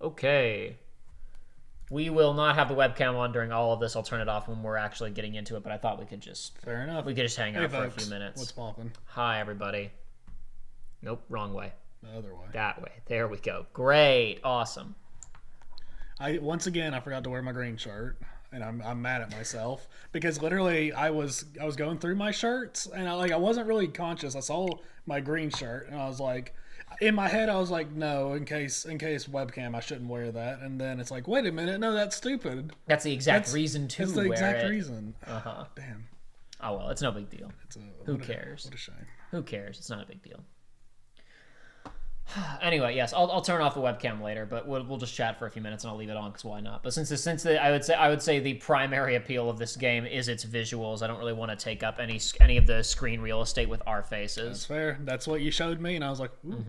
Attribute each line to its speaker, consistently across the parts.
Speaker 1: Okay. We will not have the webcam on during all of this. I'll turn it off when we're actually getting into it, but I thought we could just...
Speaker 2: Fair enough.
Speaker 1: We could just hang out for
Speaker 2: folks,
Speaker 1: a few minutes.
Speaker 2: What's poppin'?
Speaker 1: Hi, everybody. Nope, wrong way.
Speaker 2: The other way.
Speaker 1: That way. There we go. Great. Awesome.
Speaker 2: Once again, I forgot to wear my green shirt, and I'm mad at myself because literally I was going through my shirts, and I wasn't really conscious. I saw my green shirt, and I was like... In my head, I was like, no, in case webcam, I shouldn't wear that. And then it's like, wait a minute, no, that's stupid.
Speaker 1: That's the exact reason to wear it.
Speaker 2: That's the exact reason.
Speaker 1: Uh-huh.
Speaker 2: Damn.
Speaker 1: Oh, well, it's no big deal. Who cares?
Speaker 2: What a shame.
Speaker 1: Who cares? It's not a big deal. Anyway, yes, I'll turn off the webcam later, but we'll just chat for a few minutes and I'll leave it on because why not? But I would say the primary appeal of this game is its visuals. I don't really want to take up any of the screen real estate with our faces.
Speaker 2: That's fair. That's what you showed me, and I was like, ooh.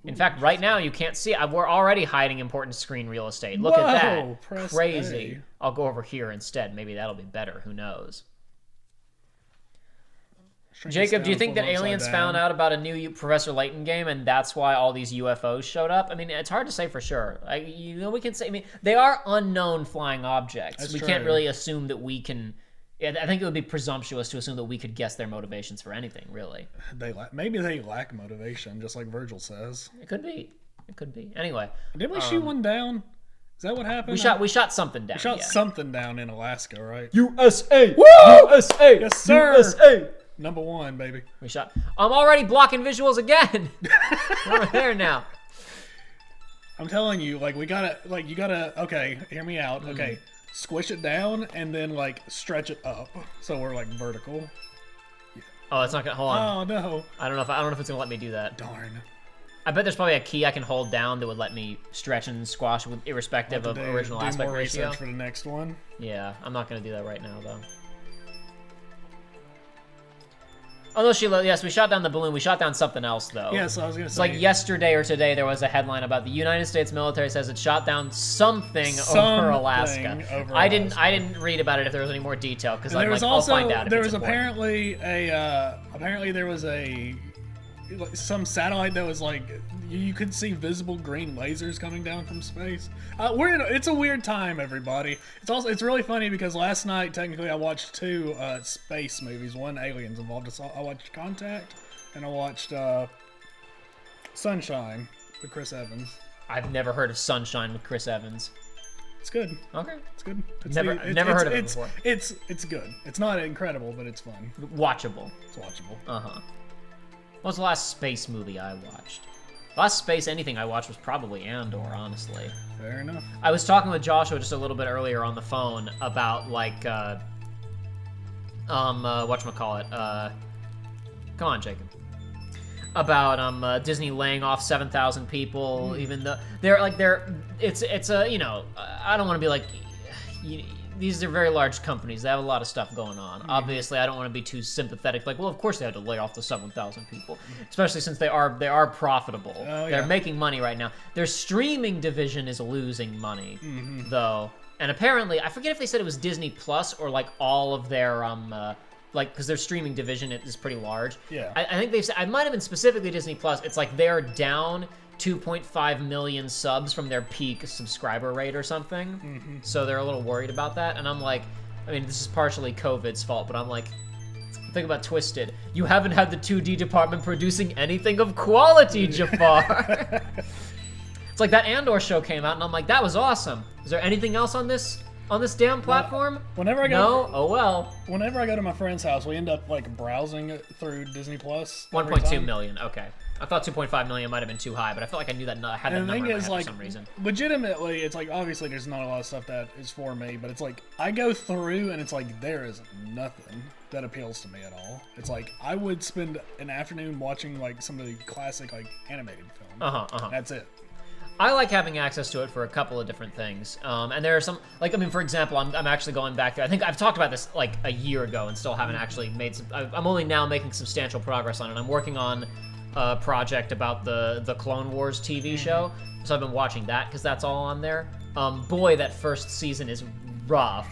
Speaker 1: In fact, right now you can't see. We're already hiding important screen real estate. Look at that.
Speaker 2: Press
Speaker 1: Crazy.
Speaker 2: A.
Speaker 1: I'll go over here instead. Maybe that'll be better. Who knows? Jacob, do you think that aliens found out about a new Professor Layton game and that's why all these UFOs showed up? I mean, it's hard to say for sure. We can say, I mean, they are unknown flying objects. We can't really assume that we can... I think it would be presumptuous to assume that we could guess their motivations for anything, really.
Speaker 2: Maybe they lack motivation, just like Virgil says.
Speaker 1: It could be. It could be. Anyway.
Speaker 2: Didn't we shoot one down? Is that what happened?
Speaker 1: We shot something down.
Speaker 2: We shot something down in Alaska, right?
Speaker 1: USA!
Speaker 2: Woo!
Speaker 1: USA!
Speaker 2: Yes, sir!
Speaker 1: USA!
Speaker 2: Number one, baby.
Speaker 1: We shot. I'm already blocking visuals again. We're there now.
Speaker 2: I'm telling you, you gotta. Okay, hear me out. Okay, squish it down and then stretch it up so we're vertical.
Speaker 1: Yeah. Oh, it's not gonna. Hold on.
Speaker 2: Oh no.
Speaker 1: I don't know if it's gonna let me do that.
Speaker 2: Darn.
Speaker 1: I bet there's probably a key I can hold down that would let me stretch and squash irrespective of original aspect
Speaker 2: more
Speaker 1: ratio.
Speaker 2: Research for the next one.
Speaker 1: Yeah, I'm not gonna do that right now though. Although yes, we shot down the balloon. We shot down something else, though.
Speaker 2: Yeah, so I was going to say...
Speaker 1: It's like yesterday or today, there was a headline about the United States military says it shot down something over Alaska. I didn't read about it if there was any more detail, because I'll find out if
Speaker 2: there was
Speaker 1: important.
Speaker 2: apparently there was some satellite that was you could see visible green lasers coming down from space. It's a weird time, everybody. It's really funny because last night technically I watched two space movies. One aliens involved. I watched Contact and I watched Sunshine with Chris Evans.
Speaker 1: I've never heard of Sunshine with Chris Evans.
Speaker 2: It's good.
Speaker 1: Okay.
Speaker 2: It's good.
Speaker 1: Never heard of it before.
Speaker 2: It's good. It's not incredible, but it's fun.
Speaker 1: Watchable.
Speaker 2: It's watchable.
Speaker 1: Uh-huh. What was the last space movie I watched? Last space anything I watched was probably Andor, honestly.
Speaker 2: Fair enough.
Speaker 1: I was talking with Joshua just a little bit earlier on the phone about whatchamacallit, come on, Jacob. About Disney laying off 7,000 people, even though it's a, you know, I don't want to be like, these are very large companies. They have a lot of stuff going on. Obviously, I don't want to be too sympathetic. Well, of course they had to lay off the 7,000 people, especially since they are profitable.
Speaker 2: Oh, yeah.
Speaker 1: They're making money right now. Their streaming division is losing money, though. And apparently, I forget if they said it was Disney Plus or all of their because their streaming division is pretty large.
Speaker 2: Yeah.
Speaker 1: I think they've said, I might have been specifically Disney Plus. It's they're down 2.5 million subs from their peak subscriber rate or something. So they're a little worried about that. And I'm like, I mean, this is partially COVID's fault, but I'm like, think about Twisted. You haven't had the 2D department producing anything of quality, Jafar. It's like that Andor show came out, and I'm like, that was awesome. Is there anything else on this damn platform?
Speaker 2: Whenever I go,
Speaker 1: no. Oh well.
Speaker 2: Whenever I go to my friend's house, we end up like browsing it through Disney Plus.
Speaker 1: 1.2 million. Okay. I thought 2.5 million might have been too high, but I felt like I knew that I had that number in my head for some reason.
Speaker 2: Legitimately, it's like, obviously there's not a lot of stuff that is for me, but it's like, I go through and it's like, there is nothing that appeals to me at all. It's like, I would spend an afternoon watching like some of the classic like animated films. That's it.
Speaker 1: I like having access to it for a couple of different things. And there are some, like, I mean, for example, I'm actually going back there. I think I've talked about this like a year ago and still haven't actually made some, I'm only now making substantial progress on it. I'm working on a project about the Clone Wars TV show. So I've been watching that because that's all on there. Boy, that first season is rough.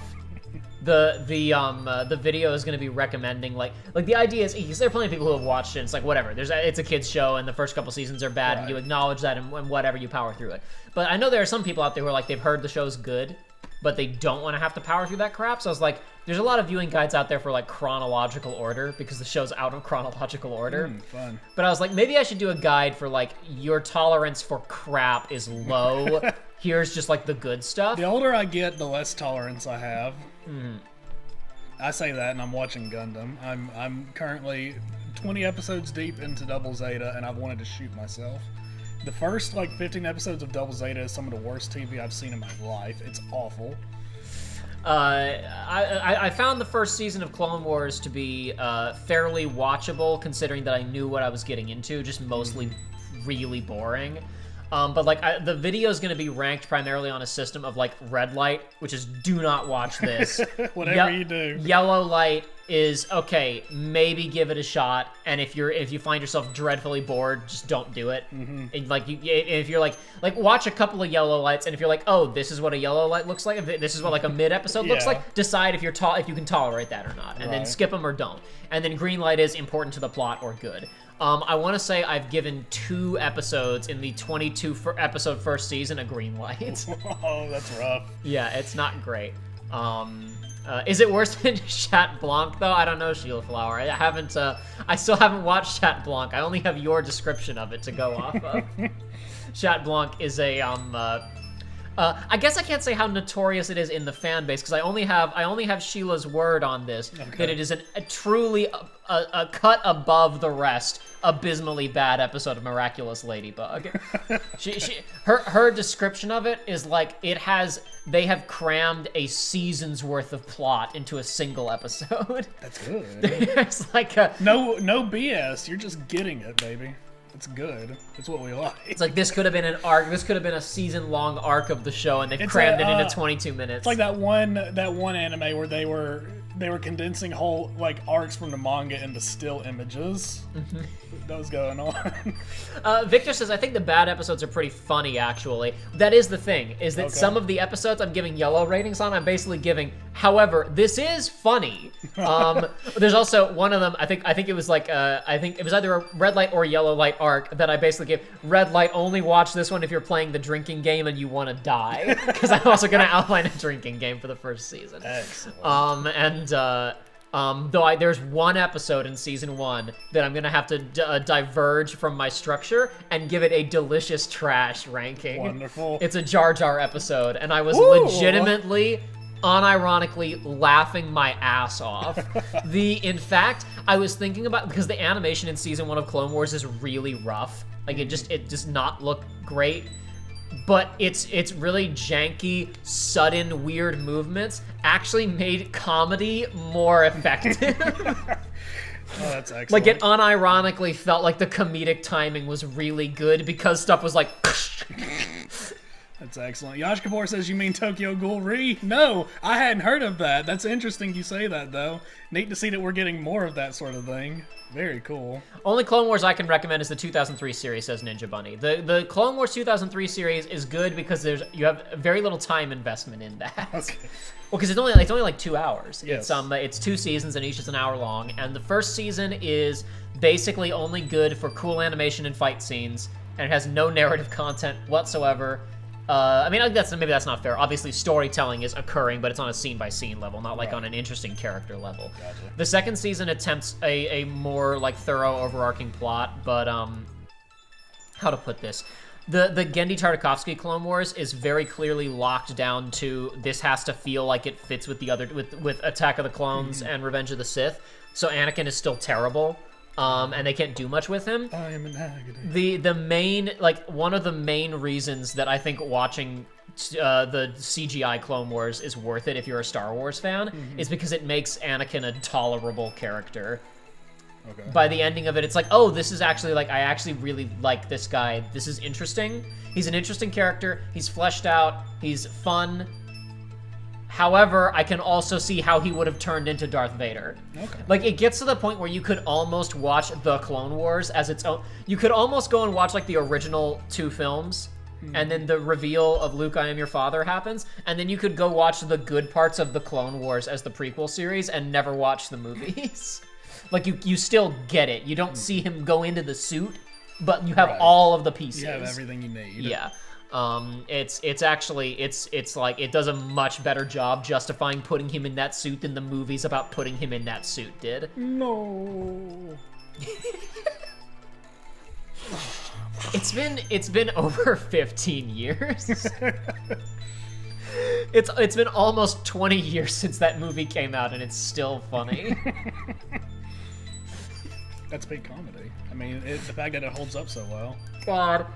Speaker 1: The video is going to be recommending like the idea is, because there are plenty of people who have watched it. It's like whatever. It's a kids show, and the first couple seasons are bad, and you acknowledge that, and whatever, you power through it. But I know there are some people out there who are like, they've heard the show's good, but they don't want to have to power through that crap. So I was like, there's a lot of viewing guides out there for like chronological order, because the show's out of chronological order.
Speaker 2: Fun.
Speaker 1: But I was like, maybe I should do a guide for like, your tolerance for crap is low. Here's just like the good stuff.
Speaker 2: The older I get, the less tolerance I have. I say that, and I'm watching Gundam. I'm currently 20 episodes deep into Double Zeta, and I've wanted to shoot myself. The first like 15 episodes of Double Zeta is some of the worst TV I've seen in my life. It's awful.
Speaker 1: I found the first season of Clone Wars to be fairly watchable, considering that I knew what I was getting into. Just mostly really boring. But like the video is going to be ranked primarily on a system of like red light, which is do not watch this.
Speaker 2: Whatever you do.
Speaker 1: Yellow light is okay, maybe give it a shot. And if you find yourself dreadfully bored, just don't do it. And like if you're like watch a couple of yellow lights, and if you're like, oh, this is what a yellow light looks like, if this is what like a mid episode looks like, decide if if you can tolerate that or not, and then skip them or don't. And then green light is important to the plot or good. I want to say I've given 2 episodes in the 22 episode first season a green light.
Speaker 2: Oh, that's rough.
Speaker 1: Yeah, it's not great. Is it worse than Chat Blanc though? I don't know, Sheila Flower. I still haven't watched Chat Blanc. I only have your description of it to go off of. Chat Blanc is a I guess I can't say how notorious it is in the fan base, because I only have Sheila's word on this, that it is a truly a cut above the rest, abysmally bad episode of Miraculous Ladybug. Her description of it is like they have crammed a season's worth of plot into a single episode.
Speaker 2: That's good.
Speaker 1: It's like
Speaker 2: no BS. You're just getting it, baby. It's good. It's what we like.
Speaker 1: It's like this could have been an arc. This could have been a season-long arc of the show, and they've crammed it into 22 minutes.
Speaker 2: It's like that one anime where they were condensing whole like arcs from the manga into still images. That was going on.
Speaker 1: Victor says, I think the bad episodes are pretty funny, actually. That is the thing, is that some of the episodes I'm giving yellow ratings on, I'm basically giving, however, this is funny. There's also one of them, I think it was like, I think it was either a red light or yellow light arc that I basically gave though only watch this one if you're playing the drinking game and you want to die. Because I'm also going to outline a drinking game for the first season.
Speaker 2: Excellent.
Speaker 1: Though there's one episode in season 1 that I'm gonna have to diverge from my structure and give it a delicious trash ranking.
Speaker 2: Wonderful.
Speaker 1: It's a Jar Jar episode, and I was legitimately, unironically laughing my ass off. In fact, I was thinking about, because the animation in season 1 of Clone Wars is really rough. Like it does not look great. But it's really janky, sudden, weird movements actually made comedy more effective.
Speaker 2: Oh, that's excellent.
Speaker 1: Like it unironically felt like the comedic timing was really good, because stuff was like.
Speaker 2: That's excellent. Yash Kapoor says, you mean Tokyo Ghoul Re? No, I hadn't heard of that. That's interesting you say that, though. Neat to see that we're getting more of that sort of thing. Very cool.
Speaker 1: Only Clone Wars I can recommend is the 2003 series, says Ninja Bunny. The Clone Wars 2003 series is good because you have very little time investment in that. Okay. Well, because it's only like 2 hours.
Speaker 2: Yes.
Speaker 1: It's 2 seasons and each is an hour long, and the first season is basically only good for cool animation and fight scenes, and it has no narrative content whatsoever. I mean, maybe that's not fair. Obviously, storytelling is occurring, but it's on a scene-by-scene level, not like on an interesting character level.
Speaker 2: Gotcha.
Speaker 1: The second season attempts a more like thorough, overarching plot, but how to put this? The Genndy Tartakovsky Clone Wars is very clearly locked down to this has to feel like it fits with the other with Attack of the Clones and Revenge of the Sith. So Anakin is still terrible, and they can't do much with him.
Speaker 2: I am in agony.
Speaker 1: The main one of the main reasons that I think watching the CGI Clone Wars is worth it if you're a Star Wars fan is because it makes Anakin a tolerable character.
Speaker 2: Okay.
Speaker 1: By the ending of it, it's like, oh, this is actually, like, I actually really like this guy. This is interesting. He's an interesting character. He's fleshed out. He's fun. However, I can also see how he would have turned into Darth Vader.
Speaker 2: Okay.
Speaker 1: Like, it gets to the point where you could almost watch The Clone Wars as its own. You could almost go and watch, like, the original 2 films, and then the reveal of Luke, I am your father happens, and then you could go watch the good parts of The Clone Wars as the prequel series and never watch the movies. Like, you still get it. You don't see him go into the suit, but you have all of the pieces.
Speaker 2: You have everything you need.
Speaker 1: Yeah. It's actually, it's like, it does a much better job justifying putting him in that suit than the movies about putting him in that suit did.
Speaker 2: No.
Speaker 1: It's been over 15 years. It's been almost 20 years since that movie came out, and it's still funny.
Speaker 2: That's big comedy. I mean, the fact that it holds up so well.
Speaker 1: God.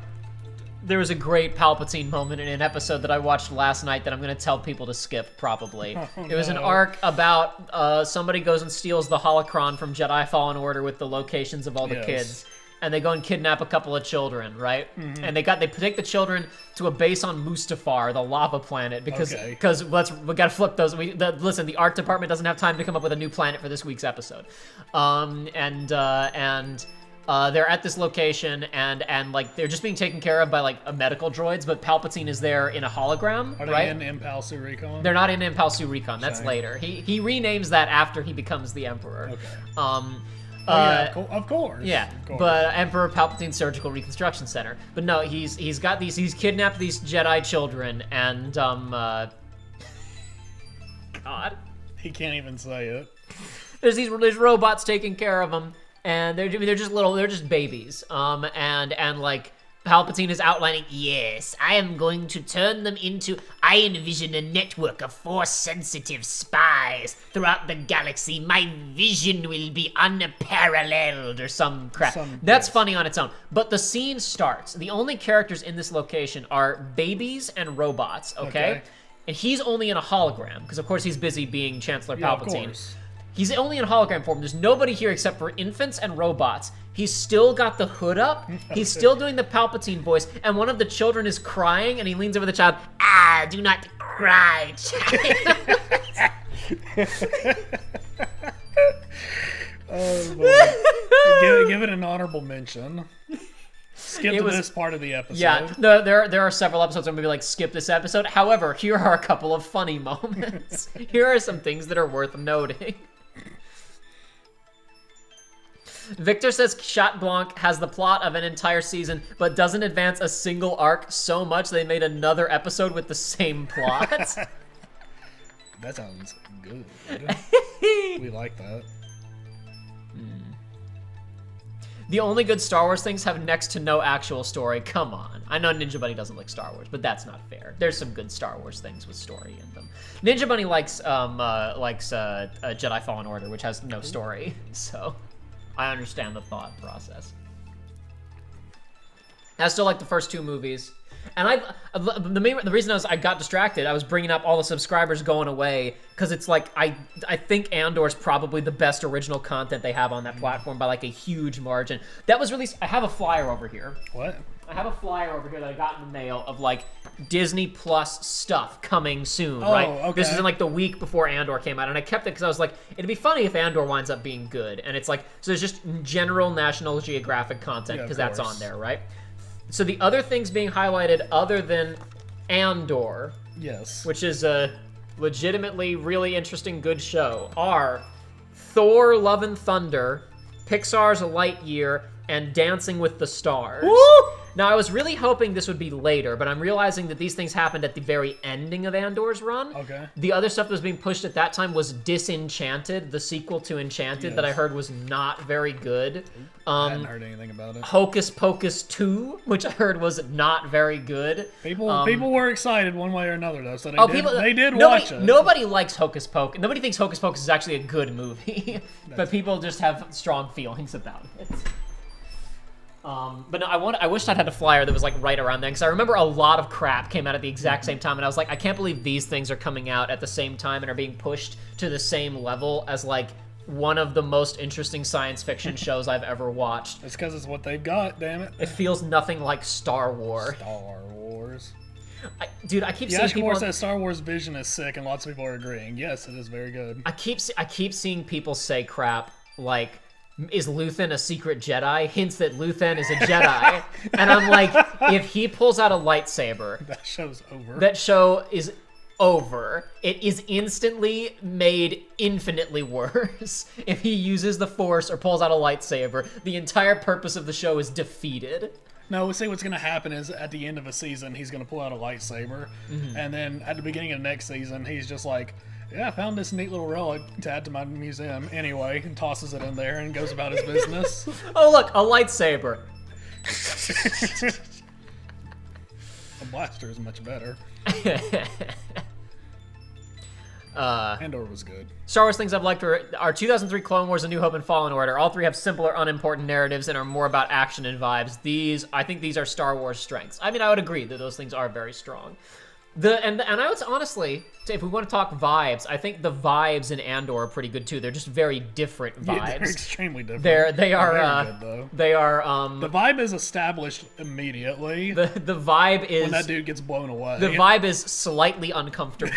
Speaker 1: There was a great Palpatine moment in an episode that I watched last night that I'm going to tell people to skip, probably. It was an arc about somebody goes and steals the holocron from Jedi Fallen Order with the locations of all the kids. And they go and kidnap a couple of children, right? And they take the children to a base on Mustafar, the lava planet, because we gotta flip those. Listen, the art department doesn't have time to come up with a new planet for this week's episode. They're at this location and like they're just being taken care of by like a medical droids, but Palpatine is there in a hologram.
Speaker 2: Are they in Impulse Recon?
Speaker 1: They're not in Impulse Recon. That's later. He renames that after he becomes the Emperor.
Speaker 2: Okay. Of course.
Speaker 1: Yeah, but Emperor Palpatine Surgical Reconstruction Center. But no, he's kidnapped these Jedi children, and God,
Speaker 2: he can't even say it.
Speaker 1: There's robots taking care of them, and they're just babies. And like Palpatine is outlining, yes, I am going to turn them into. I envision a network of Force-sensitive spies throughout the galaxy. My vision will be unparalleled, or some crap. That's funny on its own. But the scene starts. The only characters in this location are babies and robots, okay? And he's only in a hologram, because of course he's busy being Chancellor Palpatine.
Speaker 2: Of course.
Speaker 1: He's only in hologram form. There's nobody here except for infants and robots. He's still got the hood up. He's still doing the Palpatine voice. And one of the children is crying, and he leans over the child. Ah, do not cry, child.
Speaker 2: Oh, boy. Give it an honorable mention. Skip to this part of the episode.
Speaker 1: Yeah, there are several episodes I'm going to be like, skip this episode. However, here are a couple of funny moments. Here are some things that are worth noting. Victor says Chat Blanc has the plot of an entire season, but doesn't advance a single arc so much they made another episode with the same plot.
Speaker 2: That sounds good. We like that.
Speaker 1: The only good Star Wars things have next to no actual story. Come on. I know Ninja Bunny doesn't like Star Wars, but that's not fair. There's some good Star Wars things with story in them. Ninja Bunny likes Jedi Fallen Order, which has no story, so I understand the thought process. I still like the first 2 movies. And the reason I got distracted, I was bringing up all the subscribers going away, because it's like, I think Andor's probably the best original content they have on that platform by like a huge margin. That was released, I have a flyer over here.
Speaker 2: What?
Speaker 1: I have a flyer over here that I got in the mail of like Disney Plus stuff coming soon, right?
Speaker 2: Okay.
Speaker 1: This was in like the week before Andor came out, and I kept it because I was like, it'd be funny if Andor winds up being good. And it's like, so there's just general National Geographic content, because that's on there, right? So the other things being highlighted other than Andor,
Speaker 2: yes,
Speaker 1: which is a legitimately really interesting good show, are Thor: Love and Thunder, Pixar's Lightyear, and Dancing with the Stars.
Speaker 2: Woo!
Speaker 1: Now, I was really hoping this would be later, but I'm realizing that these things happened at the very ending of Andor's run.
Speaker 2: Okay.
Speaker 1: The other stuff that was being pushed at that time was Disenchanted, the sequel to Enchanted that I heard was not very good.
Speaker 2: I hadn't heard anything about it.
Speaker 1: Hocus Pocus 2, which I heard was not very good.
Speaker 2: People were excited one way or another, though, so they did
Speaker 1: nobody,
Speaker 2: watch it.
Speaker 1: Nobody likes Hocus Pocus. Nobody thinks Hocus Pocus is actually a good movie, but people just have strong feelings about it. But no, I wished I'd had a flyer that was like right around then, because I remember a lot of crap came out at the exact same time, and I was like, I can't believe these things are coming out at the same time and are being pushed to the same level as like one of the most interesting science fiction shows I've ever watched.
Speaker 2: It's because it's what they've got, damn it.
Speaker 1: It feels nothing like Star Wars.
Speaker 2: Star Wars.
Speaker 1: Dude, I keep seeing people...
Speaker 2: Ashkamore says Star Wars Vision is sick, and lots of people are agreeing. Yes, it is very good.
Speaker 1: I keep seeing people say crap like, is Luthen a secret Jedi? Hints that Luthen is a Jedi. And I'm like, if he pulls out a lightsaber...
Speaker 2: That show's over.
Speaker 1: That show is over. It is instantly made infinitely worse. If he uses the Force or pulls out a lightsaber, the entire purpose of the show is defeated.
Speaker 2: No, see what's going to happen is at the end of a season, he's going to pull out a lightsaber. And then at the beginning of next season, he's just like... Yeah, I found this neat little relic to add to my museum anyway, and tosses it in there and goes about his business.
Speaker 1: Oh, look, a lightsaber.
Speaker 2: A blaster is much better. Andor was good.
Speaker 1: Star Wars things I've liked are 2003 Clone Wars, A New Hope, and Fallen Order. All three have simpler, unimportant narratives and are more about action and vibes. I think these are Star Wars strengths. I mean, I would agree that those things are very strong. And I would honestly, if we want to talk vibes, I think the vibes in Andor are pretty good too. They're just very different vibes.
Speaker 2: Yeah, they're extremely different.
Speaker 1: They are
Speaker 2: good, though.
Speaker 1: They are
Speaker 2: the vibe is established immediately.
Speaker 1: The vibe is
Speaker 2: when that dude gets blown away.
Speaker 1: The vibe is slightly uncomfortable.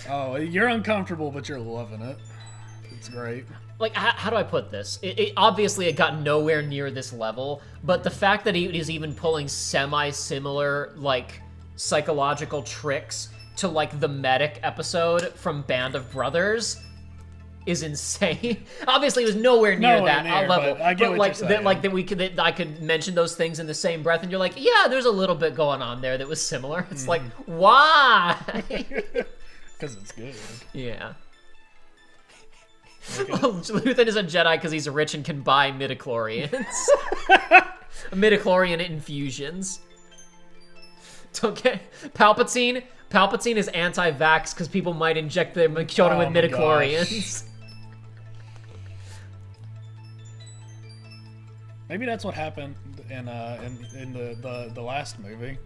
Speaker 2: Oh, you're uncomfortable, but you're loving it. It's great.
Speaker 1: Like, how do I put this? Obviously, it got nowhere near this level, but the fact that he is even pulling semi-similar, like, psychological tricks to, like, the medic episode from Band of Brothers is insane. Obviously, it was nowhere near that level.
Speaker 2: But I get what you're saying.
Speaker 1: I could mention those things in the same breath, and you're like, yeah, there's a little bit going on there that was similar. It's like, why?
Speaker 2: Because it's good.
Speaker 1: Yeah. Luthen is a Jedi because he's rich and can buy midichlorians. Midichlorian infusions. Okay. Palpatine is anti-vax because people might inject their children with midichlorians.
Speaker 2: Maybe that's what happened in the last movie.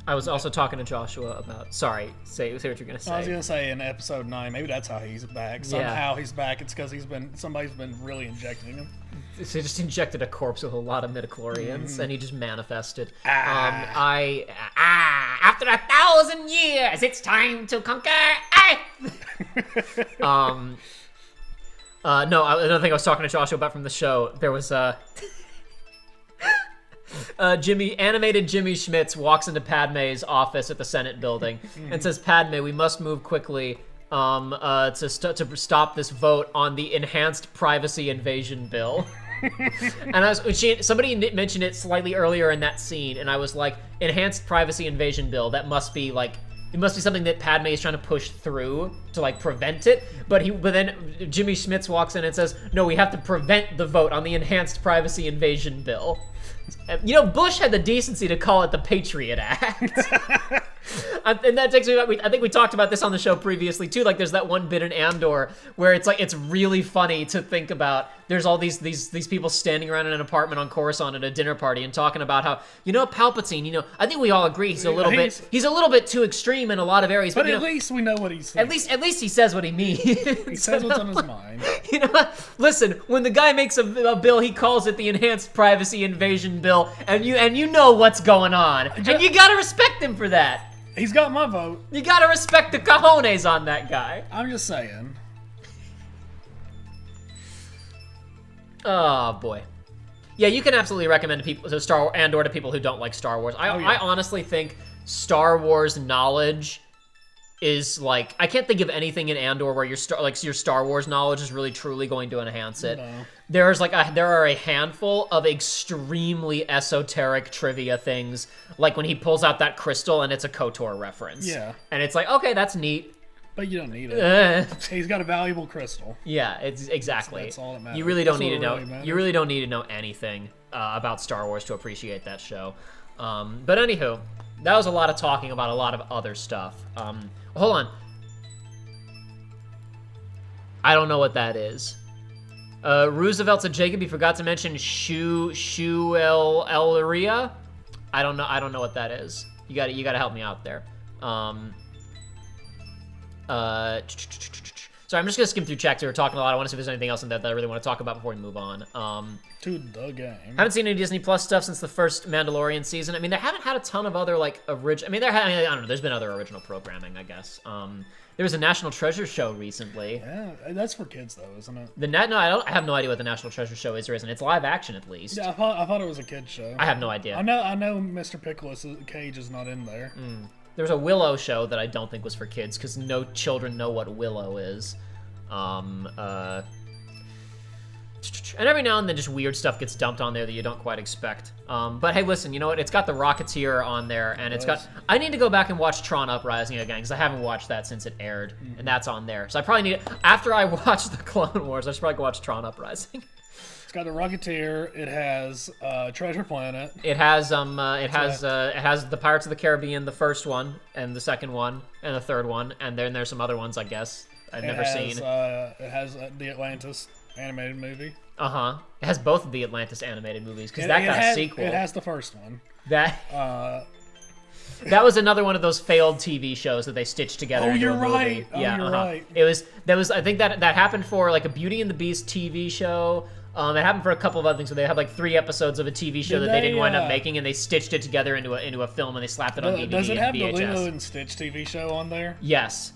Speaker 1: I was also talking to Joshua about... Sorry, say what you're going to say.
Speaker 2: I was going to say in episode 9, maybe that's how he's back. Somehow he's back. It's because somebody's been really injecting him.
Speaker 1: So he just injected a corpse with a lot of midichlorians, and he just manifested.
Speaker 2: Ah.
Speaker 1: After 1,000 years, it's time to conquer Earth! No, another thing I was talking to Joshua about from the show, there was... animated Jimmy Schmitz walks into Padme's office at the Senate building and says, "Padme, we must move quickly to stop this vote on the enhanced privacy invasion bill." And somebody mentioned it slightly earlier in that scene, and I was like, "Enhanced privacy invasion bill? That must be like." It must be something that Padme is trying to push through to like prevent it. But then Jimmy Schmitz walks in and says, "No, we have to prevent the vote on the enhanced privacy invasion bill." You know, Bush had the decency to call it the Patriot Act. And that takes me back. I think we talked about this on the show previously too. Like, there's that one bit in Andor where it's like it's really funny to think about. There's all these people standing around in an apartment on Coruscant at a dinner party and talking about how, Palpatine. I think we all agree he's a little bit too extreme in a lot of areas.
Speaker 2: But at least we know what he's saying.
Speaker 1: At least he says what he means.
Speaker 2: He says what's on his mind.
Speaker 1: You know what? Listen, when the guy makes a bill, he calls it the Enhanced Privacy Invasion Bill, and you know what's going on, and you gotta respect him for that.
Speaker 2: He's got my vote.
Speaker 1: You gotta respect the cojones on that guy.
Speaker 2: I'm just saying.
Speaker 1: Oh boy. Yeah, you can absolutely recommend Andor to people who don't like Star Wars. I honestly think Star Wars knowledge is like I can't think of anything in Andor where your Star Wars knowledge is really truly going to enhance it.
Speaker 2: No.
Speaker 1: There are a handful of extremely esoteric trivia things, like when he pulls out that crystal and it's a KOTOR reference.
Speaker 2: Yeah.
Speaker 1: And it's like, okay, that's neat.
Speaker 2: But you don't need it. He's got a valuable crystal.
Speaker 1: Yeah, it's exactly.
Speaker 2: That's all that matters.
Speaker 1: You really don't
Speaker 2: That's
Speaker 1: need to
Speaker 2: what
Speaker 1: know.
Speaker 2: really matters.
Speaker 1: You really don't need to know anything about Star Wars to appreciate that show. But anywho, that was a lot of talking about a lot of other stuff. Hold on. I don't know what that is. Roosevelt said, Jacob, you forgot to mention Elria. I don't know what that is. You gotta help me out there. So I'm just gonna skim through checks. We were talking a lot. I want to see if there's anything else in there that I really want to talk about before we move on.
Speaker 2: To the game.
Speaker 1: Haven't seen any Disney Plus stuff since the first Mandalorian season. I mean, they haven't had a ton of other like original. I mean, I don't know. There's been other original programming, I guess. There was a National Treasure show recently.
Speaker 2: Yeah, that's for kids though, isn't it?
Speaker 1: No, I have no idea what the National Treasure show is or isn't. It's live action at least.
Speaker 2: Yeah, I thought it was a kid's show.
Speaker 1: I have no idea.
Speaker 2: I know Mr. Pickles' Cage is not in there.
Speaker 1: There was a Willow show that I don't think was for kids because no children know what Willow is. And every now and then just weird stuff gets dumped on there that you don't quite expect. But hey, listen, you know what? It's got The Rocketeer on there, and it's got... I need to go back and watch Tron Uprising again, because I haven't watched that since it aired, and that's on there. So I probably need... After I watch The Clone Wars, I should probably go watch Tron Uprising.
Speaker 2: It's got The Rocketeer, it has Treasure Planet.
Speaker 1: It has the Pirates of the Caribbean, the first one, and the second one, and the third one, and then there's some other ones, I guess, I've never seen.
Speaker 2: It has the Atlantis animated movie.
Speaker 1: It has both of the Atlantis animated movies, because that got a sequel.
Speaker 2: It has the first one.
Speaker 1: That was another one of those failed TV shows that they stitched together.
Speaker 2: Oh,
Speaker 1: into
Speaker 2: you're
Speaker 1: a movie.
Speaker 2: right.
Speaker 1: Yeah,
Speaker 2: you're right.
Speaker 1: It was I think that happened for like a Beauty and the Beast TV show. It happened for a couple of other things. So they had like 3 episodes of a TV show that they didn't wind up making, and they stitched it together into a film, and they slapped it on DVD
Speaker 2: Does it have
Speaker 1: and VHS.
Speaker 2: the Lilo and Stitch TV show on there?
Speaker 1: Yes.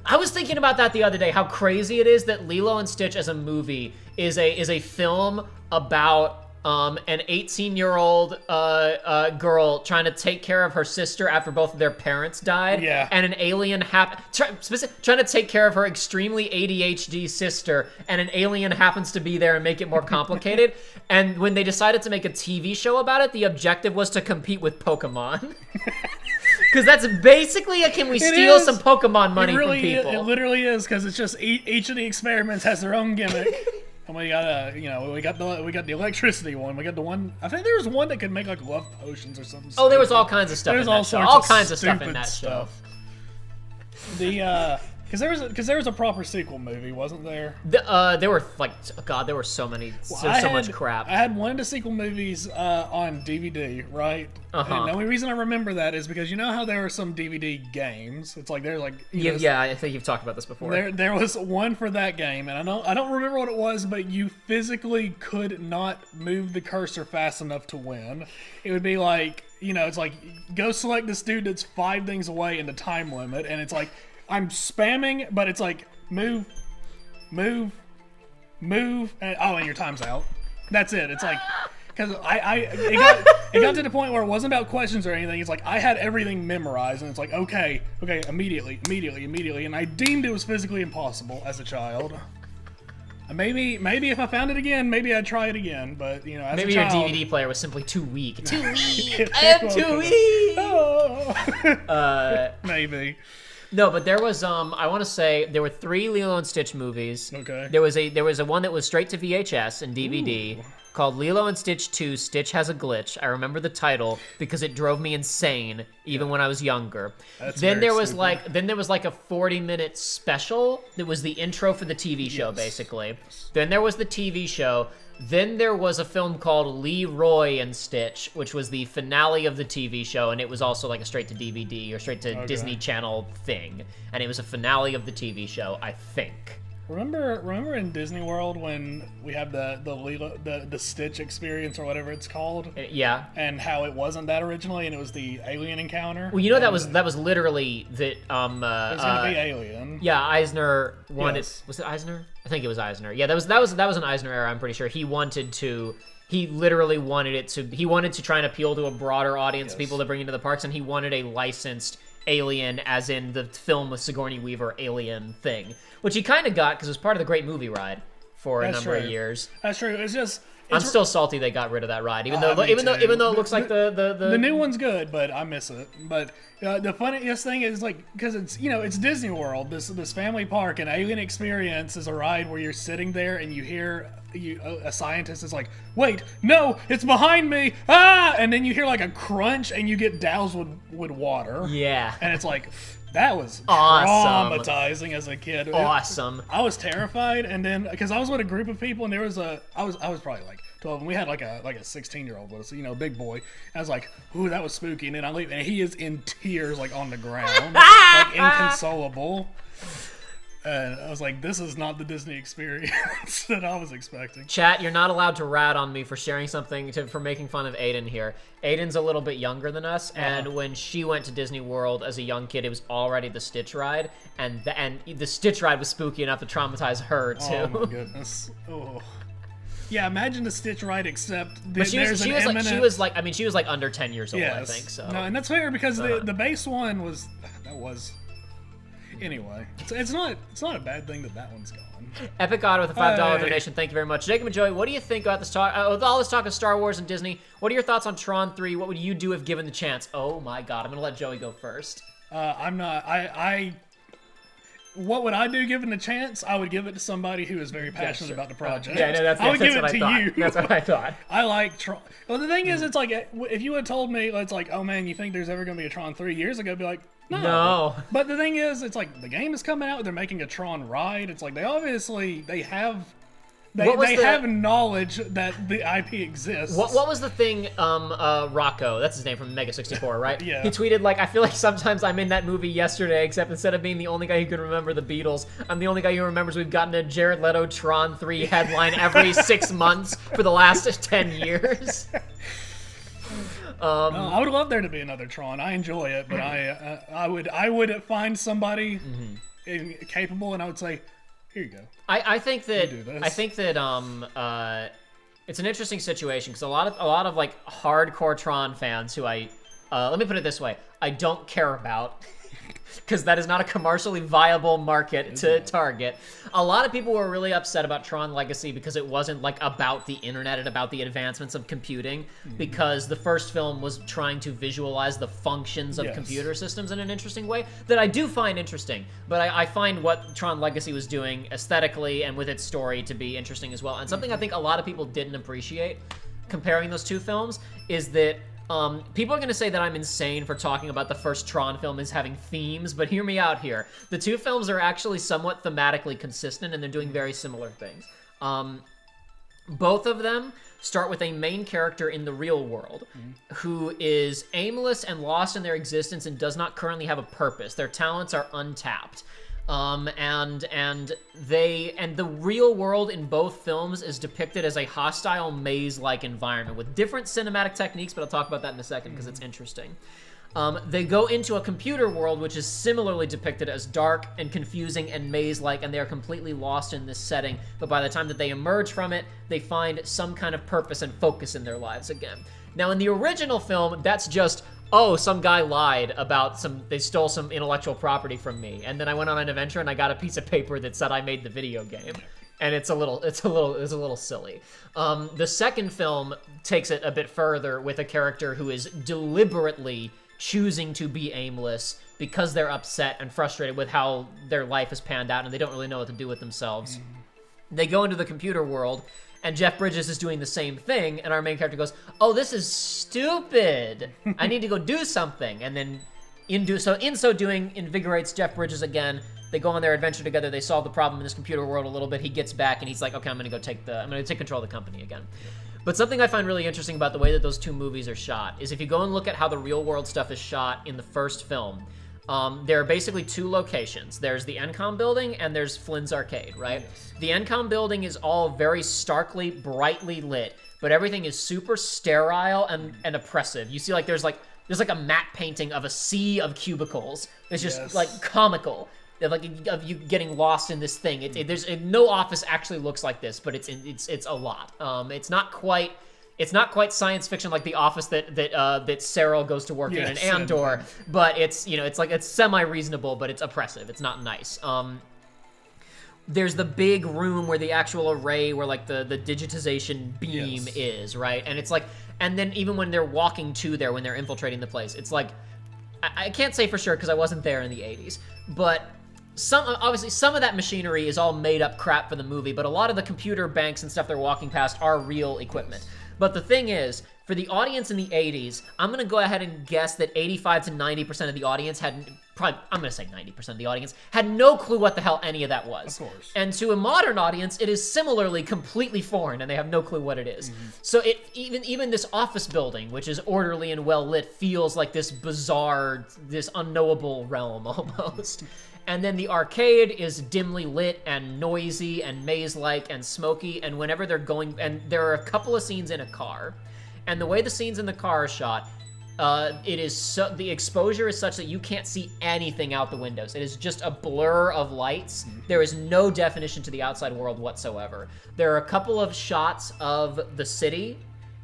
Speaker 1: I was thinking about that the other day, how crazy it is that Lilo and Stitch as a movie is a film about an 18-year-old girl trying to take care of her sister after both of their parents died.
Speaker 2: Yeah.
Speaker 1: And an alien trying to take care of her extremely ADHD sister, and an alien happens to be there and make it more complicated. And when they decided to make a TV show about it, the objective was to compete with Pokemon. Because that's basically can we steal some Pokemon money from people?
Speaker 2: It literally is, because it's just each of the experiments has their own gimmick. And we got we got the electricity one. We got the one. I think there was one that could make like love potions or something.
Speaker 1: Oh, there was all kinds of stuff.
Speaker 2: There's
Speaker 1: in
Speaker 2: all
Speaker 1: that show.
Speaker 2: sorts
Speaker 1: All
Speaker 2: of
Speaker 1: kinds of stuff in
Speaker 2: stupid
Speaker 1: that show.
Speaker 2: stuff. Because there was a proper sequel movie, wasn't there?
Speaker 1: There were like there were so many, so much crap.
Speaker 2: I had one of the sequel movies on DVD, right? And the only reason I remember that is because you know how there are some DVD games. It's like they're like
Speaker 1: yeah, I think you've talked about this before.
Speaker 2: There was one for that game, and I don't remember what it was, but you physically could not move the cursor fast enough to win. It would be like it's like go select this dude that's 5 things away in the time limit, and it's like. I'm spamming, but it's like move, and your time's out. That's it. It's like because it got to the point where it wasn't about questions or anything. It's like I had everything memorized, and it's like okay, immediately, and I deemed it was physically impossible as a child. Maybe if I found it again, maybe I'd try it again. But as
Speaker 1: maybe
Speaker 2: a child,
Speaker 1: your DVD player was simply too weak. Too weak. I am too weak.
Speaker 2: Oh. Maybe.
Speaker 1: No, but there was I want to say there were 3 Lilo and Stitch movies.
Speaker 2: Okay.
Speaker 1: There was a one that was straight to VHS and DVD called Lilo and Stitch 2: Stitch Has a Glitch. I remember the title because it drove me insane even when I was younger. Then there was like a 40-minute special that was the intro for the TV show basically. Then there was the TV show. Then there was a film called Leroy and Stitch, which was the finale of the TV show, and it was also like a straight-to-DVD or straight-to-Disney Channel thing. And it was a finale of the TV show, I think.
Speaker 2: Remember in Disney World when we have the Stitch experience or whatever it's called?
Speaker 1: Yeah.
Speaker 2: And how it wasn't that originally, and it was the alien encounter.
Speaker 1: Well, that was literally that. It
Speaker 2: was gonna be Alien.
Speaker 1: Yeah, Eisner wanted.
Speaker 2: Yes.
Speaker 1: Was it Eisner? I think it was Eisner. Yeah, that was an Eisner era. I'm pretty sure he literally wanted it to. He wanted to try and appeal to a broader audience, people to bring into the parks, and he wanted a licensed alien, as in the film with Sigourney Weaver alien thing, which he kind of got because it was part of the Great Movie Ride for a number of years.
Speaker 2: That's true. It's just
Speaker 1: I'm still salty they got rid of that ride, even though
Speaker 2: me
Speaker 1: even
Speaker 2: too.
Speaker 1: though it looks like the
Speaker 2: new one's good, but I miss it. But the funniest thing is like because it's it's Disney World, this family park, and Alien Experience is a ride where you're sitting there and you hear a scientist is like, wait, no, it's behind me, and then you hear like a crunch and you get doused with water.
Speaker 1: Yeah,
Speaker 2: and it's like. That was
Speaker 1: awesome.
Speaker 2: Traumatizing as a kid.
Speaker 1: Awesome.
Speaker 2: I was terrified, and then because I was with a group of people, and there was I was probably like 12, and we had like a 16-year-old with us, big boy. I was like, ooh, that was spooky, and then I leave, and he is in tears, like on the ground, like inconsolable. And I was like, this is not the Disney experience that I was expecting.
Speaker 1: Chat, you're not allowed to rat on me for sharing something, for making fun of Aiden here. Aiden's a little bit younger than us, and when she went to Disney World as a young kid, it was already the Stitch ride, and the Stitch ride was spooky enough to traumatize her, too.
Speaker 2: Oh, my goodness. Oh. Yeah, imagine the Stitch ride, except
Speaker 1: she was like under 10 years old, yes. I think, so.
Speaker 2: No, and that's fair, because the base one was... Anyway, it's not a bad thing that one's gone.
Speaker 1: Epic God with a $5 donation. Thank you very much. Jacob and Joey, what do you think about this talk? With all this talk of Star Wars and Disney, what are your thoughts on Tron 3? What would you do if given the chance? Oh my God, I'm going to let Joey go first.
Speaker 2: What would I do given the chance? I would give it to somebody who is very passionate about the project.
Speaker 1: Yeah, no, I would give it to you. That's what I thought.
Speaker 2: I like Tron. Well, the thing is, it's like, if you had told me, it's like, oh man, you think there's ever going to be a Tron 3 years ago, I'd be like, no. But the thing is, it's like, the game is coming out, they're making a Tron ride. It's like, they have knowledge that the IP exists.
Speaker 1: What was the thing, Rocco, that's his name from Mega 64, right?
Speaker 2: Yeah.
Speaker 1: He tweeted, like, I feel like sometimes I'm in that movie yesterday, except instead of being the only guy who can remember the Beatles, I'm the only guy who remembers we've gotten a Jared Leto Tron 3 headline every 6 months for the last 10 years.
Speaker 2: I would love there to be another Tron. I enjoy it, but I would find somebody capable, and I would say, here you go.
Speaker 1: I think that it's an interesting situation because a lot of like hardcore Tron fans who let me put it this way, I don't care about. Because that is not a commercially viable market to target. A lot of people were really upset about Tron Legacy because it wasn't like about the internet and about the advancements of computing, because the first film was trying to visualize the functions of computer systems in an interesting way that I do find interesting. But I find what Tron Legacy was doing aesthetically and with its story to be interesting as well. And something I think a lot of people didn't appreciate comparing those two films is that people are going to say that I'm insane for talking about the first Tron film as having themes, but hear me out here. The two films are actually somewhat thematically consistent, and they're doing very similar things. Both of them start with a main character in the real world who is aimless and lost in their existence and does not currently have a purpose. Their talents are untapped. And the real world in both films is depicted as a hostile maze-like environment with different cinematic techniques, but I'll talk about that in a second because it's interesting. They go into a computer world which is similarly depicted as dark and confusing and maze-like, and they are completely lost in this setting, but by the time that they emerge from it, they find some kind of purpose and focus in their lives again. Now, in the original film, that's just, oh, some guy lied about they stole some intellectual property from me, and then I went on an adventure and I got a piece of paper that said I made the video game. And it's a little silly. The second film takes it a bit further with a character who is deliberately choosing to be aimless because they're upset and frustrated with how their life has panned out and they don't really know what to do with themselves. They go into the computer world, and Jeff Bridges is doing the same thing, and our main character goes, oh, this is stupid. I need to go do something. And then in so doing, invigorates Jeff Bridges again. They go on their adventure together. They solve the problem in this computer world a little bit. He gets back, and he's like, okay, I'm going to take control of the company again. But something I find really interesting about the way that those two movies are shot is if you go and look at how the real world stuff is shot in the first film, there are basically two locations. There's the Encom building and there's Flynn's Arcade, right? Yes. The Encom building is all very starkly, brightly lit, but everything is super sterile and oppressive. You see there's a matte painting of a sea of cubicles. It's just like comical. Of you getting lost in this thing. There's no office actually looks like this, but it's a lot. It's not quite it's not quite science fiction like the office that Cyril goes to work in Andor, but it's it's semi-reasonable, but it's oppressive. It's not nice. There's the big room where the actual array, where like the digitization beam is, right? And it's like, and then even when they're walking to there, when they're infiltrating the place, it's like, I can't say for sure because I wasn't there in the 80s, but obviously some of that machinery is all made up crap for the movie, but a lot of the computer banks and stuff they're walking past are real equipment. But the thing is, for the audience in the 80s, I'm going to go ahead and guess that 85 to 90% of the audience I'm going to say 90% of the audience, had no clue what the hell any of that was.
Speaker 2: Of course.
Speaker 1: And to a modern audience, it is similarly completely foreign, and they have no clue what it is. So even this office building, which is orderly and well lit, feels like this bizarre, this unknowable realm almost. And then the arcade is dimly lit and noisy and maze-like and smoky, and whenever they're going, and there are a couple of scenes in a car, and the way the scenes in the car are shot, the exposure is such that you can't see anything out the windows. It is just a blur of lights. There is no definition to the outside world whatsoever. There are a couple of shots of the city,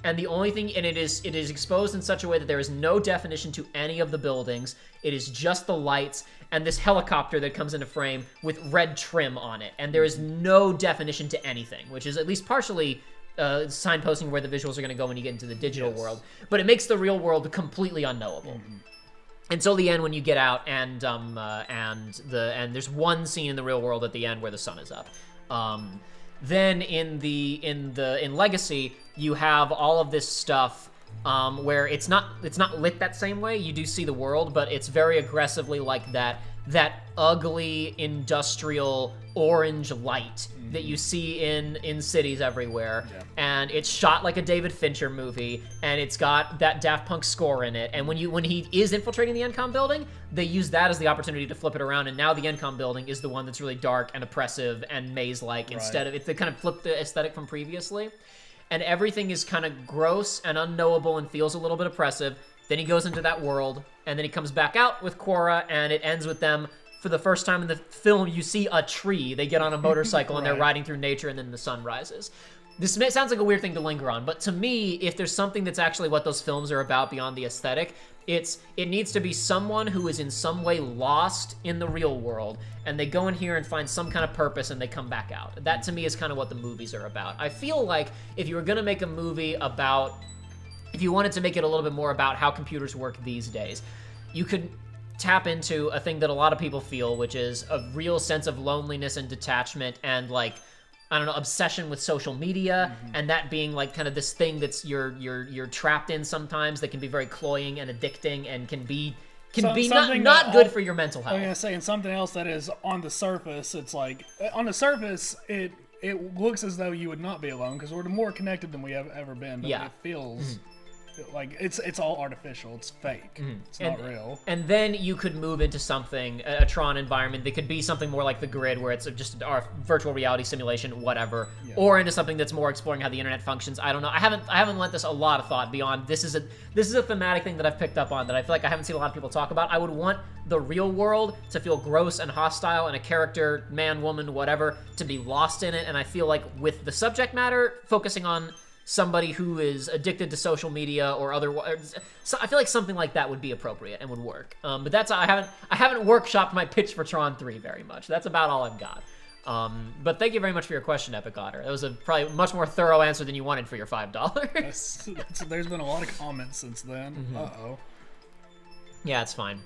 Speaker 1: and the only thing, and it is exposed in such a way that there is no definition to any of the buildings. It is just the lights and this helicopter that comes into frame with red trim on it, and there is no definition to anything, which is at least partially signposting where the visuals are going to go when you get into the digital world, but it makes the real world completely unknowable. Until the end, when you get out, and there's one scene in the real world at the end where the sun is up. Then in Legacy, you have all of this stuff where it's not lit that same way. You do see the world, but it's very aggressively like that ugly industrial orange light that you see in cities everywhere. And it's shot like a David Fincher movie, and it's got that Daft Punk score in it. And when he is infiltrating the Encom building, they use that as the opportunity to flip it around, and now the Encom building is the one that's really dark and oppressive and maze-like instead of, they kind of flipped the aesthetic from previously. And everything is kind of gross and unknowable and feels a little bit oppressive. Then he goes into that world, and then he comes back out with Korra, and it ends with them. For the first time in the film, you see a tree. They get on a motorcycle, and they're riding through nature, and then the sun rises. This sounds like a weird thing to linger on, but to me, if there's something that's actually what those films are about beyond the aesthetic, it needs to be someone who is in some way lost in the real world, and they go in here and find some kind of purpose, and they come back out. That, to me, is kind of what the movies are about. I feel like if you were going to make a movie about, if you wanted to make it a little bit more about how computers work these days, you could tap into a thing that a lot of people feel, which is a real sense of loneliness and detachment and, like, I don't know, obsession with social media, and that being like kind of this thing that's you're trapped in sometimes, that can be very cloying and addicting and can be not good for your mental health.
Speaker 2: I was gonna say, and something else that is on the surface, it's like on the surface it looks as though you would not be alone because we're more connected than we have ever been, but it feels like it's all artificial. It's fake. It's not real.
Speaker 1: And then you could move into something, a Tron environment that could be something more like the Grid, where it's just our virtual reality simulation, whatever, or into something that's more exploring how the internet functions. I don't know. I haven't lent this a lot of thought beyond this is a thematic thing that I've picked up on that I feel like I haven't seen a lot of people talk about. I would want the real world to feel gross and hostile, and a character, man, woman, whatever, to be lost in it. And I feel like with the subject matter focusing on somebody who is addicted to social media or otherwise, so I feel like something like that would be appropriate and would work. But that's I haven't workshopped my pitch for Tron 3 very much. That's about all I've got. But thank you very much for your question, Epic Otter. That was a probably much more thorough answer than you wanted for your $5.
Speaker 2: There's been a lot of comments since then. Uh-oh.
Speaker 1: Yeah, it's fine.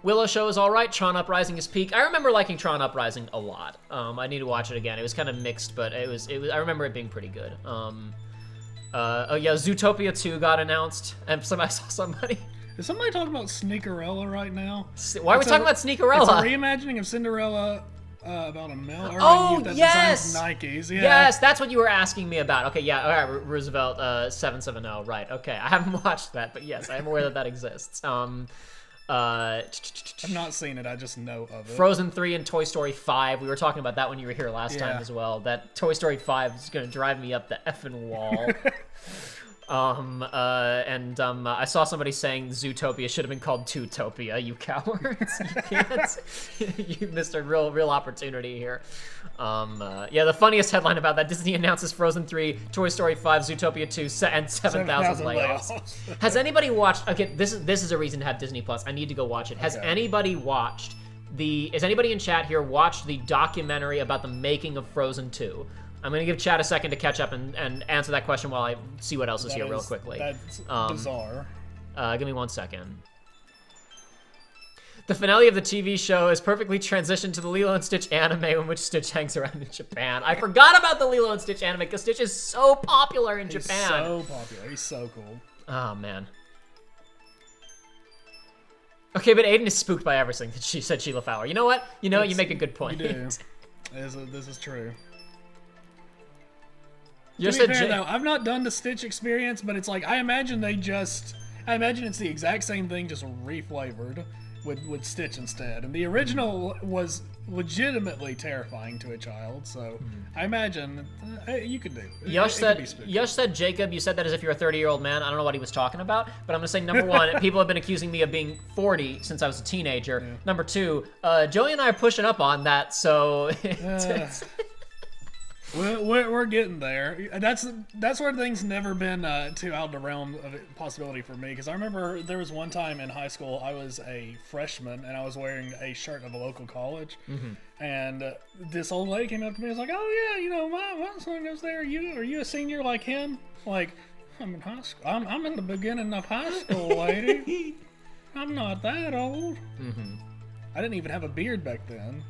Speaker 1: Willow Show is all right. Tron Uprising is peak. I remember liking Tron Uprising a lot. I need to watch it again. It was kind of mixed, but it was. I remember it being pretty good. Oh yeah, Zootopia 2 got announced, and I saw somebody.
Speaker 2: Is somebody talking about Sneakerella right now?
Speaker 1: Why are we talking about Sneakerella?
Speaker 2: It's a reimagining of Cinderella about a male that
Speaker 1: yes!
Speaker 2: designs Nikes. Yeah.
Speaker 1: Yes, that's what you were asking me about. Okay, yeah, all right, Roosevelt 770. Right. Okay, I haven't watched that, but yes, I am aware that exists.
Speaker 2: I've not seen it, I just know of it.
Speaker 1: Frozen 3 and Toy Story 5. We were talking about that when you were here last time as well. That Toy Story 5 is going to drive me up the effing wall. I saw somebody saying Zootopia should have been called Tootopia, you cowards. You can't. You missed a real opportunity here. Yeah, the funniest headline about that, Disney announces Frozen 3, Toy Story 5, Zootopia 2, and 7,000 layoffs. Has anybody watched, okay, this is a reason to have Disney Plus. I need to go watch it. Has anybody watched has anybody in chat here watched the documentary about the making of Frozen 2? I'm going to give chat a second to catch up and answer that question while I see what else is here real quickly.
Speaker 2: That's bizarre.
Speaker 1: Give me 1 second. The finale of the TV show is perfectly transitioned to the Lilo and Stitch anime in which Stitch hangs around in Japan. I forgot about the Lilo and Stitch anime because Stitch is so popular in Japan.
Speaker 2: He's so popular. He's so cool.
Speaker 1: Oh, man. Okay, but Aiden is spooked by everything that she said, Sheila Fowler. You know what? You make a good point.
Speaker 2: You do. This is true.
Speaker 1: You
Speaker 2: to be fair, though, I've not done the Stitch experience, but it's like I imagine it's the exact same thing, just reflavored with Stitch instead. And the original was legitimately terrifying to a child, so I imagine you could do it.
Speaker 1: Yush said, Jacob, you said that as if you're a 30-year-old man. I don't know what he was talking about, but I'm gonna say number one, people have been accusing me of being 40 since I was a teenager. Yeah. Number two, Joey and I are pushing up on that, so.
Speaker 2: We're getting there. That's where things never been too out of the realm of possibility for me. Because I remember there was one time in high school I was a freshman and I was wearing a shirt of a local college, and this old lady came up to me and was like, "Oh yeah, my son goes there. Are you a senior like him?" Like, I'm in high school. I'm in the beginning of high school, lady. I'm not that old. I didn't even have a beard back then.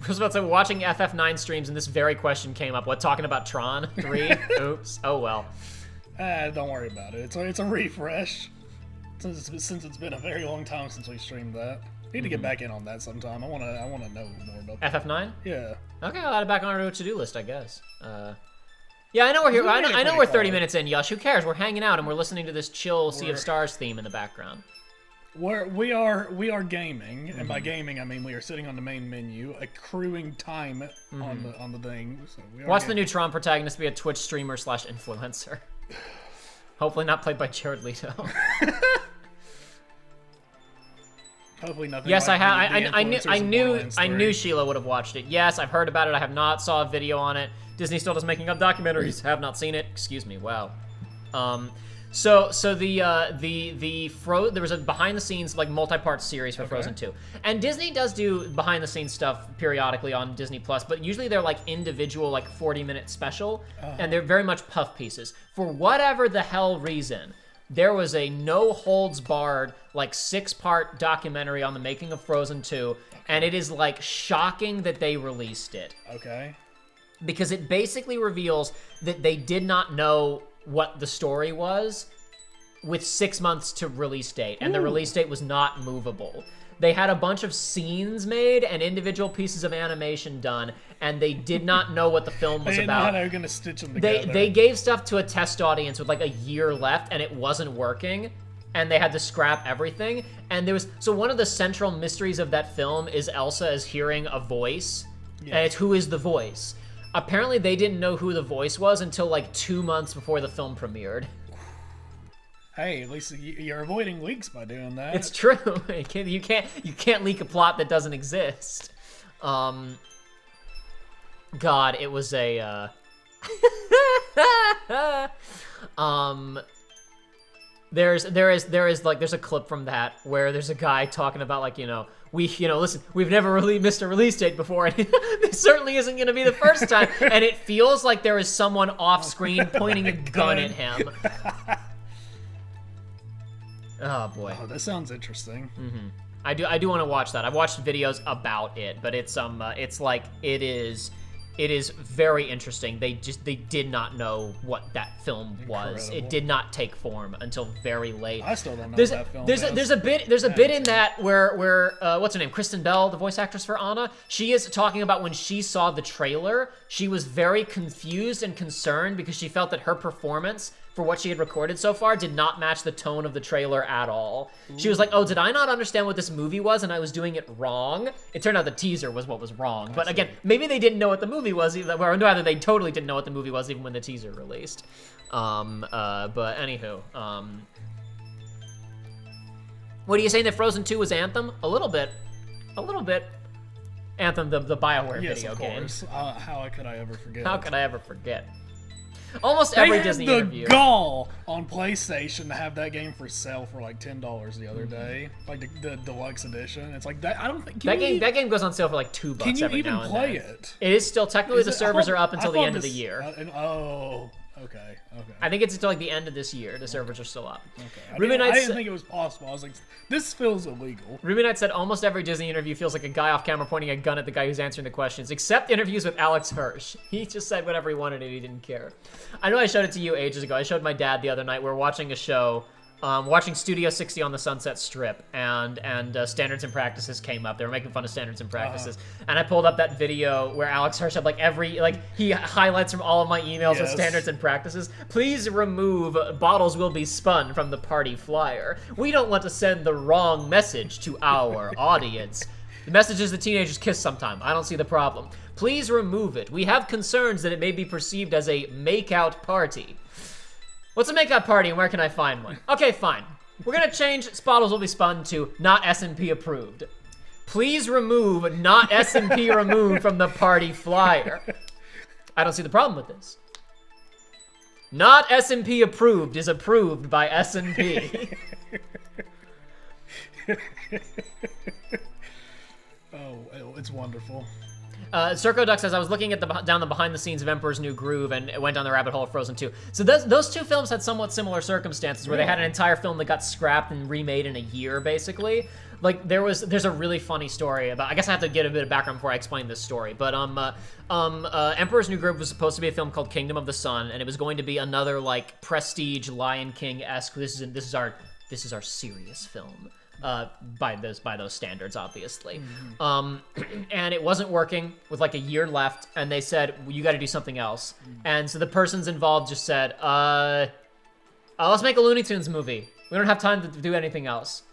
Speaker 1: I was about to say, watching FF9 streams and this very question came up. What, talking about Tron 3? Oops. Oh, well.
Speaker 2: Don't worry about it. It's a refresh. Since it's been a very long time since we streamed that. Need to get back in on that sometime. I wanna know more about that.
Speaker 1: FF9?
Speaker 2: Yeah.
Speaker 1: Okay, I'll add it back on our to-do list, I guess. Yeah, I know we're here. I know we're 30 minutes in, Yush. Who cares? We're hanging out and we're listening to this chill Sea of Stars theme in the background.
Speaker 2: We are gaming, and by gaming I mean we are sitting on the main menu, accruing time on the thing. So
Speaker 1: Watch the new Tron protagonist be a Twitch streamer / influencer. Hopefully not played by Jared Leto.
Speaker 2: Hopefully nothing.
Speaker 1: Yes,
Speaker 2: like
Speaker 1: I knew Sheila would have watched it. Yes, I've heard about it. I have not saw a video on it. Disney still does making up documentaries. Have not seen it. Excuse me. Wow. So there was a behind the scenes like multi-part series for Frozen 2. And Disney does do behind the scenes stuff periodically on Disney Plus, but usually they're like individual like 40-minute special and they're very much puff pieces. For whatever the hell reason, there was a no holds barred like 6-part documentary on the making of Frozen 2, and it is like shocking that they released it.
Speaker 2: Okay.
Speaker 1: Because it basically reveals that they did not know what the story was with 6 months to release date, and the release date was not movable. They had a bunch of scenes made and individual pieces of animation done, and they did not know what the film was
Speaker 2: they didn't
Speaker 1: about.
Speaker 2: Know how they were gonna stitch them together.
Speaker 1: They gave stuff to a test audience with like a year left, and it wasn't working, and they had to scrap everything. And so one of the central mysteries of that film is Elsa is hearing a voice, and it's who is the voice. Apparently, they didn't know who the voice was until like 2 months before the film premiered.
Speaker 2: Hey, at least you're avoiding leaks by doing that.
Speaker 1: It's true. You can't leak a plot that doesn't exist. God, it was a. There's a clip from that where there's a guy talking about like, listen, we've never really missed a release date before, and this certainly isn't going to be the first time. And it feels like there is someone off screen pointing a gun at him. Oh boy.
Speaker 2: Oh, that sounds interesting.
Speaker 1: I do want to watch that. I've watched videos about it, but it is very interesting. They did not know what that film was.
Speaker 2: Incredible.
Speaker 1: It did not take form until very late.
Speaker 2: I still don't know what that film is.
Speaker 1: There's a bit in that where what's her name? Kristen Bell, the voice actress for Anna, she is talking about when she saw the trailer, she was very confused and concerned because she felt that her performance for what she had recorded so far did not match the tone of the trailer at all. She was like, oh, did I not understand what this movie was and I was doing it wrong? It turned out the teaser was what was wrong. But again, maybe they didn't know what the movie was, or rather they totally didn't know what the movie was even when the teaser released. But anywho, what are you saying that Frozen 2 was Anthem? A little bit. Anthem, the BioWare video game.
Speaker 2: Yes, of course. How could I ever forget?
Speaker 1: How could I ever forget? Almost every Disney interview.
Speaker 2: They had the gall on PlayStation to have that game for sale for like $10 the other day, like the deluxe edition. It's like that. I don't think
Speaker 1: that game goes on sale for like $2
Speaker 2: can you
Speaker 1: every
Speaker 2: even
Speaker 1: now and
Speaker 2: play
Speaker 1: then.
Speaker 2: it?
Speaker 1: It is still technically the servers are up until the end of the year.
Speaker 2: Okay.
Speaker 1: I think it's until like the end of this year. The servers are still up.
Speaker 2: Okay.
Speaker 1: Ruby
Speaker 2: I
Speaker 1: Knight
Speaker 2: didn't think it was possible. I was like, this feels illegal.
Speaker 1: Ruby Knight said almost every Disney interview feels like a guy off camera pointing a gun at the guy who's answering the questions, except interviews with Alex Hirsch. He just said whatever he wanted and he didn't care. I know I showed it to you ages ago. I showed my dad the other night. We were watching a show. Watching Studio 60 on the Sunset Strip, and Standards and Practices came up. They were making fun of Standards and Practices, and I pulled up that video where Alex Hirsch had he highlights from all of my emails with Standards and Practices. Please remove bottles will be spun from the party flyer. We don't want to send the wrong message to our audience. The message is the teenagers kiss sometime. I don't see the problem. Please remove it. We have concerns that it may be perceived as a make-out party. What's a make-out party and where can I find one? Okay, fine. We're gonna change bottles will be spun to not S&P approved. Please remove not S&P removed from the party flyer. I don't see the problem with this. Not S&P approved is approved by S&P.
Speaker 2: Oh, it's wonderful.
Speaker 1: Circo Duck says, I was looking at down the behind the scenes of Emperor's New Groove and went down the rabbit hole of Frozen 2. So those two films had somewhat similar circumstances where they had an entire film that got scrapped and remade in a year, basically. Like, there's a really funny story about, I guess I have to get a bit of background before I explain this story, but Emperor's New Groove was supposed to be a film called Kingdom of the Sun, and it was going to be another, like, prestige Lion King-esque, this is our serious film. By those standards, obviously. And it wasn't working with like a year left, and they said, well, you got to do something else. And so the persons involved just said, let's make a Looney Tunes movie. We don't have time to do anything else.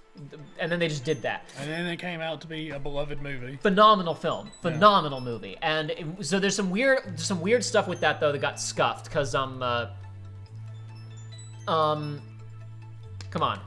Speaker 1: And then they just did that.
Speaker 2: And then it came out to be a beloved movie.
Speaker 1: Phenomenal film. Phenomenal movie. And so there's some weird stuff with that, though, that got scuffed, because, come on.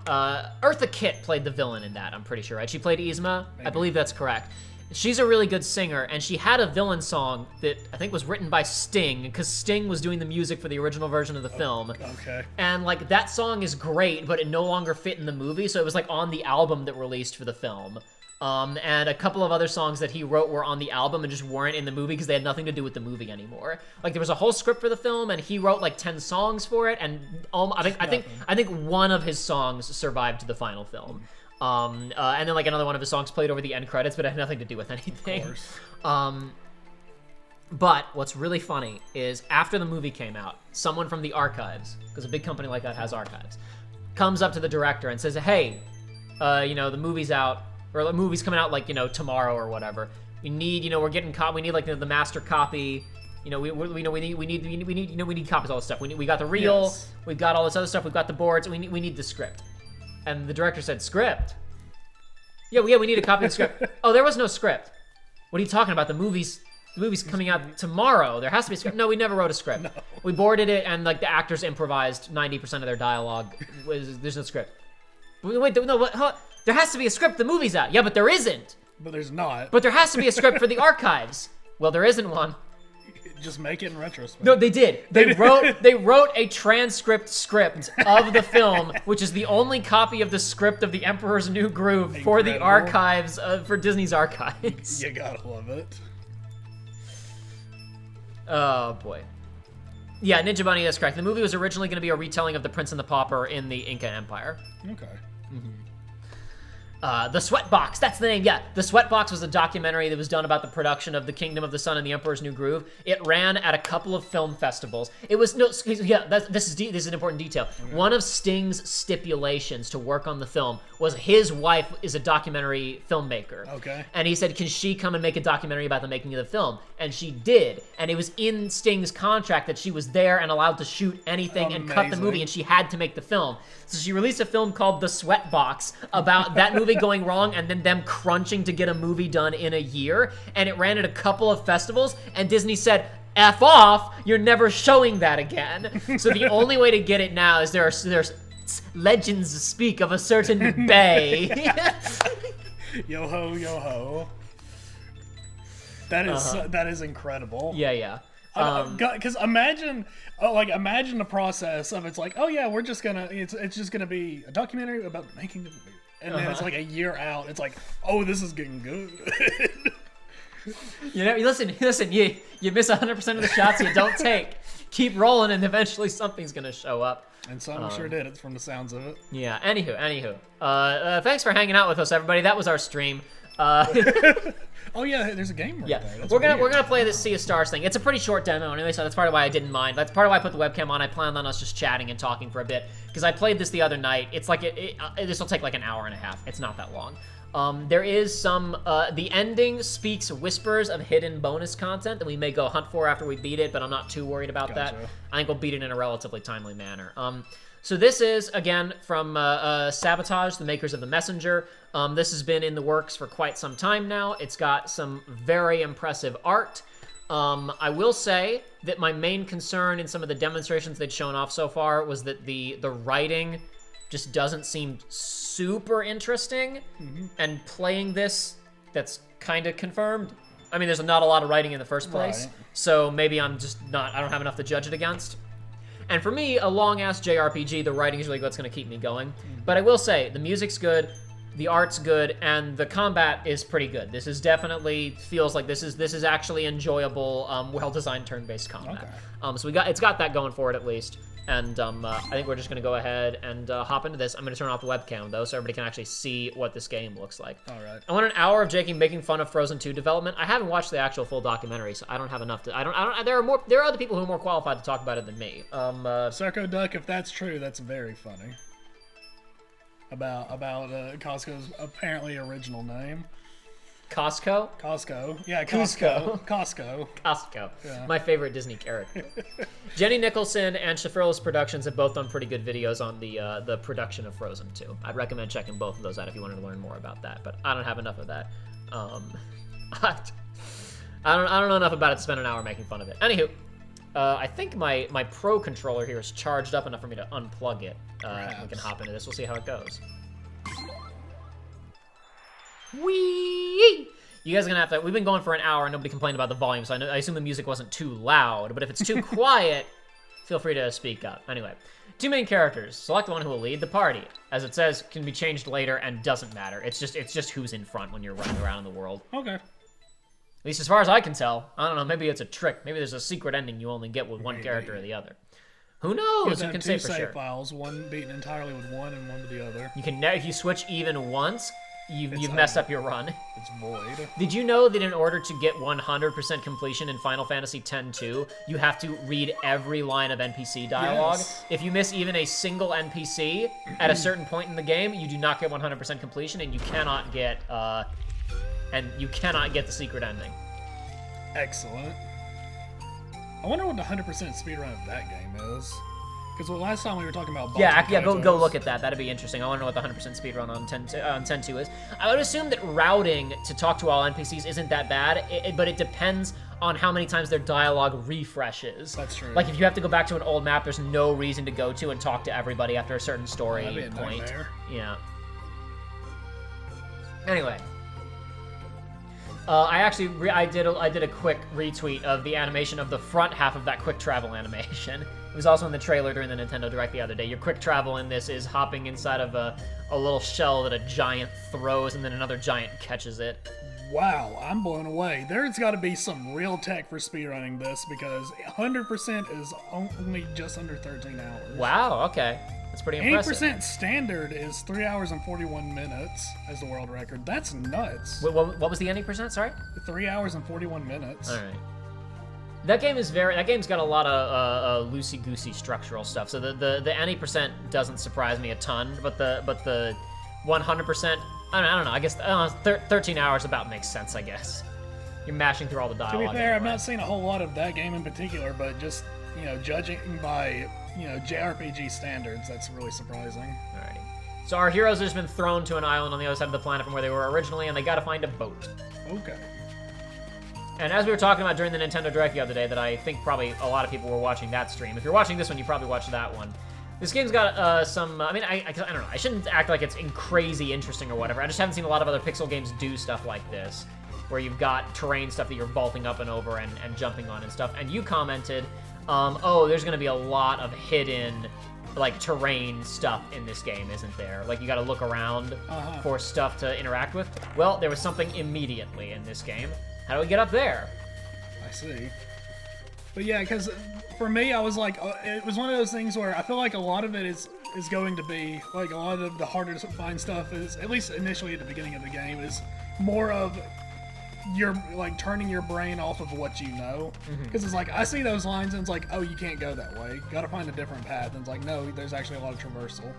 Speaker 1: Eartha Kitt played the villain in that, I'm pretty sure, right? She played Yzma? Maybe. I believe that's correct. She's a really good singer, and she had a villain song that I think was written by Sting, because Sting was doing the music for the original version of the film.
Speaker 2: Okay.
Speaker 1: And, like, that song is great, but it no longer fit in the movie, so it was, like, on the album that released for the film. And a couple of other songs that he wrote were on the album and just weren't in the movie because they had nothing to do with the movie anymore. Like, there was a whole script for the film, and he wrote like 10 songs for it, and I think one of his songs survived to the final film. And then like another one of his songs played over the end credits, but it had nothing to do with anything.
Speaker 2: Of course.
Speaker 1: But what's really funny is after the movie came out, someone from the archives, because a big company like that has archives, comes up to the director and says, "Hey, the movie's out." Or the movie's coming out like, tomorrow or whatever. We need, we're getting we need like the master copy. We need copies of all this stuff. We got the reel,
Speaker 2: Yes.
Speaker 1: we've got all this other stuff, we've got the boards, we need the script. And the director said, "Script? Yeah, we need a copy of the script." "Oh, there was no script." "What are you talking about? The movie's coming out tomorrow. There has to be a script." "No, we never wrote a script.
Speaker 2: No.
Speaker 1: We boarded it and like the actors improvised 90% of their dialogue. There's no script." "Wait, no, what? Huh? There has to be a script. The movie's out." "Yeah, but there isn't."
Speaker 2: But there's not.
Speaker 1: "But there has to be a script for the archives." "Well, there isn't one."
Speaker 2: Just make it in retrospect.
Speaker 1: No, they did. They wrote a transcript script of the film, which is the only copy of the script of The Emperor's New Groove for the archives for Disney's archives.
Speaker 2: You gotta love it.
Speaker 1: Oh boy. Yeah, Ninja Bunny, that's correct. The movie was originally going to be a retelling of The Prince and the Pauper in the Inca Empire.
Speaker 2: Okay.
Speaker 1: The Sweatbox, that's the name, yeah. The Sweatbox was a documentary that was done about the production of The Kingdom of the Sun and the Emperor's New Groove. It ran at a couple of film festivals. It was, no, yeah, this is an important detail. Okay. One of Sting's stipulations to work on the film was his wife is a documentary filmmaker.
Speaker 2: Okay.
Speaker 1: And he said, can she come and make a documentary about the making of the film? And she did. And it was in Sting's contract that she was there and allowed to shoot anything and cut the movie, and she had to make the film. So she released a film called The Sweatbox about that movie going wrong and then them crunching to get a movie done in a year. And it ran at a couple of festivals, and Disney said, F off, you're never showing that again. So the only way to get it now is there's legends speak of a certain bay.
Speaker 2: Yo ho, yo ho. That is incredible.
Speaker 1: Yeah.
Speaker 2: Because imagine the process of it's like, oh yeah, we're just gonna it's just gonna be a documentary about making the movie, and then it's like a year out, it's like, oh, this is getting good.
Speaker 1: You know, listen, you miss 100% of the shots you don't take. Keep rolling, and eventually something's gonna show up.
Speaker 2: And some sure did. It's from the sounds of it.
Speaker 1: Yeah. Anywho, thanks for hanging out with us, everybody. That was our stream.
Speaker 2: Oh yeah, there's a game right there. That's
Speaker 1: we're gonna play this Sea of Stars thing. It's a pretty short demo anyway, so that's part of why I didn't mind. That's part of why I put the webcam on. I planned on us just chatting and talking for a bit because I played this the other night. It's like this will take like an hour and a half. It's not that long. There is some the ending speaks whispers of hidden bonus content that we may go hunt for after we beat it, but I'm not too worried about that. I think we'll beat it in a relatively timely manner. So this is, again, from Sabotage, the makers of The Messenger. This has been in the works for quite some time now. It's got some very impressive art. I will say that my main concern in some of the demonstrations they'd shown off so far was that the writing just doesn't seem super interesting. And playing this, that's kind of confirmed. I mean, there's not a lot of writing in the first place, so maybe I'm just not, I don't have enough to judge it against. And for me, a long-ass JRPG, the writing is really what's going to keep me going. But I will say, the music's good, the art's good, and the combat is pretty good. This is definitely feels like this is actually enjoyable, well-designed turn-based combat. Okay. So it's got that going for it at least. And I think we're just going to go ahead and hop into this. I'm going to turn off the webcam, though, so everybody can actually see what this game looks like.
Speaker 2: All right.
Speaker 1: I want an hour of Jake making fun of Frozen 2 development. I haven't watched the actual full documentary, so I don't have enough to... There are other people who are more qualified to talk about it than me.
Speaker 2: Sarko Duck, if that's true, that's very funny. About Costco's apparently original name.
Speaker 1: Costco?
Speaker 2: Costco. Yeah, Costco.
Speaker 1: Costco.
Speaker 2: Yeah.
Speaker 1: My favorite Disney character. Jenny Nicholson and Shafril's Productions have both done pretty good videos on the production of Frozen 2. I'd recommend checking both of those out if you wanted to learn more about that, but I don't have enough of that. I don't know enough about it to spend an hour making fun of it. Anywho, I think my Pro controller here is charged up enough for me to unplug it. We can hop into this. We'll see how it goes. Whee! You guys are gonna have to. We've been going for an hour and nobody complained about the volume, so I assume the music wasn't too loud. But if it's too quiet, feel free to speak up. Anyway, two main characters. Select the one who will lead the party. As it says, can be changed later and doesn't matter. It's just who's in front when you're running around in the world.
Speaker 2: Okay.
Speaker 1: At least as far as I can tell. I don't know. Maybe it's a trick. Maybe there's a secret ending you only get with one character or the other. Who knows? You can say for sure.
Speaker 2: Two save files, one beaten entirely with one and one with the other.
Speaker 1: You can if you switch even once. You've messed up your run.
Speaker 2: It's void.
Speaker 1: Did you know that in order to get 100% completion in Final Fantasy X-2, you have to read every line of NPC dialogue? Yes. If you miss even a single NPC at a certain point in the game, you do not get 100% completion, and you cannot get the secret ending.
Speaker 2: Excellent. I wonder what the 100% speedrun of that game is. Because last time we were talking about...
Speaker 1: Go look at that. That'd be interesting. I want to know what the 100% speedrun on 10.2 is. I would assume that routing to talk to all NPCs isn't that bad, but it depends on how many times their dialogue refreshes.
Speaker 2: That's true.
Speaker 1: Like, if you have to go back to an old map, there's no reason to go to and talk to everybody after a certain story point.
Speaker 2: Nightmare.
Speaker 1: Yeah. Anyway. I did a quick retweet of the animation of the front half of that quick travel animation. It was also in the trailer during the Nintendo Direct the other day. Your quick travel in this is hopping inside of a little shell that a giant throws, and then another giant catches it.
Speaker 2: Wow, I'm blown away. There's got to be some real tech for speedrunning this, because 100% is only just under 13 hours.
Speaker 1: Wow, okay. That's pretty impressive.
Speaker 2: 80% standard is 3 hours and 41 minutes as the world record. That's nuts.
Speaker 1: Wait, what was the any percent? Sorry.
Speaker 2: 3 hours and 41 minutes.
Speaker 1: All right. That game's got a lot of loosey-goosey structural stuff. So the any percent doesn't surprise me a ton, but the 100%, I don't know. I guess 13 hours about makes sense. I guess you're mashing through all the dialogue.
Speaker 2: To be fair,
Speaker 1: anyway.
Speaker 2: I've not seen a whole lot of that game in particular, but just judging by JRPG standards, that's really surprising.
Speaker 1: Alrighty. So our heroes have just been thrown to an island on the other side of the planet from where they were originally, and they got to find a boat.
Speaker 2: Okay.
Speaker 1: And as we were talking about during the Nintendo Direct the other day, that I think probably a lot of people were watching that stream. If you're watching this one, you probably watched that one. This game's got some. I mean, I don't know. I shouldn't act like it's crazy interesting or whatever. I just haven't seen a lot of other pixel games do stuff like this, where you've got terrain stuff that you're vaulting up and over and jumping on and stuff. And you commented, oh, there's going to be a lot of hidden, like, terrain stuff in this game, isn't there? Like, you got to look around for stuff to interact with. Well, there was something immediately in this game. How do we get up there?
Speaker 2: I see. But yeah, because for me, I was like, it was one of those things where I feel like a lot of it is going to be, like, a lot of the harder to find stuff is, at least initially at the beginning of the game, is more of you're like turning your brain off of what you know, because it's like I see those lines and it's like, oh, you can't go that way, gotta find a different path, and it's like, no, there's actually a lot of traversal.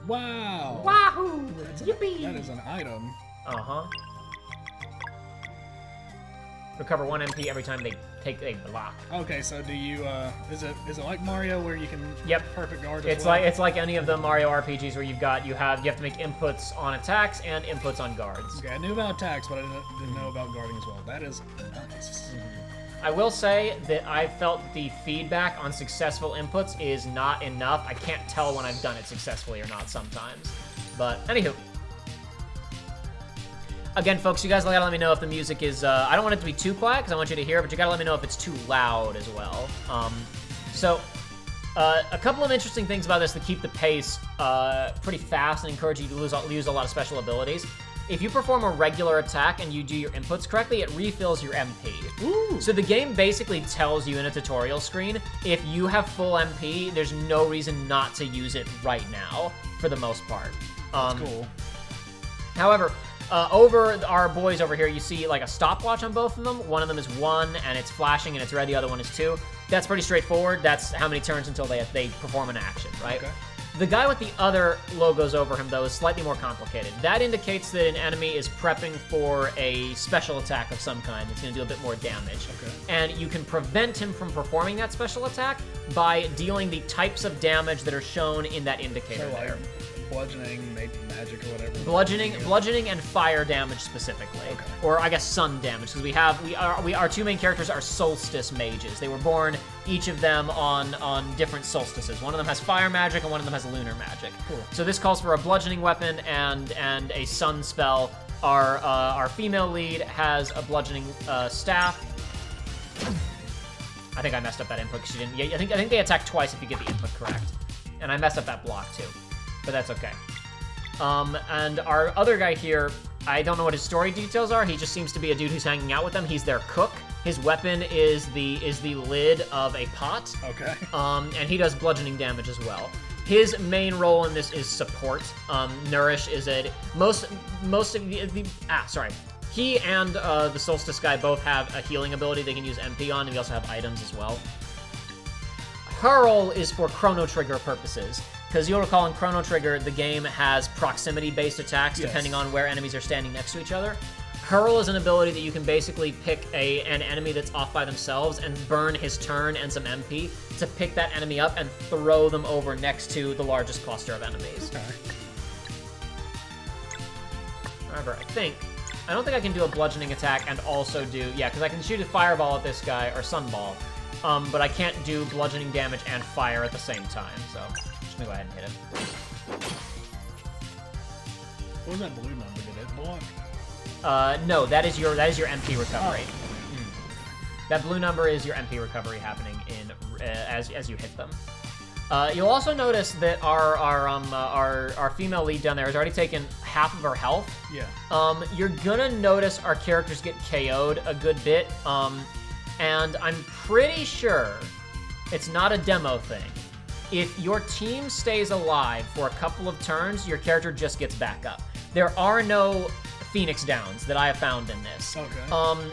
Speaker 2: Wow.
Speaker 1: Wahoo! Yippee!
Speaker 2: That is an item.
Speaker 1: Recover 1 MP every time they take a block.
Speaker 2: Okay, so do you is it like Mario where you can perfect guard as
Speaker 1: It's
Speaker 2: well?
Speaker 1: it's like any of the Mario RPGs where you have to make inputs on attacks and inputs on guards.
Speaker 2: Okay, I knew about attacks, but I didn't know about guarding as well. That is nice.
Speaker 1: I will say that I felt the feedback on successful inputs is not enough. I can't tell when I've done it successfully or not sometimes. But anywho. Again, folks, you guys gotta let me know if the music is, I don't want it to be too quiet because I want you to hear it, but you gotta let me know if it's too loud as well. A couple of interesting things about this that keep the pace pretty fast and encourage you to use a lot of special abilities. If you perform a regular attack and you do your inputs correctly, it refills your MP.
Speaker 2: Ooh. So
Speaker 1: the game basically tells you in a tutorial screen, if you have full MP, there's no reason not to use it right now, for the most part.
Speaker 2: That's cool.
Speaker 1: However, over our boys over here, you see like a stopwatch on both of them. One of them is 1, and it's flashing, and it's red. The other one is 2. That's pretty straightforward. That's how many turns until they perform an action, right? Okay. The guy with the other logos over him, though, is slightly more complicated. That indicates that an enemy is prepping for a special attack of some kind that's going to do a bit more damage.
Speaker 2: Okay.
Speaker 1: And you can prevent him from performing that special attack by dealing the types of damage that are shown in that indicator there.
Speaker 2: Bludgeoning, magic, or whatever.
Speaker 1: Bludgeoning and fire damage specifically, or I guess sun damage, because our two main characters are solstice mages. They were born, each of them on different solstices. One of them has fire magic and one of them has lunar magic.
Speaker 2: Cool.
Speaker 1: So this calls for a bludgeoning weapon and a sun spell. Our female lead has a bludgeoning staff. I think I messed up that input because she didn't. Yeah, I think they attack twice if you get the input correct, and I messed up that block too. But that's okay. And our other guy here, I don't know what his story details are. He just seems to be a dude who's hanging out with them. He's their cook. His weapon is the lid of a pot. Okay. And he does bludgeoning damage as well. His main role in this is support. Nourish is most of the He and the Solstice guy both have a healing ability they can use MP on, and we also have items as well. Hurl is for Chrono Trigger purposes. Because you'll recall in Chrono Trigger, the game has proximity-based attacks depending on where enemies are standing next to each other. Hurl is an ability that you can basically pick an enemy that's off by themselves and burn his turn and some MP to pick that enemy up and throw them over next to the largest cluster of enemies. Okay. However, I don't think I can do a bludgeoning attack and also do, because I can shoot a fireball at this guy, or sunball, but I can't do bludgeoning damage and fire at the same time, so... Let me go ahead and hit it.
Speaker 2: What was that blue number? Did it block?
Speaker 1: No, that is your MP recovery. That blue number is your MP recovery happening in as you hit them. You'll also notice that our female lead down there has already taken half of her health.
Speaker 2: Yeah.
Speaker 1: You're gonna notice our characters get KO'd a good bit. And I'm pretty sure It's not a demo thing. If your team stays alive for a couple of turns, your character just gets back up. There are no Phoenix Downs that I have found in this.
Speaker 2: Okay.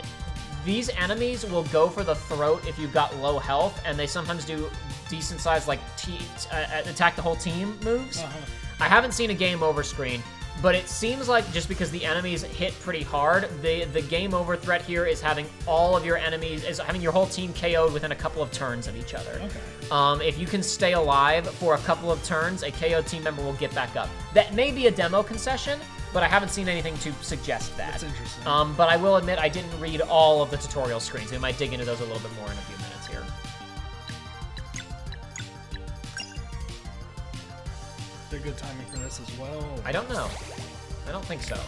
Speaker 1: These enemies will go for the throat if you've got low health, and they sometimes do decent sized like attack the whole team moves. I haven't seen a game over screen, but it seems like just because the enemies hit pretty hard, the game over threat here is having all of your enemies, is having your whole team KO'd within a couple of turns of each other.
Speaker 2: Okay.
Speaker 1: If you can stay alive for a couple of turns, a KO team member will get back up. That may be a demo concession, but I haven't seen anything to suggest that.
Speaker 2: That's interesting.
Speaker 1: But I will admit I didn't read all of the tutorial screens. We might dig into those a little bit more in a few minutes here.
Speaker 2: Is there good timing for this as well?
Speaker 1: I don't know. I don't think so.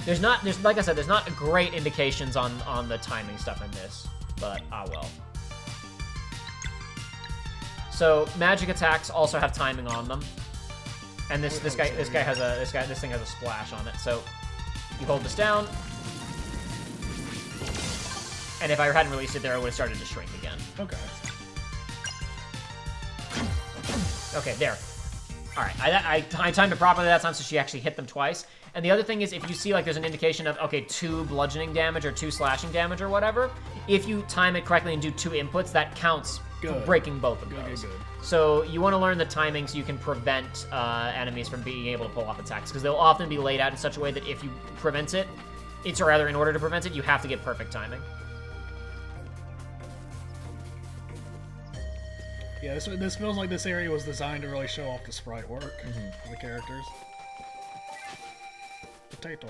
Speaker 1: There's like I said, there's not great indications on the timing stuff in this, but well. So magic attacks also have timing on them. And this thing has a splash on it. So you hold this down, and if I hadn't released it there, it would have started to shrink again.
Speaker 2: Okay.
Speaker 1: Okay, there. All right, I timed it properly that time, so she actually hit them twice. And the other thing is, if you see like there's an indication of, okay, 2 bludgeoning damage or 2 slashing damage or whatever, if you time it correctly and do 2 inputs, that counts for breaking both of those.
Speaker 2: Good.
Speaker 1: So you want to learn the timing so you can prevent enemies from being able to pull off attacks, because they'll often be laid out in such a way that if you prevent it, or rather in order to prevent it, you have to get perfect timing.
Speaker 2: Yeah, this feels like this area was designed to really show off the sprite work of the characters. Potato.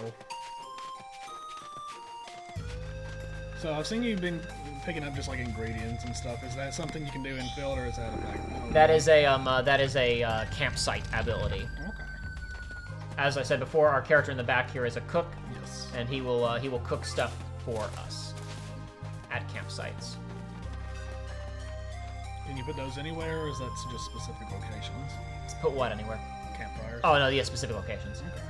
Speaker 2: So I've seen you've been picking up just like ingredients and stuff. Is that something you can do in field, or is that like?
Speaker 1: That is a campsite ability.
Speaker 2: Okay.
Speaker 1: As I said before, our character in the back here is a cook.
Speaker 2: Yes.
Speaker 1: And he will cook stuff for us at campsites.
Speaker 2: Can you put those anywhere, or is that just specific locations?
Speaker 1: Put what anywhere?
Speaker 2: Campfires.
Speaker 1: Oh no, yeah, specific locations.
Speaker 2: Okay.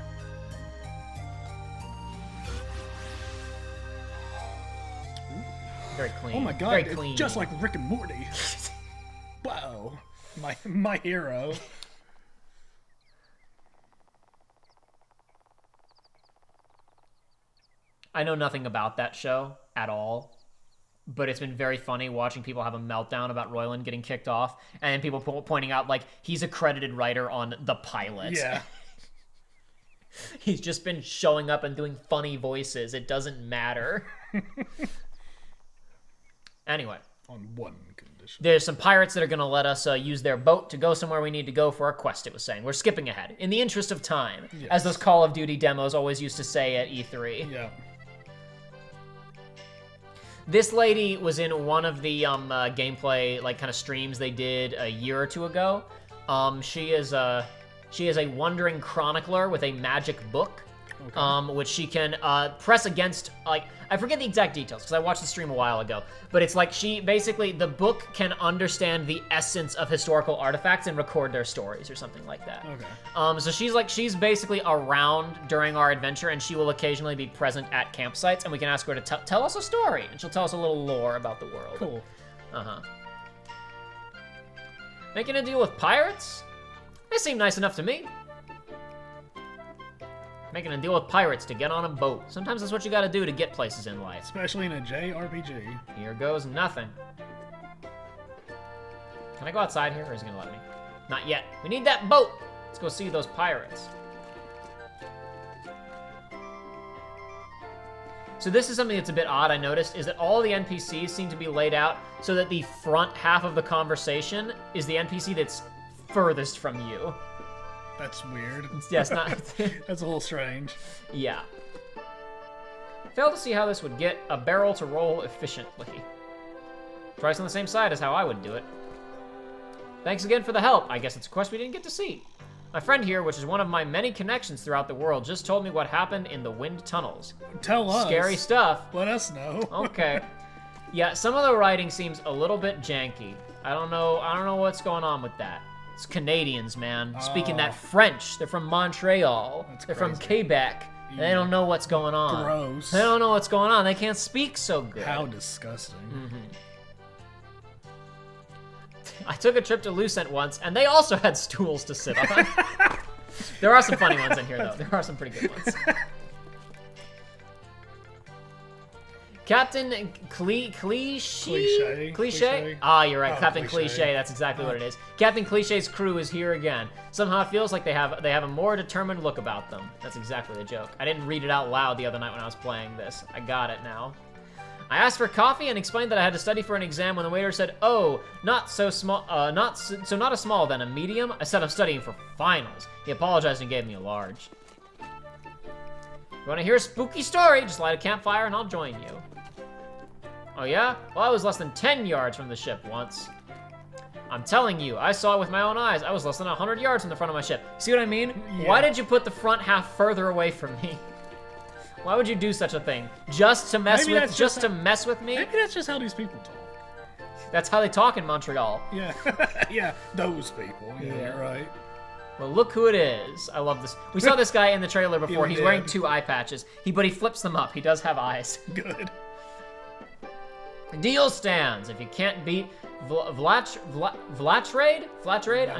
Speaker 1: Very clean.
Speaker 2: Oh my god,
Speaker 1: very
Speaker 2: it's
Speaker 1: clean.
Speaker 2: just like Rick and Morty. Wow. My hero.
Speaker 1: I know nothing about that show at all, but it's been very funny watching people have a meltdown about Roiland getting kicked off, and people pointing out, like, he's a credited writer on The Pilot.
Speaker 2: Yeah.
Speaker 1: He's just been showing up and doing funny voices. It doesn't matter. Anyway.
Speaker 2: On one condition.
Speaker 1: There's some pirates that are going to let us use their boat to go somewhere we need to go for our quest, it was saying. We're skipping ahead. In the interest of time.
Speaker 2: Yes.
Speaker 1: As those Call of Duty demos always used to say at E3.
Speaker 2: Yeah.
Speaker 1: This lady was in one of the gameplay, like, kind of streams they did a year or two ago. She is a wandering chronicler with a magic book. Okay. Which she can press against, like, I forget the exact details because I watched the stream a while ago, but it's like the book can understand the essence of historical artifacts and record their stories or something like that.
Speaker 2: Okay.
Speaker 1: So she's basically around during our adventure, and she will occasionally be present at campsites, and we can ask her to tell us a story, and she'll tell us a little lore about the world.
Speaker 2: Cool.
Speaker 1: Making a deal with pirates? They seem nice enough to me. Making a deal with pirates to get on a boat. Sometimes that's what you gotta do to get places in life.
Speaker 2: Especially in a JRPG.
Speaker 1: Here goes nothing. Can I go outside here, or is he gonna let me? Not yet. We need that boat! Let's go see those pirates. So this is something that's a bit odd, I noticed, is that all the NPCs seem to be laid out so that the front half of the conversation is the NPC that's furthest from you.
Speaker 2: That's weird.
Speaker 1: Yes, not...
Speaker 2: That's a little strange.
Speaker 1: Yeah. Fail to see how this would get a barrel to roll efficiently. Twice on the same side as how I would do it. Thanks again for the help. I guess it's a quest we didn't get to see. My friend here, which is one of my many connections throughout the world, just told me what happened in the wind tunnels.
Speaker 2: Tell us.
Speaker 1: Scary stuff.
Speaker 2: Let us know.
Speaker 1: Okay. Yeah, some of the writing seems a little bit janky. I don't know what's going on with that. It's Canadians, man. Speaking that French. They're from Montreal. They're from Quebec. Yeah. They don't know what's going on.
Speaker 2: Gross.
Speaker 1: They don't know what's going on. They can't speak so good.
Speaker 2: How disgusting.
Speaker 1: I took a trip to Lucent once, and they also had stools to sit on. There are some funny ones in here, though. There are some pretty good ones. Captain Cliche? Ah, you're right.
Speaker 2: Oh,
Speaker 1: Captain
Speaker 2: Cliche.
Speaker 1: Cliche. That's exactly what it is. Captain Cliche's crew is here again. Somehow it feels like they have a more determined look about them. That's exactly the joke. I didn't read it out loud the other night when I was playing this. I got it now. I asked for coffee and explained that I had to study for an exam when the waiter said, "Oh, not so small, not a small, then a medium." I said I'm studying for finals. He apologized and gave me a large. You want to hear a spooky story? Just light a campfire and I'll join you. Oh yeah? Well, I was less than 10 yards from the ship once. I'm telling you, I saw it with my own eyes. I was less than 100 yards from the front of my ship. See what I mean?
Speaker 2: Yeah.
Speaker 1: Why did you put the front half further away from me? Why would you do such a thing? Just to mess
Speaker 2: Maybe
Speaker 1: with, just to mess with me?
Speaker 2: Maybe that's just how these people talk.
Speaker 1: That's how they talk in Montreal.
Speaker 2: Yeah, yeah, those people. Yeah, you're right.
Speaker 1: Well, look who it is. I love this. We saw this guy in the trailer before. He's wearing 2 eye patches. But he flips them up. He does have eyes.
Speaker 2: Good.
Speaker 1: Deal stands. If you can't beat Vlatrade?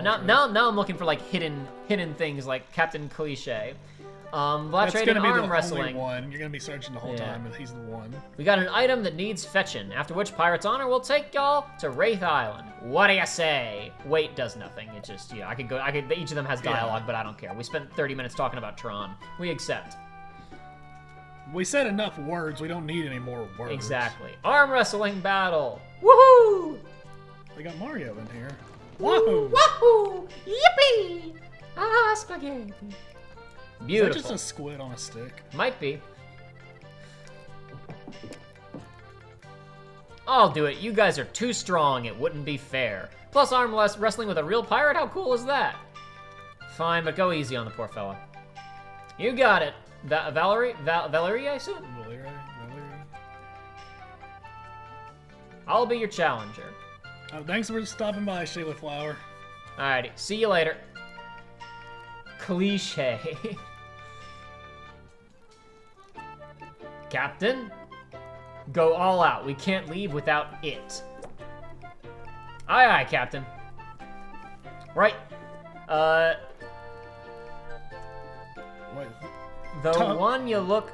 Speaker 1: Now I'm looking for like hidden things like Captain Cliche. Vlatrade and arm wrestling.
Speaker 2: One. You're gonna be searching the whole time, but he's the one.
Speaker 1: We got an item that needs fetching. After which Pirate's Honor will take y'all to Wraith Island. What do you say? Wait does nothing. It just each of them has dialogue, but I don't care. We spent 30 minutes talking about Tron. We accept.
Speaker 2: We said enough words. We don't need any more words.
Speaker 1: Exactly. Arm wrestling battle. Woohoo!
Speaker 2: We got Mario in here. Wahoo!
Speaker 1: Wahoo! Yippee! Ah, spaghetti. Beautiful.
Speaker 2: Is that just a squid on a stick?
Speaker 1: Might be. I'll do it. You guys are too strong. It wouldn't be fair. Plus arm wrestling with a real pirate? How cool is that? Fine, but go easy on the poor fella. You got it. Valerie, I assume?
Speaker 2: Valerie.
Speaker 1: I'll be your challenger.
Speaker 2: Oh, thanks for stopping by, Sheila Flower.
Speaker 1: Alrighty, see you later. Cliche. Captain, go all out. We can't leave without it. Aye, aye, Captain. Right.
Speaker 2: Wait.
Speaker 1: The one you look...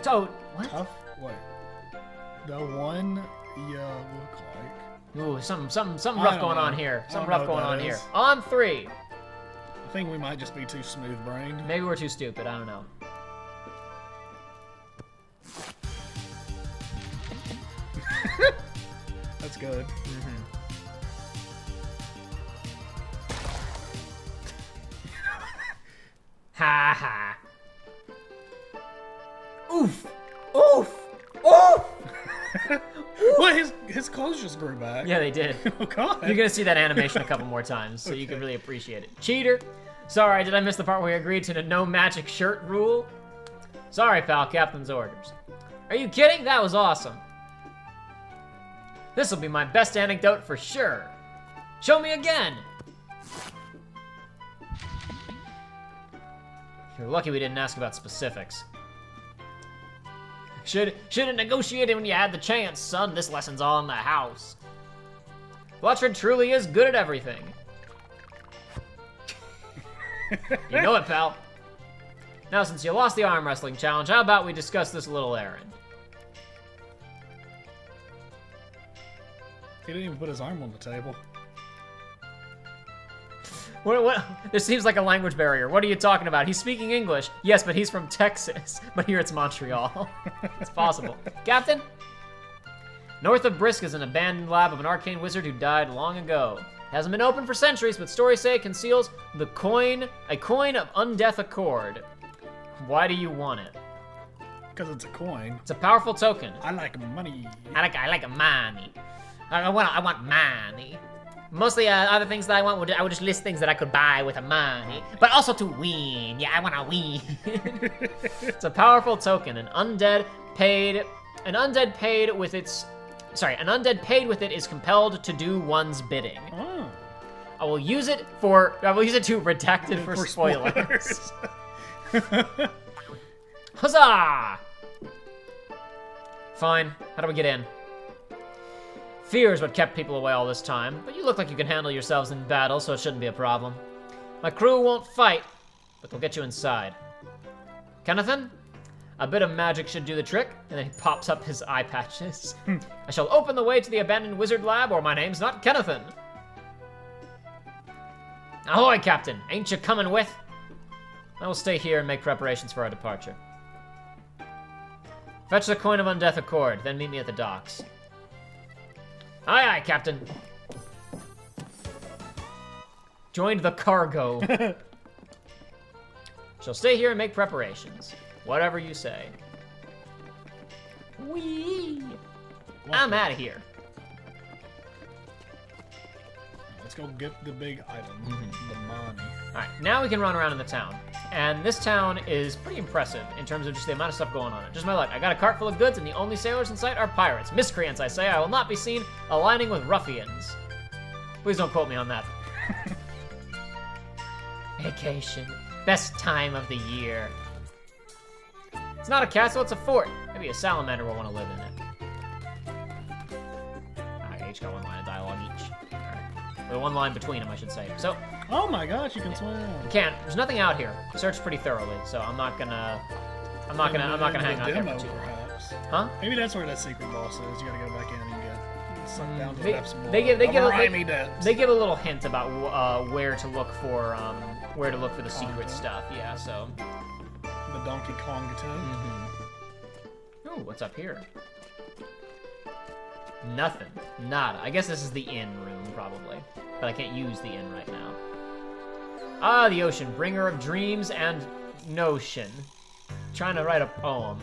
Speaker 1: Oh, what?
Speaker 2: Tough? Wait. The one you look like...
Speaker 1: Ooh, something rough going on here. Something rough going on here.
Speaker 2: is.
Speaker 1: On 3.
Speaker 2: I think we might just be too smooth-brained.
Speaker 1: Maybe we're too stupid. I don't know.
Speaker 2: That's good.
Speaker 1: Ha ha. Oof. Oof. Oof.
Speaker 2: What? His clothes just grew back.
Speaker 1: Yeah, they did.
Speaker 2: Oh, God.
Speaker 1: You're gonna see that animation a couple more times, so you can really appreciate it. Cheater. Sorry, did I miss the part where we agreed to the no magic shirt rule? Sorry, pal. Captain's orders. Are you kidding? That was awesome. This'll be my best anecdote for sure. Show me again. You're lucky we didn't ask about specifics. Should have negotiated when you had the chance, son. This lesson's all in the house. Blatchford truly is good at everything. You know it, pal. Now, since you lost the arm wrestling challenge, how about we discuss this little errand?
Speaker 2: He didn't even put his arm on the table.
Speaker 1: What? This seems like a language barrier. What are you talking about? He's speaking English. Yes, but he's from Texas. But here it's Montreal. It's possible. Captain? North of Brisk is an abandoned lab of an arcane wizard who died long ago. It hasn't been opened for centuries, but stories say it conceals a coin of undeath accord. Why do you want it?
Speaker 2: Because it's a coin.
Speaker 1: It's a powerful token.
Speaker 2: I like money.
Speaker 1: I like money. I want money. Mostly other things that I want, I would just list things that I could buy with the money, but also to win. Yeah, I want to win. It's a powerful token. An undead paid with it is compelled to do one's bidding.
Speaker 2: Oh.
Speaker 1: I will use it to redacted for spoilers. Huzzah! Fine. How do we get in? Fear is what kept people away all this time, but you look like you can handle yourselves in battle, so it shouldn't be a problem. My crew won't fight, but they'll get you inside. Kennethan? A bit of magic should do the trick, and then he pops up his eye patches. I shall open the way to the abandoned wizard lab, or my name's not Kennethan. Ahoy, Captain! Ain't you coming with? I will stay here and make preparations for our departure. Fetch the coin of undeath accord, then meet me at the docks. Aye, aye, Captain. Joined the cargo. Shall stay here and make preparations. Whatever you say. Whee! I'm out of here.
Speaker 2: Let's go get the big item, the money.
Speaker 1: Alright, now we can run around in the town. And this town is pretty impressive in terms of just the amount of stuff going on. Just my luck. I got a cart full of goods, and the only sailors in sight are pirates. Miscreants, I say. I will not be seen aligning with ruffians. Please don't quote me on that. Vacation. Best time of the year. It's not a castle, it's a fort. Maybe a salamander will want to live in it. I each got one line of dialogue each. Alright. Or one line between them, I should say. So,
Speaker 2: oh my gosh, you can swim.
Speaker 1: you can't. There's nothing out here. I searched pretty thoroughly, so I'm not gonna hang out here for too long.
Speaker 2: Perhaps.
Speaker 1: Huh?
Speaker 2: Maybe that's where that secret boss is. You gotta go back in and get sucked down to the depths more.
Speaker 1: They give a little hint about where to look for the secret stuff. Yeah, so.
Speaker 2: The Donkey Kong tent.
Speaker 1: Ooh, what's up here? Nothing. Nada. I guess this is the inn room, probably. But I can't use the inn right now. Ah, the ocean. Bringer of dreams and notion. Trying to write a poem.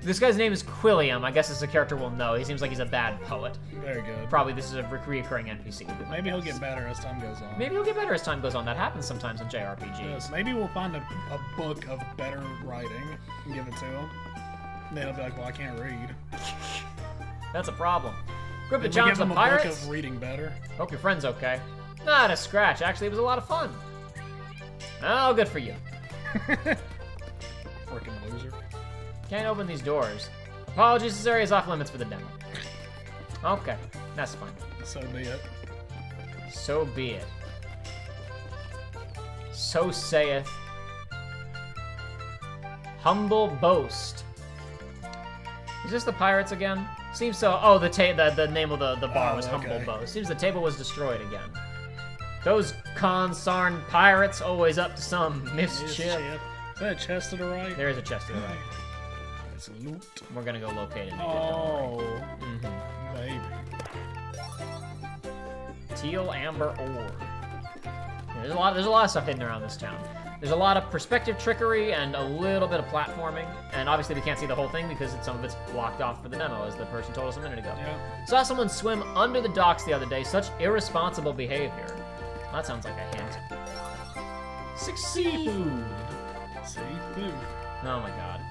Speaker 1: This guy's name is Quilliam. I guess it's a character we'll know. He seems like he's a bad poet.
Speaker 2: Very good.
Speaker 1: Probably this is a reoccurring NPC.
Speaker 2: Maybe he'll get better as time goes on.
Speaker 1: Maybe he'll get better as time goes on. That happens sometimes in JRPGs.
Speaker 2: Yes, maybe we'll find a book of better writing and give it to him. And then he'll be like, well, I can't read.
Speaker 1: That's a problem. Group to
Speaker 2: Did we
Speaker 1: challenge
Speaker 2: give
Speaker 1: the
Speaker 2: him a book
Speaker 1: pirates.
Speaker 2: of reading better?
Speaker 1: Hope your friend's okay. Not a scratch. Actually, it was a lot of fun. Oh, good for you.
Speaker 2: Freaking loser.
Speaker 1: Can't open these doors. Apologies, this area is off limits for the demo. Okay, that's fine.
Speaker 2: So be it.
Speaker 1: So be it. So saith Humble Boast. Is this the pirates again? Seems so. Oh, the name of the bar was Humble Boast. Seems the table was destroyed again. Those consarn pirates always up to some mischief.
Speaker 2: Is that a chest to the right?
Speaker 1: There is a chest to the right.
Speaker 2: It's loot.
Speaker 1: We're gonna go locate it.
Speaker 2: Oh, baby.
Speaker 1: Teal amber ore. Yeah, there's a lot of stuff hidden around this town. There's a lot of perspective trickery and a little bit of platforming, and obviously we can't see the whole thing because some of it's blocked off for the demo, as the person told us a minute ago.
Speaker 2: Yeah.
Speaker 1: Saw someone swim under the docks the other day. Such irresponsible behavior. That sounds like a hint. Seafood.
Speaker 2: Seafood.
Speaker 1: Oh my god.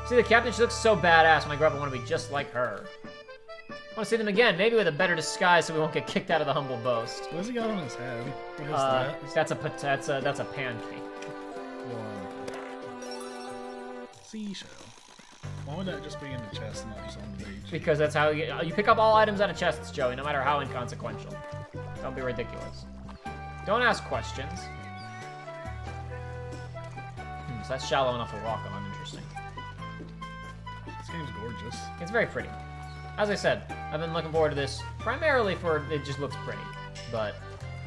Speaker 1: See the captain? She looks so badass. When I grow up, I want to be just like her. I want to see them again, maybe with a better disguise, so we won't get kicked out of the Humble Boast.
Speaker 2: What has he got on his head? What is that?
Speaker 1: That's a pancake.
Speaker 2: Seashell. Why would that just be in the chest and not just on the beach?
Speaker 1: Because that's how you pick up all items out of chests, Joey, no matter how inconsequential. Don't be ridiculous. Don't ask questions. So that's shallow enough to walk on. Interesting.
Speaker 2: This game's gorgeous.
Speaker 1: It's very pretty. As I said, I've been looking forward to this primarily for it just looks pretty, but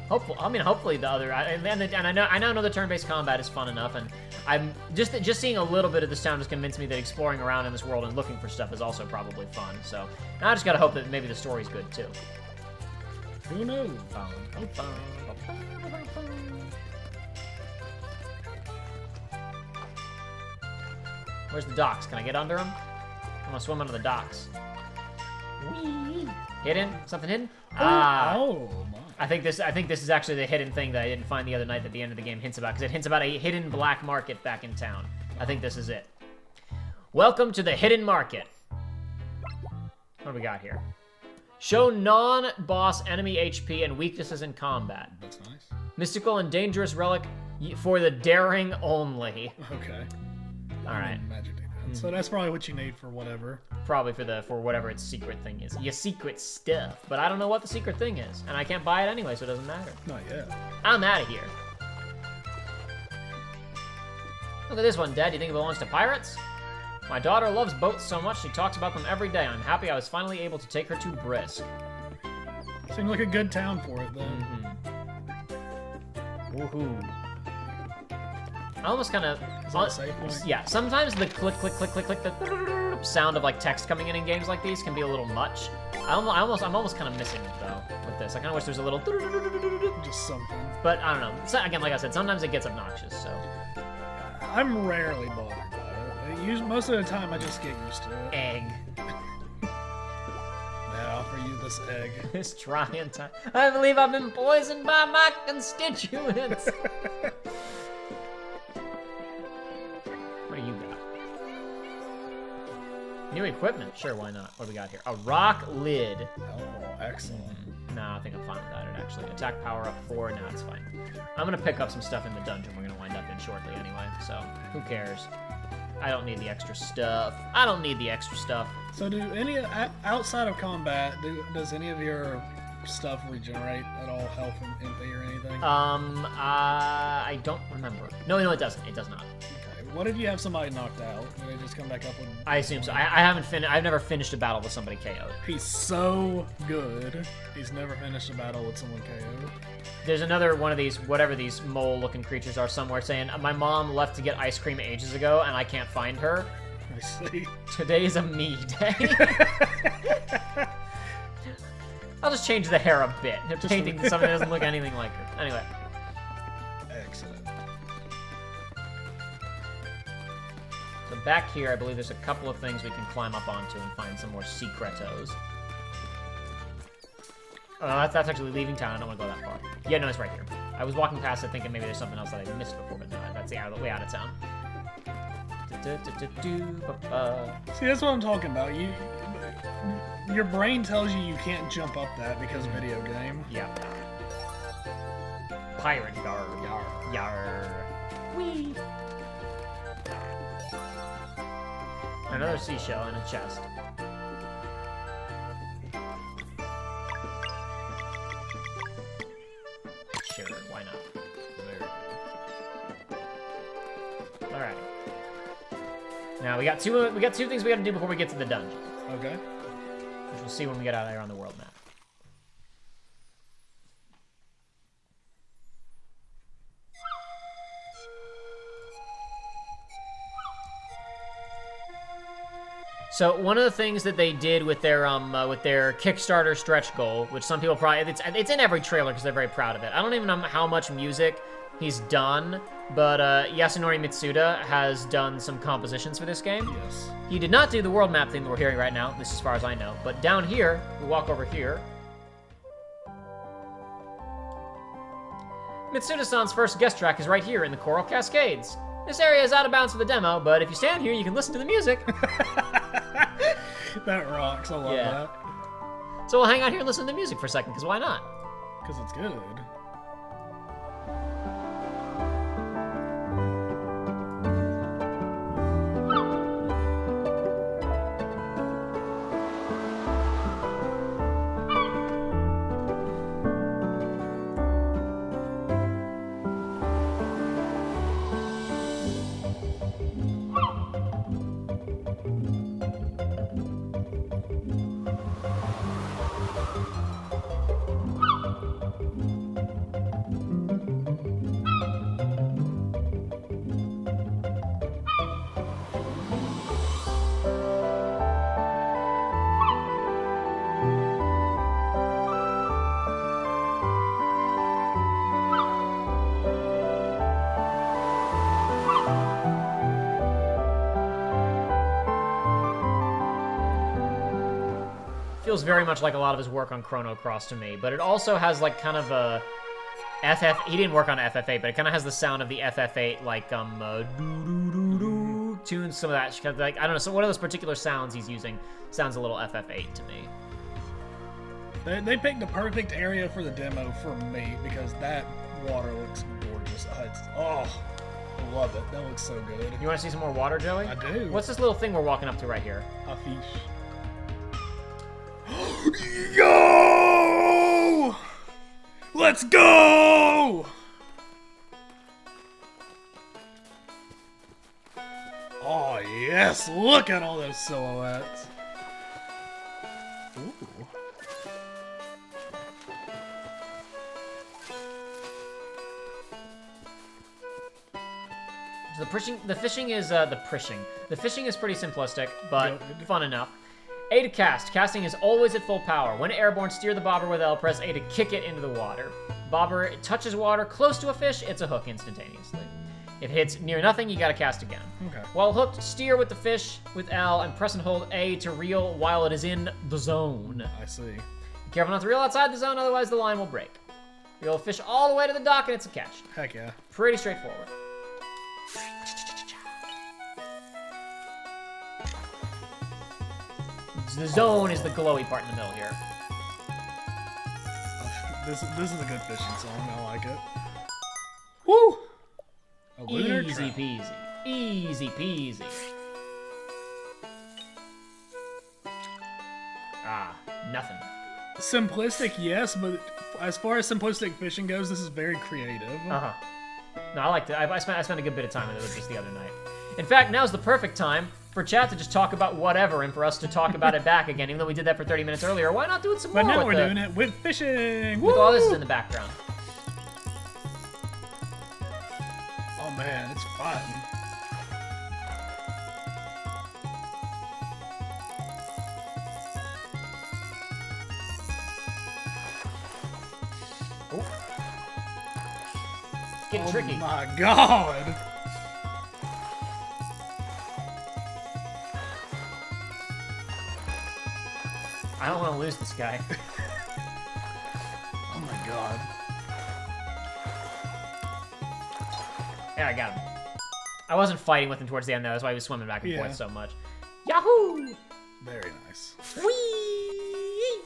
Speaker 1: hopefully the other and I know the turn-based combat is fun enough, and I'm just seeing a little bit of this town just convinced me that exploring around in this world and looking for stuff is also probably fun. So now I just gotta hope that maybe the story's good too.
Speaker 2: Who knows?
Speaker 1: Where's the docks? Can I get under them? I want to swim under the docks. Whee! Hidden? Something hidden?
Speaker 2: Oh my!
Speaker 1: I think this is actually the hidden thing that I didn't find the other night that the end of the game hints about, because it hints about a hidden black market back in town. I think this is it. Welcome to the hidden market. What do we got here? Show non-boss enemy HP and weaknesses in combat.
Speaker 2: That's nice.
Speaker 1: Mystical and dangerous relic for the daring only.
Speaker 2: Okay.
Speaker 1: All right.
Speaker 2: Magic So that's probably what you need for whatever.
Speaker 1: Probably for whatever its secret thing is. Your secret stuff. But I don't know what the secret thing is. And I can't buy it anyway, so it doesn't matter.
Speaker 2: Not yet.
Speaker 1: I'm out of here. Look at this one, Dad. Do you think it belongs to pirates? My daughter loves boats so much she talks about them every day. I'm happy I was finally able to take her to Brisk.
Speaker 2: Seems like a good town for it, then.
Speaker 1: Woohoo. I almost kind of...
Speaker 2: Is that a safe point?
Speaker 1: Yeah, sometimes the click, click, click, click, click, the sound of like text coming in games like these can be a little much. I'm almost kind of missing it though with this. I kind of wish there's a little...
Speaker 2: Just something.
Speaker 1: But I don't know. So, again, like I said, sometimes it gets obnoxious, so...
Speaker 2: I'm rarely bothered by it. Most of the time, I just get used to it.
Speaker 1: Egg.
Speaker 2: I offer you this egg.
Speaker 1: This trying time. I believe I've been poisoned by my constituents. What do you got? New equipment. Sure, why not? What do we got here? A rock lid.
Speaker 2: Oh, excellent.
Speaker 1: Nah, I think I'm fine without it, actually. Attack power up 4. Nah, it's fine. I'm going to pick up some stuff in the dungeon we're going to wind up in shortly anyway, so who cares? I don't need the extra stuff. I don't need the extra stuff.
Speaker 2: So do any, outside of combat, does any of your stuff regenerate at all, health and MP or anything?
Speaker 1: I don't remember. No, it doesn't. It does not.
Speaker 2: Okay. What if you have somebody knocked out? Do they just come back up with...
Speaker 1: I assume so. I haven't I've never finished a battle with somebody KO'd.
Speaker 2: He's so good. He's never finished a battle with someone KO'd.
Speaker 1: There's another one of these, whatever these mole-looking creatures are somewhere, saying, my mom left to get ice cream ages ago, and I can't find her.
Speaker 2: I see.
Speaker 1: Today's a me day. I'll just change the hair a bit. Painting to something that doesn't look anything like her. Anyway.
Speaker 2: Excellent.
Speaker 1: So back here, I believe there's a couple of things we can climb up onto and find some more secretos. Oh, that's actually leaving town. I don't want to go that far. Yeah, no, it's right here. I was walking past it thinking maybe there's something else that I missed before, but no, that's the way out of town.
Speaker 2: See, that's what I'm talking about. Your brain tells you can't jump up that because video game.
Speaker 1: Yeah. Pirate yar.
Speaker 2: Yar.
Speaker 1: Yar. Whee! Another seashell in a chest. Sure, why not? Alright. Now we got two things we gotta do before we get to the dungeon.
Speaker 2: Okay.
Speaker 1: Which we'll see when we get out of there on the world map. So one of the things that they did with their Kickstarter stretch goal, which some people probably it's in every trailer because they're very proud of it. I don't even know how much music he's done, but Yasunori Mitsuda has done some compositions for this game.
Speaker 2: Yes.
Speaker 1: He did not do the world map thing that we're hearing right now, this as far as I know. But down here, we walk over here. Mitsuda-san's first guest track is right here in the Coral Cascades. This area is out of bounds for the demo, but if you stand here, you can listen to the music.
Speaker 2: That rocks. I love that.
Speaker 1: So we'll hang out here and listen to the music for a second, because why not?
Speaker 2: Because it's good.
Speaker 1: Feels very much like a lot of his work on Chrono Cross to me, but it also has like kind of a he didn't work on FF8, but it kind of has the sound of the FF8 like tunes, some of that kind of like, I don't know, so one of those particular sounds he's using sounds a little FF8 to me.
Speaker 2: They picked the perfect area for the demo for me because that water looks gorgeous. I love it. That looks so good.
Speaker 1: You want to see some more water, Joey?
Speaker 2: I do.
Speaker 1: What's this little thing we're walking up to right here?
Speaker 2: A fish. Yo! Let's go! Oh, yes. Look at all those silhouettes. Ooh.
Speaker 1: So the fishing is pretty simplistic, but
Speaker 2: Good.
Speaker 1: fun enough. A to cast. Casting is always at full power. When airborne, steer the bobber with L. Press A to kick it into the water. Bobber touches water close to a fish, it's a hook instantaneously. If it hits near nothing, you gotta cast again.
Speaker 2: Okay.
Speaker 1: While hooked, steer with the fish with L and press and hold A to reel while it is in the zone.
Speaker 2: I see.
Speaker 1: Be careful not to reel outside the zone, otherwise the line will break. Reel the fish all the way to the dock and it's a catch.
Speaker 2: Heck yeah.
Speaker 1: Pretty straightforward. The zone is the glowy part in the middle here.
Speaker 2: This is a good fishing song. I like it. Woo! A lunar
Speaker 1: Easy
Speaker 2: trout.
Speaker 1: peasy. Easy peasy. Ah, nothing.
Speaker 2: Simplistic, yes, but as far as simplistic fishing goes, this is very creative.
Speaker 1: Uh-huh. No, I liked it. I spent a good bit of time with it just the other night. In fact, now's the perfect time for chat to just talk about whatever and for us to talk about it back again, even though we did that for 30 minutes earlier. Why not do it some more?
Speaker 2: But now
Speaker 1: with
Speaker 2: we're doing it with fishing.
Speaker 1: With all this
Speaker 2: Woo!
Speaker 1: in the background.
Speaker 2: Oh man, it's fun.
Speaker 1: It's getting tricky.
Speaker 2: Oh my god.
Speaker 1: I don't want to lose this guy.
Speaker 2: Oh my god.
Speaker 1: Yeah, I got him. I wasn't fighting with him towards the end, though. That's why he was swimming back and
Speaker 2: Yeah.
Speaker 1: forth so much. Yahoo!
Speaker 2: Very nice.
Speaker 1: Whee!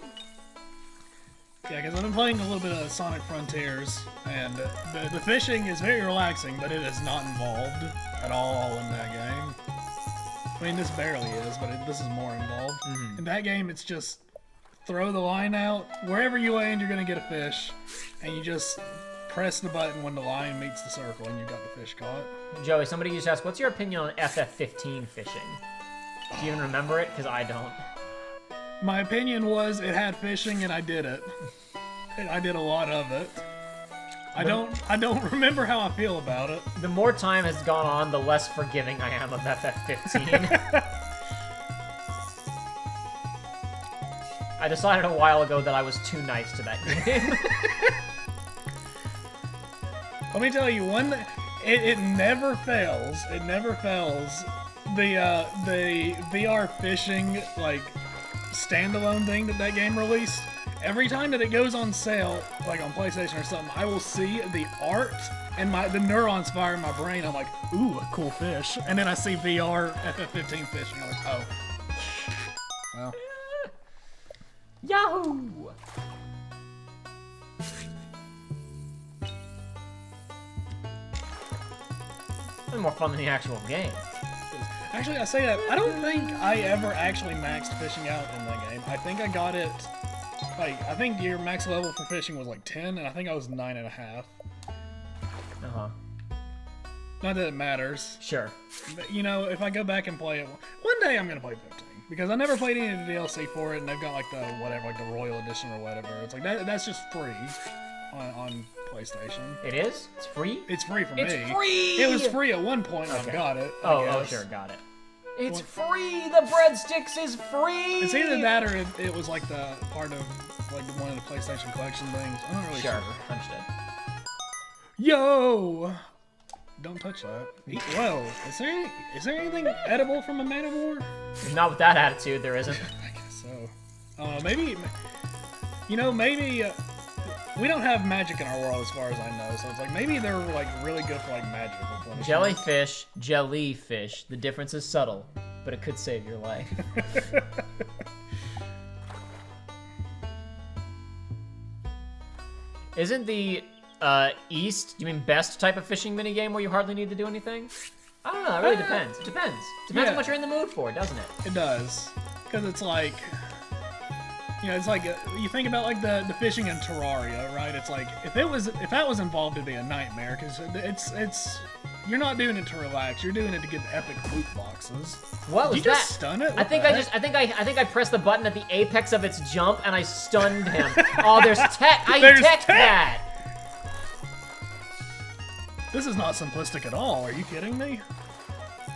Speaker 2: Yeah, because I've been playing a little bit of Sonic Frontiers, and the fishing is very relaxing, but it is not involved at all in that game. I mean, this barely is, but this is more involved. In that game, it's just throw the line out. Wherever you land, you're going to get a fish, and you just press the button when the line meets the circle, and you got the fish caught.
Speaker 1: Joey, somebody just asked, what's your opinion on FF15 fishing? Do you even remember it? Because I don't.
Speaker 2: My opinion was it had fishing, and I did it. And I did a lot of it. I don't remember how I feel about it.
Speaker 1: The more time has gone on, the less forgiving I am of FF15. I decided a while ago that I was too nice to that game.
Speaker 2: Let me tell you, it never fails. It never fails. The VR fishing like standalone thing that game released. Every time that it goes on sale, like on PlayStation or something, I will see the art and the neurons fire in my brain. I'm like, ooh, a cool fish. And then I see VR FF15 fishing. I'm like, oh. Well.
Speaker 1: Yahoo! It's more fun than the actual game.
Speaker 2: Actually, I say that, I don't think I ever actually maxed fishing out in that game. I think I got it, like, I think your max level for fishing was like 10, and I think I was 9.5.
Speaker 1: Uh-huh.
Speaker 2: Not that it matters.
Speaker 1: Sure.
Speaker 2: But, you know, if I go back and play it, one day I'm going to play 15. Because I never played any of the DLC for it, and they've got like the, whatever, like the Royal Edition or whatever. It's like, that's just free on PlayStation.
Speaker 1: It is? It's free?
Speaker 2: It's free for
Speaker 1: It's
Speaker 2: me.
Speaker 1: free!
Speaker 2: It was free at one point, and
Speaker 1: Okay.
Speaker 2: I've got it. I
Speaker 1: Oh,
Speaker 2: guess.
Speaker 1: sure, got it. It's free! The breadsticks is free!
Speaker 2: It's either that or it was like the part of like one of the PlayStation collection things. I'm not really sure.
Speaker 1: Understood.
Speaker 2: Yo! Don't touch that. Whoa! Is there anything edible from a Man of War?
Speaker 1: Not with that attitude, there isn't.
Speaker 2: I guess so. Maybe. You know, maybe we don't have magic in our world as far as I know. So it's like maybe they're like really good for like magic replenishment.
Speaker 1: Jellyfish. The difference is subtle, but it could save your life. Isn't the East? Do you mean best type of fishing minigame where you hardly need to do anything? I don't know, it really depends. It depends. Depends on what you're in the mood for, doesn't it?
Speaker 2: It does. Because it's like, you know, it's like, you think about like the fishing in Terraria, right? It's like, if that was involved, it'd be a nightmare, because it's, you're not doing it to relax, you're doing it to get the epic loot boxes.
Speaker 1: What was
Speaker 2: Did you
Speaker 1: that?
Speaker 2: just stun it?
Speaker 1: I think I pressed the button at the apex of its jump and I stunned him. Oh, there's tech.
Speaker 2: There's
Speaker 1: teched
Speaker 2: tech.
Speaker 1: that.
Speaker 2: This is not simplistic at all. Are you kidding me?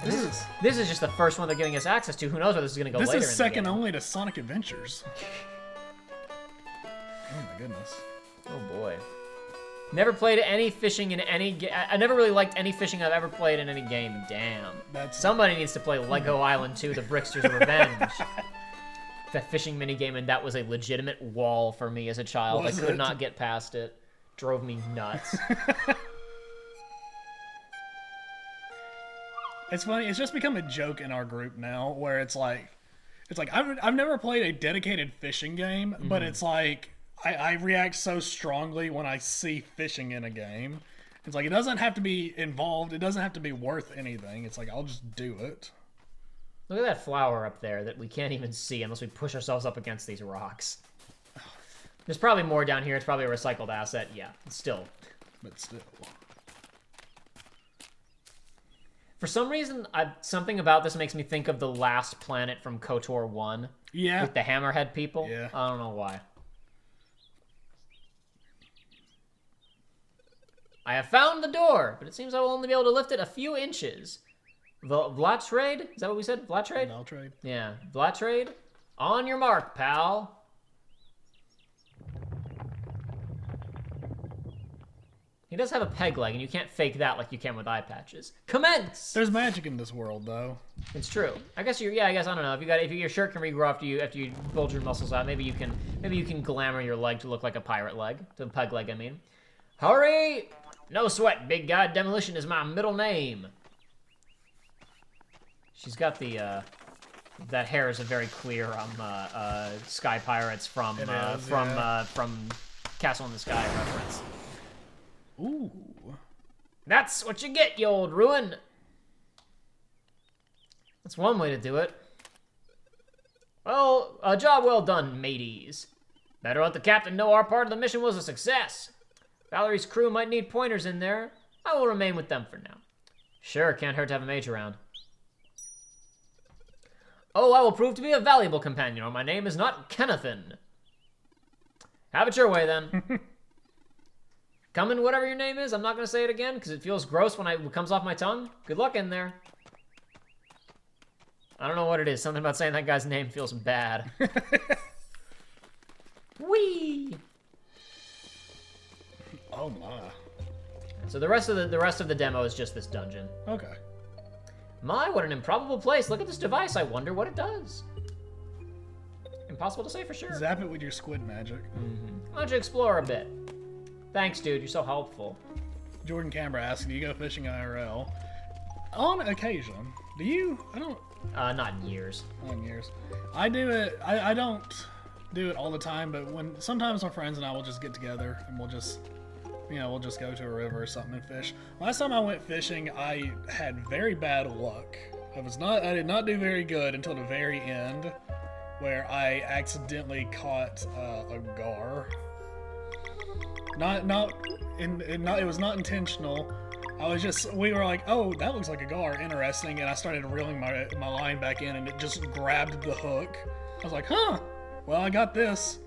Speaker 1: This is just the first one they're giving us access to. Who knows where this is going to go
Speaker 2: This
Speaker 1: later
Speaker 2: is second
Speaker 1: in the game.
Speaker 2: only to Sonic Adventures. Oh my goodness.
Speaker 1: Oh boy. Never played any fishing in any game. I never really liked any fishing I've ever played in any game. Damn. Somebody needs to play Lego Island 2, The Brickster's Revenge. That fishing minigame, and that was a legitimate wall for me as a child. I could not get past it. Drove me nuts.
Speaker 2: It's funny. It's just become a joke in our group now, where it's like I've never played a dedicated fishing game, but it's like I react so strongly when I see fishing in a game. It's like it doesn't have to be involved. It doesn't have to be worth anything. It's like I'll just do it.
Speaker 1: Look at that flower up there that we can't even see unless we push ourselves up against these rocks. There's probably more down here. It's probably a recycled asset. Yeah, still.
Speaker 2: But still.
Speaker 1: For some reason, something about this makes me think of the last planet from KOTOR 1.
Speaker 2: Yeah.
Speaker 1: With the hammerhead people.
Speaker 2: Yeah.
Speaker 1: I don't know why. I have found the door, but it seems I will only be able to lift it a few inches. Vlatrade? Is that what we said? Vlatrade?
Speaker 2: Vlatrade.
Speaker 1: Yeah. Vlatrade? On your mark, pal. He does have a peg leg, and you can't fake that like you can with eye patches. Commence!
Speaker 2: There's magic in this world, though.
Speaker 1: It's true. I guess I don't know. If your shirt can regrow after you bulge your muscles out, maybe you can glamour your leg to look like a pirate leg, the peg leg, I mean. Hurry! No sweat, big guy. Demolition is my middle name. She's got the that hair is a very clear Sky Pirates from Castle in the Sky reference.
Speaker 2: Ooh.
Speaker 1: That's what you get, you old ruin. That's one way to do it. Well, a job well done, mateys. Better let the captain know our part of the mission was a success. Valerie's crew might need pointers in there. I will remain with them for now. Sure, can't hurt to have a mage around. Oh, I will prove to be a valuable companion, or my name is not Kennethan. Have it your way, then. Come in whatever your name is. I'm not going to say it again, because it feels gross when it comes off my tongue. Good luck in there. I don't know what it is. Something about saying that guy's name feels bad. Whee!
Speaker 2: Oh my.
Speaker 1: So the rest of the demo is just this dungeon.
Speaker 2: Okay.
Speaker 1: My, what an improbable place. Look at this device. I wonder what it does. Impossible to say for sure.
Speaker 2: Zap it with your squid magic.
Speaker 1: Why don't you explore a bit? Thanks, dude. You're so helpful.
Speaker 2: Jordan Canberra asks, do you go fishing IRL? On occasion. Do you? I don't.
Speaker 1: Not in years.
Speaker 2: Not in years. I do it. I don't do it all the time, but sometimes my friends and I will just get together and we'll just go to a river or something and fish. Last time I went fishing, I had very bad luck. I did not do very good until the very end, where I accidentally caught a gar. It was not intentional. We were like, oh, that looks like a gar, interesting, and I started reeling my line back in, and it just grabbed the hook. I was like, huh, well, I got this.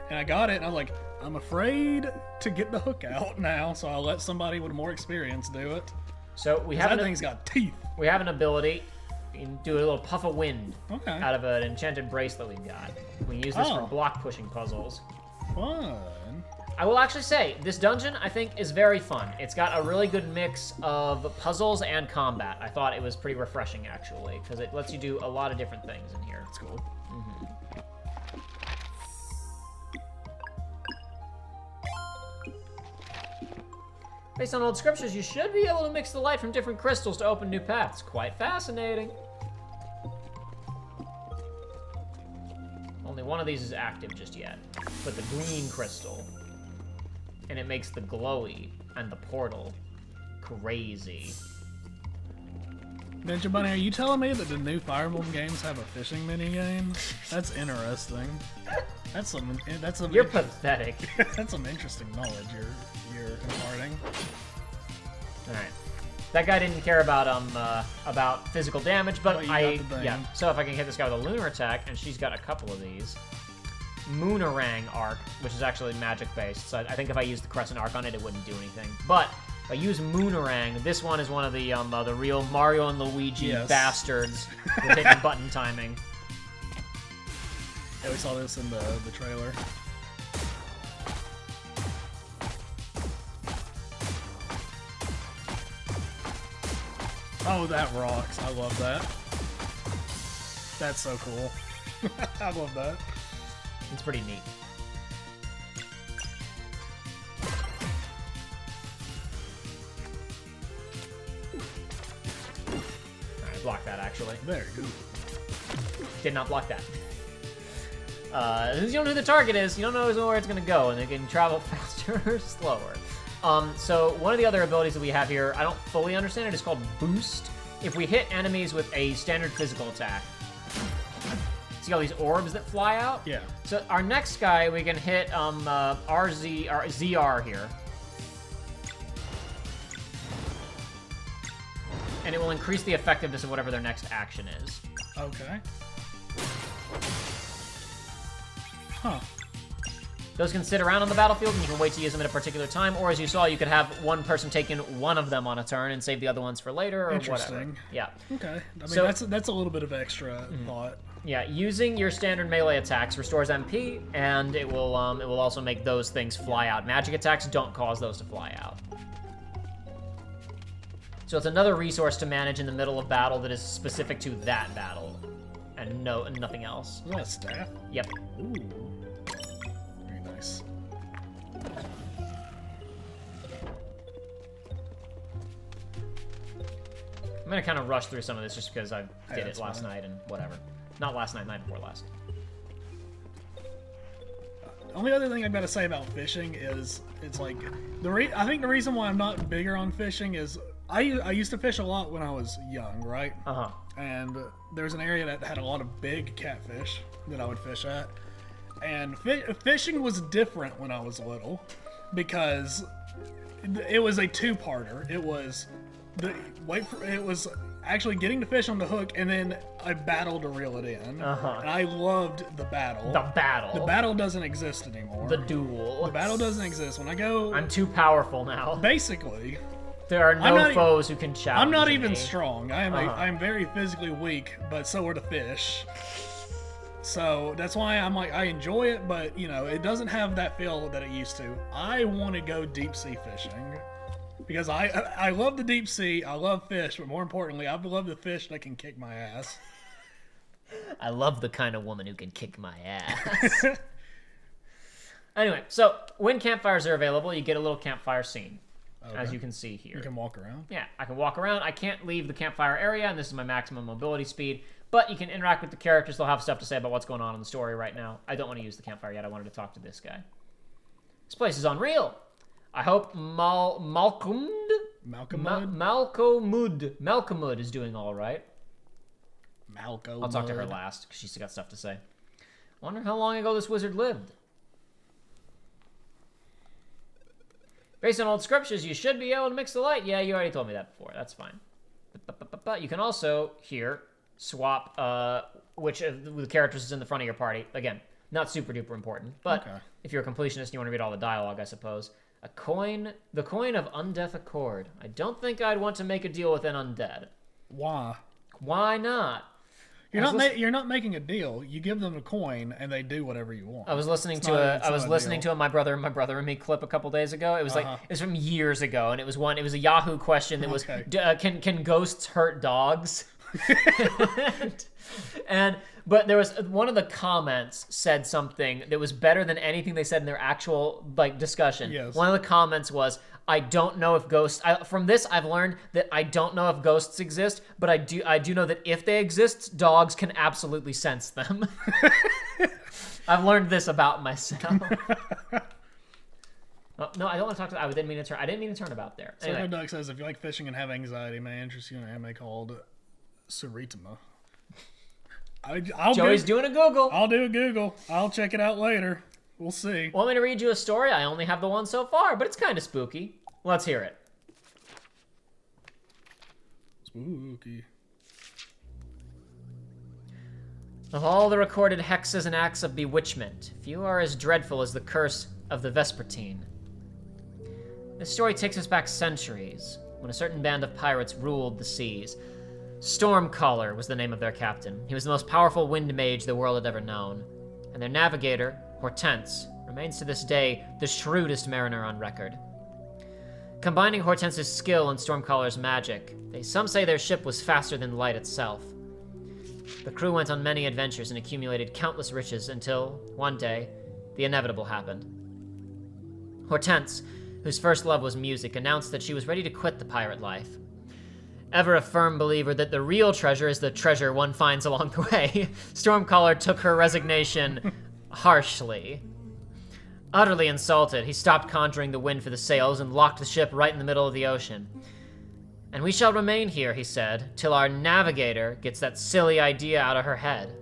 Speaker 2: And I got it, and I was like, I'm afraid to get the hook out now, so I'll let somebody with more experience do it.
Speaker 1: So that
Speaker 2: thing's got teeth.
Speaker 1: We have an ability. We can do a little puff of wind
Speaker 2: out
Speaker 1: of an enchanted bracelet we've got. We can use this for block pushing puzzles.
Speaker 2: Fun.
Speaker 1: I will actually say, this dungeon, I think, is very fun. It's got a really good mix of puzzles and combat. I thought it was pretty refreshing, actually, because it lets you do a lot of different things in here.
Speaker 2: That's cool.
Speaker 1: Based on old scriptures, you should be able to mix the light from different crystals to open new paths. Quite fascinating. Only one of these is active just yet, but the green crystal. and it makes the glowy and the portal crazy.
Speaker 2: Ninja Bunny, are you telling me that the new Fire Emblem games have a fishing minigame? That's interesting. That's some.
Speaker 1: You're pathetic.
Speaker 2: That's some interesting knowledge you're imparting.
Speaker 1: All right. That guy didn't care about physical damage, but yeah. So if I can hit this guy with a lunar attack, and she's got a couple of these. Moonerang arc, which is actually magic based. So I think if I used the Crescent arc on it, it wouldn't do anything. But if I use Moonerang, this one is one of the real Mario and Luigi bastards with hitting button timing.
Speaker 2: Yeah, we saw this in the trailer. Oh, that rocks. I love that. That's so cool. I love that.
Speaker 1: It's pretty neat. Alright, block that actually.
Speaker 2: Very good.
Speaker 1: Did not block that. You don't know who the target is, you don't know where it's gonna go, and they can travel faster or slower. So one of the other abilities that we have here, I don't fully understand it, is called Boost. If we hit enemies with a standard physical attack, see all these orbs that fly out?
Speaker 2: Yeah.
Speaker 1: So our next guy, we can hit ZR here. And it will increase the effectiveness of whatever their next action is.
Speaker 2: Okay. Huh.
Speaker 1: Those can sit around on the battlefield, and you can wait to use them at a particular time, or as you saw, you could have one person taking one of them on a turn and save the other ones for later, or whatever. Yeah.
Speaker 2: Okay. I mean, that's a little bit of extra thought.
Speaker 1: Yeah, using your standard melee attacks restores MP, and it will also make those things fly out. Magic attacks don't cause those to fly out. So it's another resource to manage in the middle of battle that is specific to that battle, and nothing else.
Speaker 2: Is that a staff?
Speaker 1: Yep.
Speaker 2: Ooh. Very nice.
Speaker 1: I'm gonna kind of rush through some of this just because I did it last
Speaker 2: fine.
Speaker 1: night and whatever. Not last night, night before last.
Speaker 2: The only other thing I've got to say about fishing is it's like I think the reason why I'm not bigger on fishing is I used to fish a lot when I was young, right?
Speaker 1: Uh-huh.
Speaker 2: And there's an area that had a lot of big catfish that I would fish at. And fishing was different when I was little because it was a two-parter. It was actually getting the fish on the hook and then a battle to reel it in.
Speaker 1: Uh-huh.
Speaker 2: And I loved the battle.
Speaker 1: The battle.
Speaker 2: The battle doesn't exist anymore.
Speaker 1: The duel.
Speaker 2: The battle doesn't exist. When I go...
Speaker 1: I'm too powerful now.
Speaker 2: Basically.
Speaker 1: There are no foes who can challenge
Speaker 2: I'm not
Speaker 1: me.
Speaker 2: even strong. I am very physically weak, but so are the fish. So that's why I'm like, I enjoy it, but you know, it doesn't have that feel that it used to. I want to go deep sea fishing because I love the deep sea. I love fish, but more importantly, I love the fish that can kick my ass.
Speaker 1: I love the kind of woman who can kick my ass. Anyway, so when campfires are available, you get a little campfire scene. Okay. As you can see here.
Speaker 2: You can walk around?
Speaker 1: Yeah, I can walk around. I can't leave the campfire area, and this is my maximum mobility speed, but you can interact with the characters. They'll have stuff to say about what's going on in the story right now. I don't want to use the campfire yet. I wanted to talk to this guy. This place is unreal. I hope Malcolmud is doing all right.
Speaker 2: Malcolmud.
Speaker 1: I'll talk to her last, because she's got stuff to say. Wonder how long ago this wizard lived. Based on old scriptures, you should be able to mix the light. Yeah, you already told me that before. That's fine. But you can also, here, swap which of the characters is in the front of your party. Again, not super duper important. But if you're a completionist and you want to read all the dialogue, I suppose. A coin, the coin of Undeath Accord. I don't think I'd want to make a deal with an undead.
Speaker 2: Why?
Speaker 1: Why not?
Speaker 2: You're not making a deal. You give them a coin, and they do whatever you want.
Speaker 1: I was listening to a My Brother and Me clip a couple days ago. It was it was from years ago, and it was a Yahoo question that was, can ghosts hurt dogs? But there was one of the comments said something that was better than anything they said in their actual discussion.
Speaker 2: Yes.
Speaker 1: One of the comments was, I don't know if ghosts. From this, I've learned that I don't know if ghosts exist, but I do know that if they exist, dogs can absolutely sense them. I've learned this about myself. Oh, no, I don't want to talk to. I didn't mean to turn. I didn't mean to turn about there.
Speaker 2: Psycho
Speaker 1: Anyway.
Speaker 2: Duck says, if you like fishing and have anxiety, may interest you in an anime called Suritama.
Speaker 1: Joey's doing a Google.
Speaker 2: I'll do a Google. I'll check it out later. We'll see.
Speaker 1: Want me to read you a story? I only have the one so far, but it's kind of spooky. Let's hear it.
Speaker 2: Spooky.
Speaker 1: Of all the recorded hexes and acts of bewitchment, few are as dreadful as the curse of the Vespertine. This story takes us back centuries, when a certain band of pirates ruled the seas. Stormcaller was the name of their captain. He was the most powerful wind mage the world had ever known. And their navigator, Hortense, remains to this day the shrewdest mariner on record. Combining Hortense's skill and Stormcaller's magic, some say their ship was faster than light itself. The crew went on many adventures and accumulated countless riches until, one day, the inevitable happened. Hortense, whose first love was music, announced that she was ready to quit the pirate life. Ever a firm believer that the real treasure is the treasure one finds along the way, Stormcaller took her resignation harshly. Utterly insulted, he stopped conjuring the wind for the sails and locked the ship right in the middle of the ocean. And we shall remain here, he said, till our navigator gets that silly idea out of her head.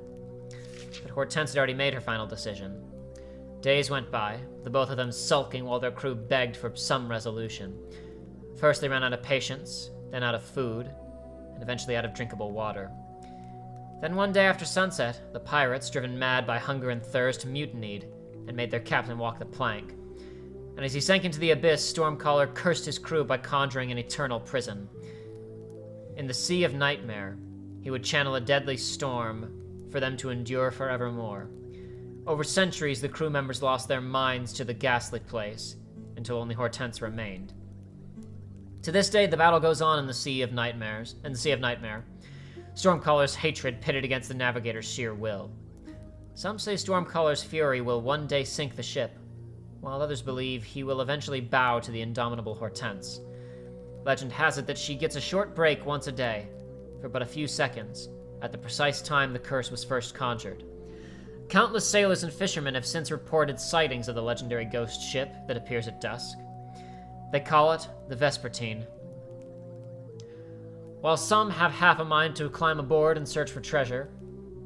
Speaker 1: But Hortense had already made her final decision. Days went by, the both of them sulking while their crew begged for some resolution. First they ran out of patience, then out of food, and eventually out of drinkable water. Then one day after sunset, the pirates, driven mad by hunger and thirst, mutinied and made their captain walk the plank. And as he sank into the abyss, Stormcaller cursed his crew by conjuring an eternal prison. In the Sea of Nightmare, he would channel a deadly storm for them to endure forevermore. Over centuries, the crew members lost their minds to the ghastly place, until only Hortense remained. To this day, the battle goes on in the Sea of Nightmare. Stormcaller's hatred pitted against the navigator's sheer will. Some say Stormcaller's fury will one day sink the ship, while others believe he will eventually bow to the indomitable Hortense. Legend has it that she gets a short break once a day, for but a few seconds, at the precise time the curse was first conjured. Countless sailors and fishermen have since reported sightings of the legendary ghost ship that appears at dusk. They call it the Vespertine. While some have half a mind to climb aboard and search for treasure,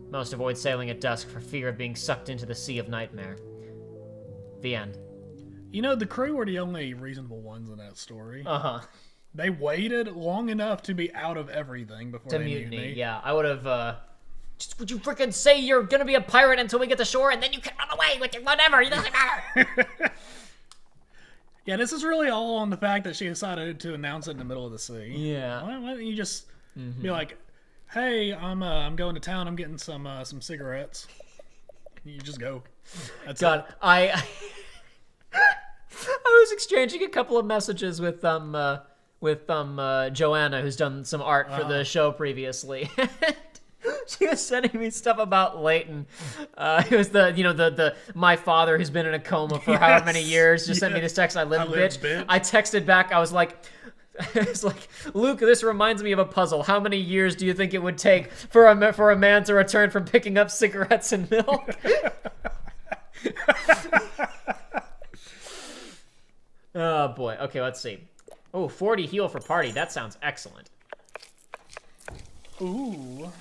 Speaker 1: most avoid sailing at dusk for fear of being sucked into the Sea of Nightmare. The end.
Speaker 2: You know, the crew were the only reasonable ones in that story.
Speaker 1: Uh-huh.
Speaker 2: They waited long enough to be out of everything before they mutiny.
Speaker 1: Yeah, I would have, just would you freaking say you're gonna be a pirate until we get to shore and then you can run away with your whatever, it doesn't matter!
Speaker 2: Yeah, this is really all on the fact that she decided to announce it in the middle of the sea.
Speaker 1: Yeah.
Speaker 2: Why don't you just be like, hey, I'm going to town, I'm getting some cigarettes. You just go. That's
Speaker 1: God,
Speaker 2: it.
Speaker 1: I was exchanging a couple of messages with Joanna, who's done some art for the show previously. She was sending me stuff about Leighton. It was the my father who's been in a coma for however many years just sent me this text. I live, bitch. I texted back. I was like, Luke, this reminds me of a puzzle. How many years do you think it would take for a man to return from picking up cigarettes and milk? Oh boy. Okay, let's see. Oh, 40 heal for party. That sounds excellent.
Speaker 2: Ooh.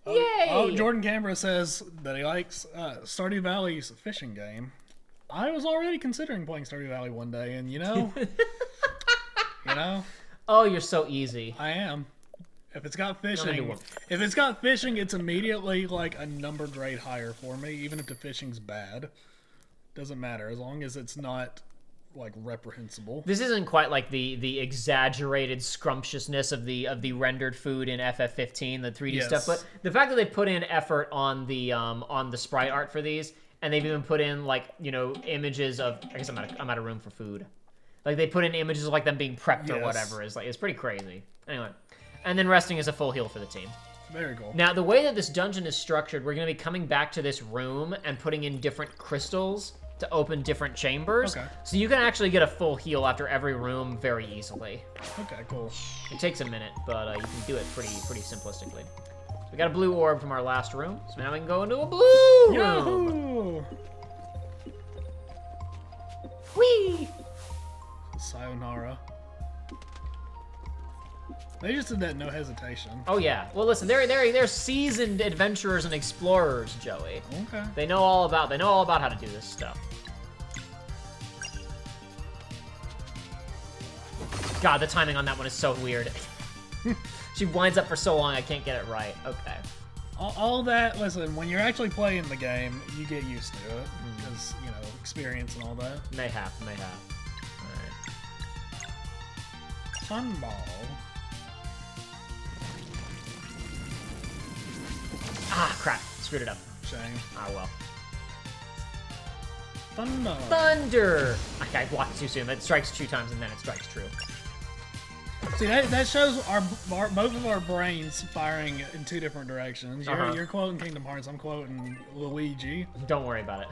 Speaker 1: Yay!
Speaker 2: Oh, Jordan Canberra says that he likes Stardew Valley's fishing game. I was already considering playing Stardew Valley one day, and you know.
Speaker 1: Oh, you're so easy.
Speaker 2: I am. If it's got fishing, it's immediately like a number grade higher for me, even if the fishing's bad. Doesn't matter, as long as it's not like reprehensible.
Speaker 1: This isn't quite like the exaggerated scrumptiousness of the rendered food in FF15, the 3D stuff, but the fact that they put in effort on the sprite art for these, and they've even put in images of, I guess I'm out of room for food. Like they put in images of like them being prepped or whatever it's pretty crazy. Anyway, and then resting is a full heal for the team.
Speaker 2: Very cool.
Speaker 1: Now the way that this dungeon is structured, we're going to be coming back to this room and putting in different crystals to open different chambers.
Speaker 2: Okay.
Speaker 1: So you can actually get a full heal after every room very easily.
Speaker 2: Okay, cool.
Speaker 1: It takes a minute, but you can do it pretty simplistically. We got a blue orb from our last room, so now we can go into a blue room.
Speaker 2: Yahoo!
Speaker 1: Whee!
Speaker 2: Sayonara. They just did that no hesitation.
Speaker 1: Oh yeah. Well, listen, they're seasoned adventurers and explorers, Joey.
Speaker 2: Okay.
Speaker 1: They know all about how to do this stuff. God, the timing on that one is so weird. She winds up for so long, I can't get it right. Okay.
Speaker 2: All that, listen, when you're actually playing the game, you get used to it. Because, you know, experience and all that.
Speaker 1: Mayhap. Alright.
Speaker 2: Sunball.
Speaker 1: Ah, crap. Screwed it up.
Speaker 2: Shame.
Speaker 1: Ah, well.
Speaker 2: Thunder.
Speaker 1: Thunder! Okay, I blocked it too soon. It strikes 2 times and then it strikes true.
Speaker 2: See, that shows our both of our brains firing in 2 different directions. You're quoting Kingdom Hearts, I'm quoting Luigi.
Speaker 1: Don't worry about it.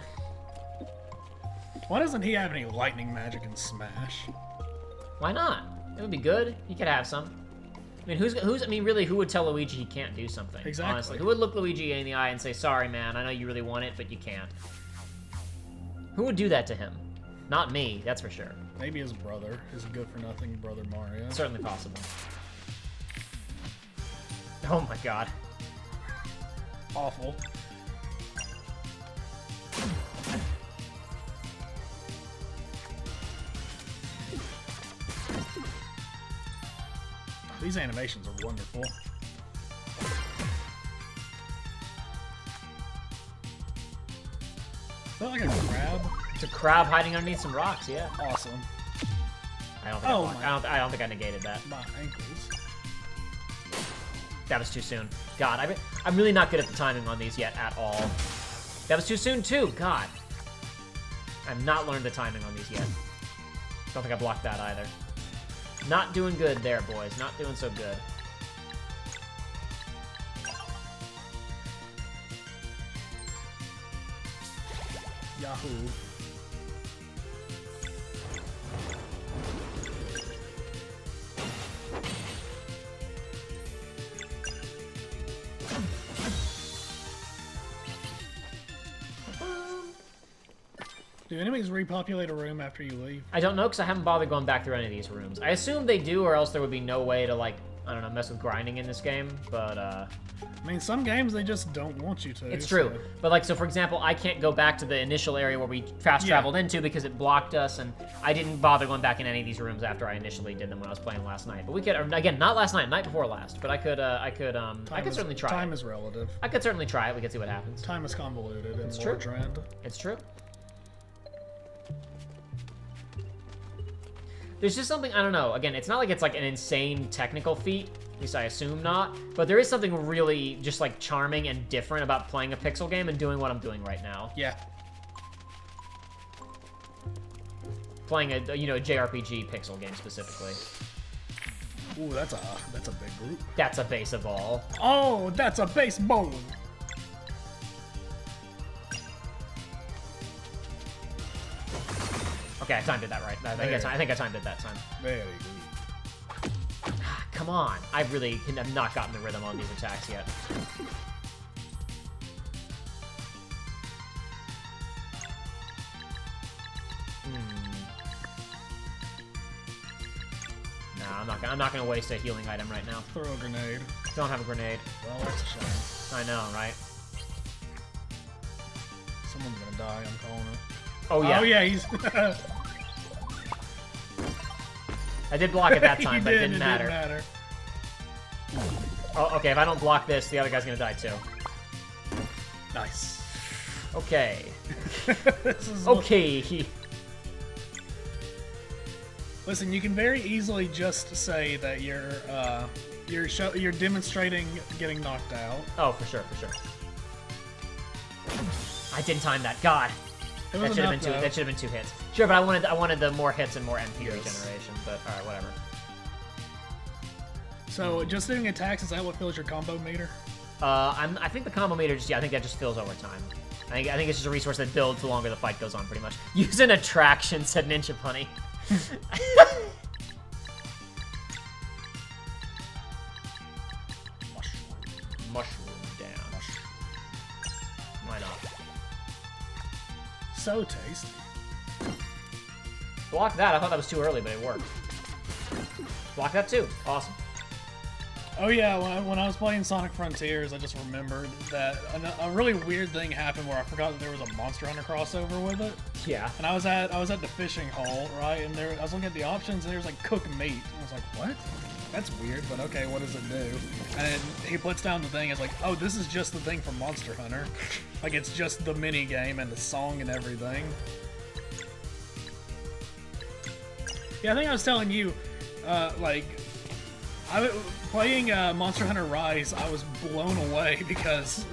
Speaker 2: Why doesn't he have any lightning magic in Smash?
Speaker 1: Why not? It would be good. He could have some. I mean, really, who would tell Luigi he can't do something?
Speaker 2: Exactly.
Speaker 1: Honestly, who would look Luigi in the eye and say, sorry, man, I know you really want it, but you can't? Who would do that to him? Not me, that's for sure.
Speaker 2: Maybe his brother, his good-for-nothing brother Mario.
Speaker 1: Certainly possible. Oh my god.
Speaker 2: Awful. These animations are wonderful. Is that like a crab?
Speaker 1: It's a crab hiding underneath some rocks, yeah.
Speaker 2: Awesome.
Speaker 1: I don't think I don't think I negated that.
Speaker 2: My ankles.
Speaker 1: That was too soon. God, I'm really not good at the timing on these yet at all. That was too soon too. God. I've not learned the timing on these yet. Don't think I blocked that either. Not doing good there, boys. Not doing so good.
Speaker 2: Yahoo. Do enemies repopulate a room after you leave?
Speaker 1: I don't know, because I haven't bothered going back through any of these rooms. I assume they do, or else there would be no way to, like, I don't know, mess with grinding in this game, but,
Speaker 2: I mean, some games, they just don't want you to.
Speaker 1: It's true. But, like, so, for example, I can't go back to the initial area where we fast-traveled into because it blocked us, and I didn't bother going back in any of these rooms after I initially did them when I was playing last night. But we could, again, not last night, night before last, but I could certainly try
Speaker 2: Time
Speaker 1: it.
Speaker 2: is relative.
Speaker 1: I could certainly try it. We could see what happens.
Speaker 2: Time is convoluted.
Speaker 1: It's
Speaker 2: true.
Speaker 1: true.
Speaker 2: Trend.
Speaker 1: It's true. There's just something, I don't know, again, it's not like it's like an insane technical feat, at least I assume not, but there is something really just like charming and different about playing a pixel game and doing what I'm doing right now.
Speaker 2: Yeah.
Speaker 1: Playing a, you know, a JRPG pixel game specifically.
Speaker 2: Ooh, that's a big group.
Speaker 1: That's a base of all.
Speaker 2: Oh, that's a baseball.
Speaker 1: Okay, I timed it that right. I think I timed it that time.
Speaker 2: Very good.
Speaker 1: Come on. I really have not gotten the rhythm on these attacks yet. Nah, I'm not gonna waste a healing item right now.
Speaker 2: Throw a grenade.
Speaker 1: Don't have a grenade.
Speaker 2: Well, that's a shame.
Speaker 1: I know, right?
Speaker 2: Someone's gonna die, I'm calling it.
Speaker 1: Oh yeah.
Speaker 2: Oh yeah, he's...
Speaker 1: I did block it that time, but it didn't
Speaker 2: It
Speaker 1: matter.
Speaker 2: didn't matter.
Speaker 1: Oh, okay, if I don't block this, the other guy's gonna die too.
Speaker 2: Nice.
Speaker 1: Okay.
Speaker 2: This is
Speaker 1: Okay.
Speaker 2: Listen, you can very easily just say that you're demonstrating getting knocked out.
Speaker 1: Oh, for sure, for sure. I didn't time that. God.
Speaker 2: It
Speaker 1: That
Speaker 2: was
Speaker 1: should have
Speaker 2: enough,
Speaker 1: been 2.
Speaker 2: though.
Speaker 1: That should have been 2 hits. Sure, but I wanted the more hits and more MP
Speaker 2: Yes.
Speaker 1: regeneration. But all right, whatever.
Speaker 2: So just doing attacks, is that what fills your combo meter?
Speaker 1: I think the combo meter I think that just fills over time. I think it's just a resource that builds the longer the fight goes on, pretty much. Use an attraction, said Ninja Punny. Mushroom down. Why not?
Speaker 2: So tasty.
Speaker 1: Block that. I thought that was too early, but it worked. Block that too. Awesome.
Speaker 2: Oh yeah, when I was playing Sonic Frontiers, I just remembered that a really weird thing happened where I forgot that there was a Monster Hunter crossover with it.
Speaker 1: Yeah.
Speaker 2: And I was at the fishing hole, right? And I was looking at the options, and there was like cook meat. And I was like, what? That's weird, but okay, what does it do? And he puts down the thing. It's like, oh, this is just the thing from Monster Hunter. Like it's just the mini game and the song and everything. Yeah, I think I was telling you, playing Monster Hunter Rise, I was blown away because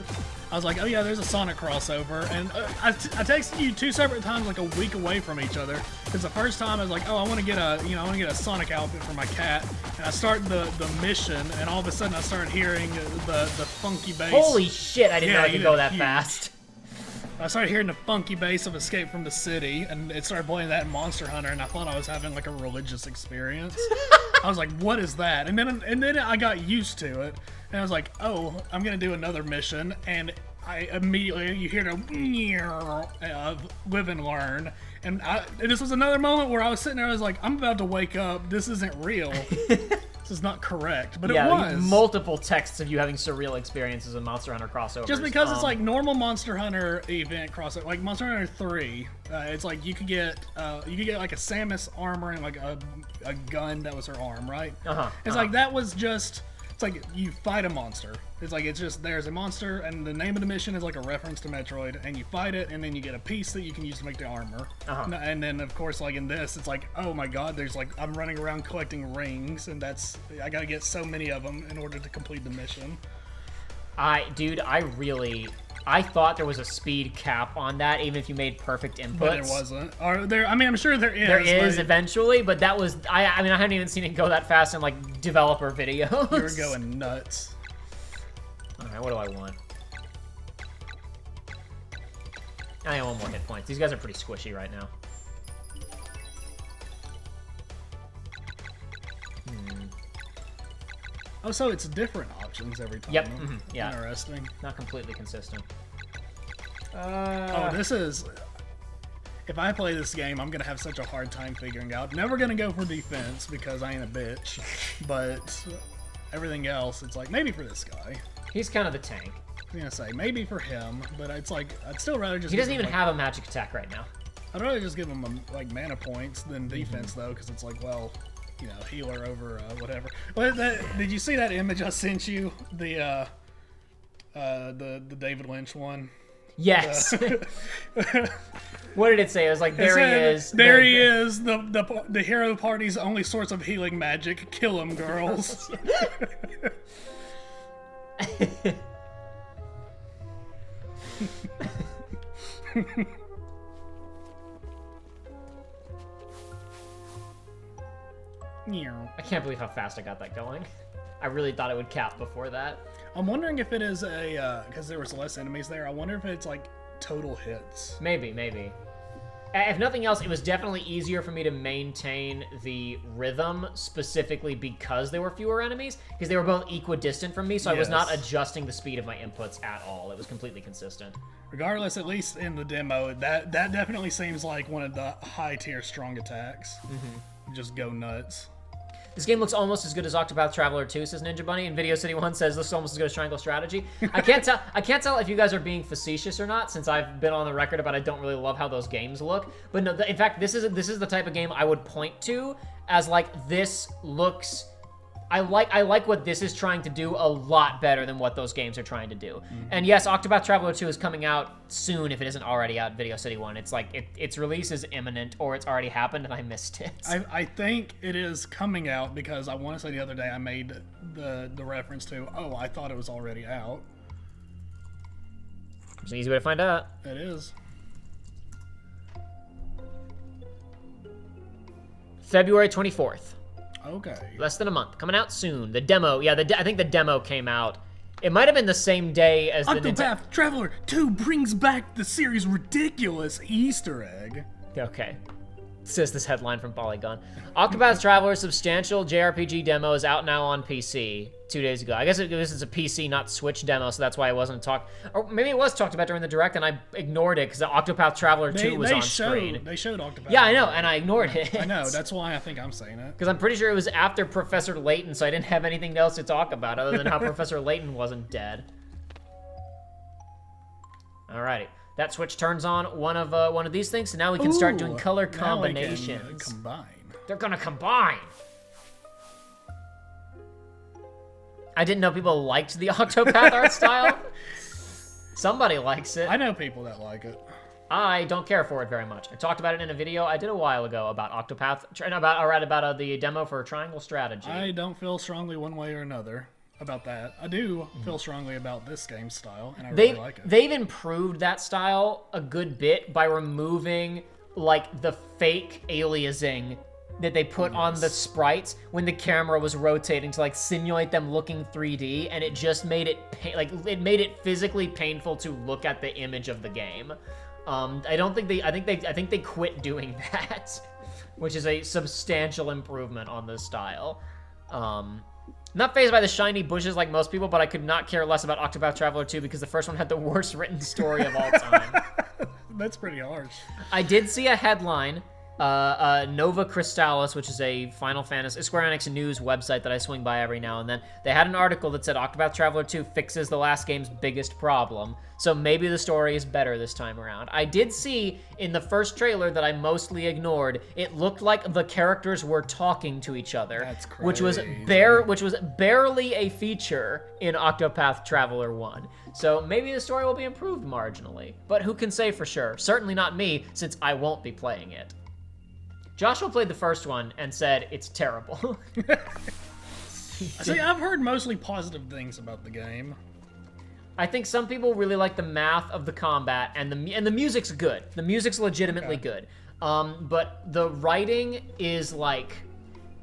Speaker 2: I was like, oh yeah, there's a Sonic crossover, and I texted you 2 separate times, like a week away from each other. Because the first time I was like, oh, I want to get a Sonic outfit for my cat, and I start the mission, and all of a sudden I started hearing the funky bass.
Speaker 1: Holy shit! I didn't know it could go that
Speaker 2: huge.
Speaker 1: fast.
Speaker 2: I started hearing the funky bass of Escape from the City, and it started playing that in Monster Hunter, and I thought I was having like a religious experience. I was like, what is that? And then I got used to it, and I was like, oh, I'm gonna do another mission, and I immediately, you hear the of live and learn, and this was another moment where I was sitting there, I was like, I'm about to wake up, this isn't real. This is not correct, but it was.
Speaker 1: Multiple texts of you having surreal experiences in Monster Hunter crossovers.
Speaker 2: Just because it's like normal Monster Hunter event crossover, like Monster Hunter 3, it's like you could get like a Samus armor and like a gun that was her arm, right? It's like that was just. It's like you fight a monster. It's like it's just there's a monster, and the name of the mission is like a reference to Metroid, and you fight it, and then you get a piece that you can use to make the armor. And then of course, like in this, it's like, oh my god, there's like I'm running around collecting rings, and I gotta get so many of them in order to complete the mission. I thought there was a speed cap on that, even if you made perfect inputs. But it wasn't. I mean, I'm sure there is.
Speaker 1: There is eventually, but that was... I mean, I haven't even seen it go that fast in, like, developer videos.
Speaker 2: You were going nuts.
Speaker 1: Alright, what do I want? I want more hit points. These guys are pretty squishy right now.
Speaker 2: Oh, so it's different options every time.
Speaker 1: Yep. Yeah.
Speaker 2: Interesting.
Speaker 1: Not completely consistent.
Speaker 2: Oh, this is... If I play this game, I'm going to have such a hard time figuring out. Never going to go for defense because I ain't a bitch. But everything else, it's like, maybe for this guy.
Speaker 1: He's kind of the tank.
Speaker 2: I was going to say, maybe for him, but it's like, I'd still rather just...
Speaker 1: He doesn't even have a magic attack right now.
Speaker 2: I'd rather just give him, like, mana points than defense, though, because it's like, well... You know, healer over whatever. But did you see that image I sent you? The David Lynch one.
Speaker 1: Yes. What did it say? It was like, there he is.
Speaker 2: There he is. The hero party's only source of healing magic. Kill him, girls.
Speaker 1: I can't believe how fast I got that going. I really thought it would cap before that.
Speaker 2: I'm wondering if it is because there was less enemies there, I wonder if it's like total hits.
Speaker 1: Maybe. If nothing else, it was definitely easier for me to maintain the rhythm, specifically because there were fewer enemies, because they were both equidistant from me, so I was not adjusting the speed of my inputs at all. It was completely consistent.
Speaker 2: Regardless, at least in the demo, that definitely seems like one of the high-tier strong attacks. Just go nuts.
Speaker 1: This game looks almost as good as Octopath Traveler 2, says Ninja Bunny, and Video City 1 says this is almost as good as Triangle Strategy. I can't tell if you guys are being facetious or not, since I've been on the record about I don't really love how those games look. But no, in fact, this is the type of game I would point to as like, this looks... I like what this is trying to do a lot better than what those games are trying to do. And yes, Octopath Traveler 2 is coming out soon if it isn't already out. Video City 1. It's like its release is imminent, or it's already happened and I missed it.
Speaker 2: I think it is coming out because I want to say the other day I made the reference to, oh, I thought it was already out.
Speaker 1: It's an easy way to find out.
Speaker 2: It is.
Speaker 1: February 24th.
Speaker 2: Okay.
Speaker 1: Less than a month. Coming out soon. The demo, yeah, I think the demo came out. It might have been the same day as the
Speaker 2: Octopath Traveler 2 brings back the series' ridiculous Easter egg.
Speaker 1: Okay. says this headline from Polygon. Octopath Traveler's substantial JRPG demo is out now on PC 2 days ago. I guess it's a PC, not Switch demo, so that's why it wasn't talked. Or maybe it was talked about during the Direct, and I ignored it because Octopath Traveler 2 was on screen.
Speaker 2: They showed Octopath.
Speaker 1: Yeah, I know, and I ignored it.
Speaker 2: I know, that's why I think I'm saying it.
Speaker 1: Because I'm pretty sure it was after Professor Layton, so I didn't have anything else to talk about other than how Professor Layton wasn't dead. Alrighty. That switch turns on one of these things, so now we can start doing color combinations.
Speaker 2: Now we can, combine.
Speaker 1: They're gonna combine. I didn't know people liked the Octopath art style. Somebody likes it.
Speaker 2: I know people that like it.
Speaker 1: I don't care for it very much. I talked about it in a video I did a while ago about Octopath, about the demo for Triangle Strategy.
Speaker 2: I don't feel strongly one way or another about that. I do feel strongly about this game style, and I really like it.
Speaker 1: They've improved that style a good bit by removing like the fake aliasing that they put on the sprites when the camera was rotating to like simulate them looking 3D, and it just made it it made it physically painful to look at the image of the game. I think they quit doing that, which is a substantial improvement on this style. Not fazed by the shiny bushes like most people, but I could not care less about Octopath Traveler 2 because the first one had the worst written story of all time.
Speaker 2: That's pretty harsh.
Speaker 1: I did see a headline, Nova Crystallis, which is a Final Fantasy Square Enix news website that I swing by every now and then. They had an article that said Octopath Traveler 2 fixes the last game's biggest problem, so maybe the story is better this time around. I did see in the first trailer that I mostly ignored, it looked like the characters were talking to each other.
Speaker 2: That's crazy.
Speaker 1: which was barely a feature in Octopath Traveler 1. So maybe the story will be improved marginally, but who can say for sure? Certainly not me, since I won't be playing it. Joshua played the first one and said it's terrible.
Speaker 2: See, I've heard mostly positive things about the game.
Speaker 1: I think some people really like the math of the combat, and the music's good. The music's legitimately good. But the writing is like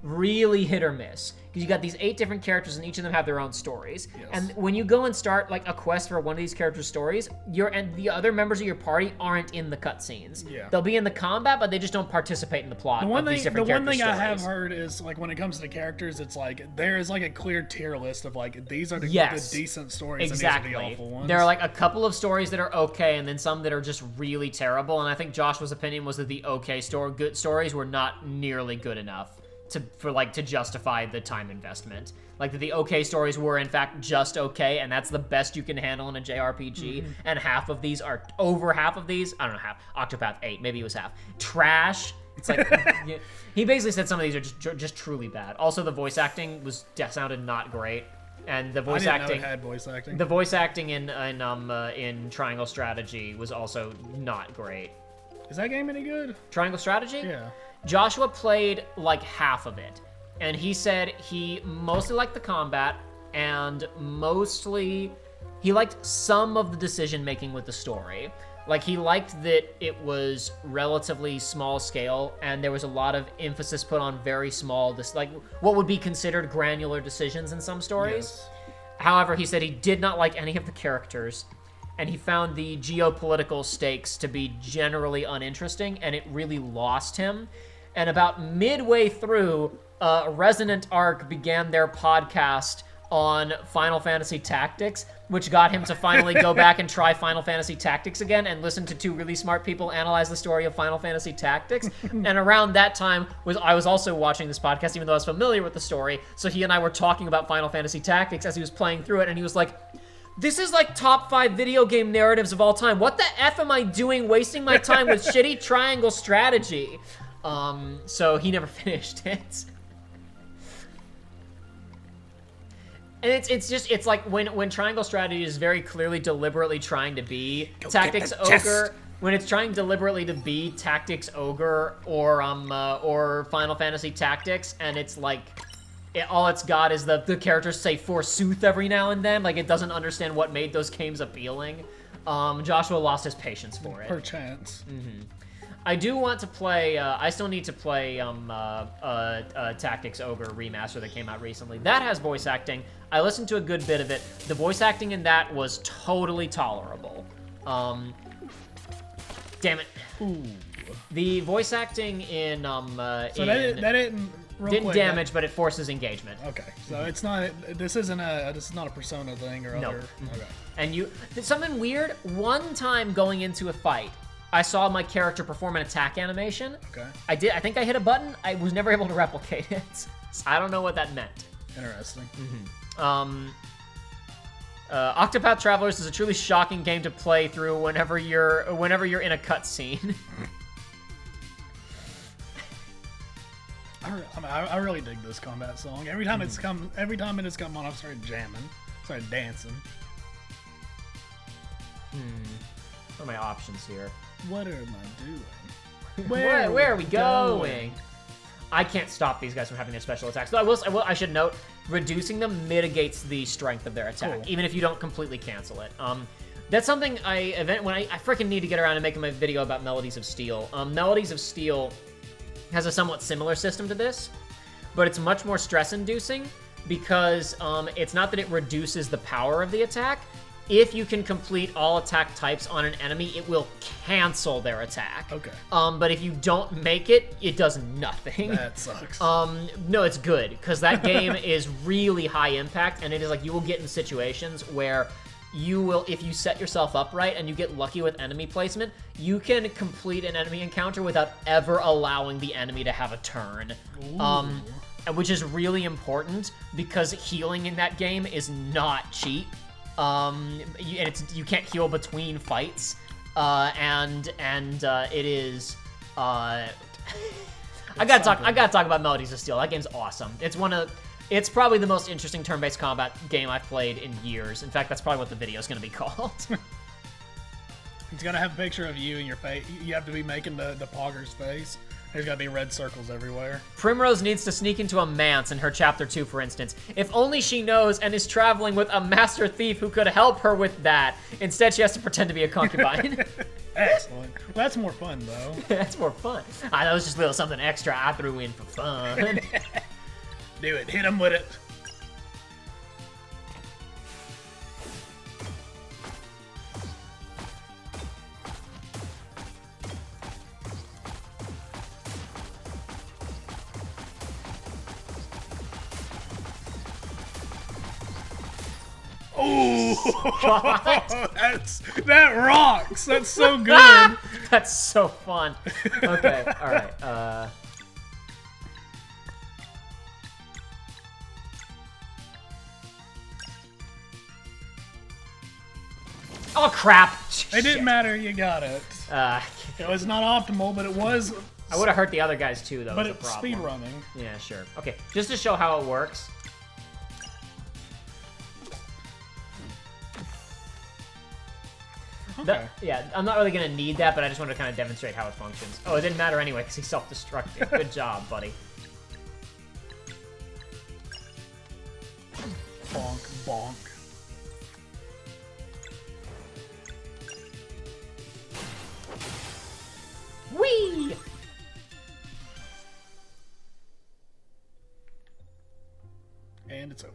Speaker 1: really hit or miss. Because you got these 8 different characters, and each of them have their own stories.
Speaker 2: Yes.
Speaker 1: And when you go and start like a quest for one of these characters' stories, and the other members of your party aren't in the cutscenes.
Speaker 2: Yeah.
Speaker 1: They'll be in the combat, but they just don't participate in the plot of these different characters' stories.
Speaker 2: I have heard is like when it comes to characters, it's like there is like a clear tier list of like these are the decent stories
Speaker 1: Exactly.
Speaker 2: and these are the awful ones.
Speaker 1: There are like a couple of stories that are okay, and then some that are just really terrible. And I think Joshua's opinion was that the good stories were not nearly good enough to justify the time investment. Like that the okay stories were in fact just okay, and that's the best you can handle in a JRPG. And half of these, I don't know, half. Octopath 8, maybe it was half. Trash. It's like he basically said some of these are just truly bad. Also, the voice acting sounded not great, and the voice acting
Speaker 2: had voice acting.
Speaker 1: The voice acting in Triangle Strategy was also not great.
Speaker 2: Is that game any good?
Speaker 1: Triangle Strategy?
Speaker 2: Yeah.
Speaker 1: Joshua played like half of it, and he said he mostly liked the combat, and mostly he liked some of the decision making with the story. Like he liked that it was relatively small scale, and there was a lot of emphasis put on very small, like what would be considered granular decisions in some stories.
Speaker 2: Yes.
Speaker 1: However, he said he did not like any of the characters, and he found the geopolitical stakes to be generally uninteresting, and it really lost him. And about midway through, Resonant Arc began their podcast on Final Fantasy Tactics, which got him to finally go back and try Final Fantasy Tactics again and listen to 2 really smart people analyze the story of Final Fantasy Tactics. And around that time, I was also watching this podcast, even though I was familiar with the story. So he and I were talking about Final Fantasy Tactics as he was playing through it, and he was like, this is like top 5 video game narratives of all time. What the F am I doing wasting my time with shitty Triangle Strategy? So he never finished it. And it's like when Triangle Strategy is very clearly deliberately trying to be Tactics Ogre, when it's trying deliberately to be Tactics Ogre or Final Fantasy Tactics, and it's like all it's got is the characters say forsooth every now and then, like it doesn't understand what made those games appealing. Joshua lost his patience for it.
Speaker 2: Perchance.
Speaker 1: I do want to play, I still need to play Tactics Ogre Remaster that came out recently. That has voice acting. I listened to a good bit of it. The voice acting in that was totally tolerable. Damn it.
Speaker 2: Ooh.
Speaker 1: The voice acting in
Speaker 2: So that didn't real
Speaker 1: didn't
Speaker 2: quick,
Speaker 1: damage, but it forces engagement.
Speaker 2: Okay, so it's not. This is not a Persona thing or
Speaker 1: No.
Speaker 2: other. Okay.
Speaker 1: And something weird. One time going into a fight, I saw my character perform an attack animation.
Speaker 2: Okay.
Speaker 1: I think I hit a button. I was never able to replicate it. So I don't know what that meant.
Speaker 2: Interesting.
Speaker 1: Octopath Travelers is a truly shocking game to play through whenever you're in a cutscene.
Speaker 2: I really dig this combat song. Every time it has come on, I've started jamming, started dancing.
Speaker 1: What are my options here?
Speaker 2: What am I doing?
Speaker 1: Where are we going? I can't stop these guys from having their special attacks. Though I should note, reducing them mitigates the strength of their attack,
Speaker 2: Cool.
Speaker 1: even if you don't completely cancel it. That's something I freaking need to get around to making my video about Melodies of Steel. Melodies of Steel has a somewhat similar system to this, but it's much more stress-inducing because it's not that it reduces the power of the attack. If you can complete all attack types on an enemy, it will cancel their attack.
Speaker 2: Okay.
Speaker 1: But if you don't make it, it does nothing.
Speaker 2: That sucks.
Speaker 1: No, it's good, because that game is really high impact, and it is like you will get in situations where you will, if you set yourself up right and you get lucky with enemy placement, you can complete an enemy encounter without ever allowing the enemy to have a turn. Which is really important, because healing in that game is not cheap. You can't heal between fights, and it is. I gotta talk about Melodies of Steel. That game's awesome. It's probably the most interesting turn-based combat game I've played in years. In fact, that's probably what the video is gonna be called.
Speaker 2: It's gonna have a picture of you and your face. You have to be making the Pogger's face. There's gotta be red circles everywhere.
Speaker 1: Primrose needs to sneak into a manse in her chapter 2, for instance. If only she knows and is traveling with a master thief who could help her with that. Instead, she has to pretend to be a concubine.
Speaker 2: Excellent. Well, that's more fun, though.
Speaker 1: That's more fun. That was just a little something extra I threw in for fun.
Speaker 2: Do it. Hit him with it. Oh, that rocks. That's so good.
Speaker 1: That's so fun. Okay, all right. Oh crap!
Speaker 2: It didn't matter. You got it. It was not optimal, but it was.
Speaker 1: I would have hurt the other guys too, though.
Speaker 2: But
Speaker 1: it's
Speaker 2: it's
Speaker 1: problem.
Speaker 2: speed running.
Speaker 1: Yeah, sure. Okay, just to show how it works.
Speaker 2: Okay.
Speaker 1: Yeah, I'm not really going to need that, but I just want to kind of demonstrate how it functions. Oh, it didn't matter anyway, because he's self-destructing. Good job, buddy.
Speaker 2: Bonk, bonk.
Speaker 1: Whee!
Speaker 2: And it's over.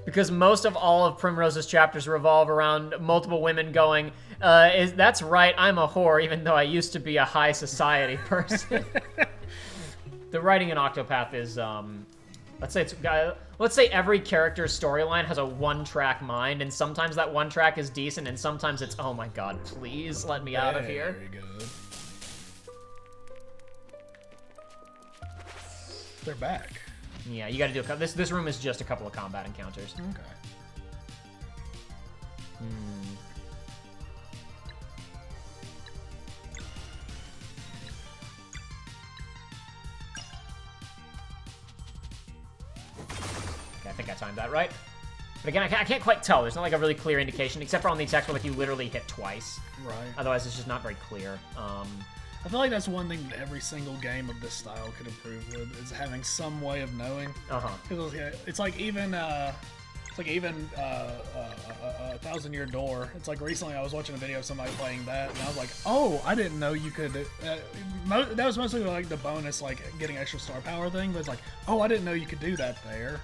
Speaker 1: Because most of all of Primrose's chapters revolve around multiple women going, that's right, I'm a whore, even though I used to be a high society person. The writing in Octopath is, let's say every character's storyline has a one-track mind, and sometimes that one track is decent, and sometimes it's, oh my god, please let me out of here.
Speaker 2: Very good. They're back.
Speaker 1: Yeah, you gotta do this room is just a couple of combat encounters.
Speaker 2: Okay.
Speaker 1: Okay, I think I timed that right. But again, I can't quite tell. There's not like a really clear indication, except for on the attacks where like you literally hit twice.
Speaker 2: Right.
Speaker 1: Otherwise, it's just not very clear.
Speaker 2: I feel like that's one thing that every single game of this style could improve with, is having some way of knowing. It's like even A Thousand Year Door. It's like recently I was watching a video of somebody playing that, and I was like, oh, I didn't know you could. That was mostly like the bonus, like getting extra star power thing. But it's like, oh, I didn't know you could do that there.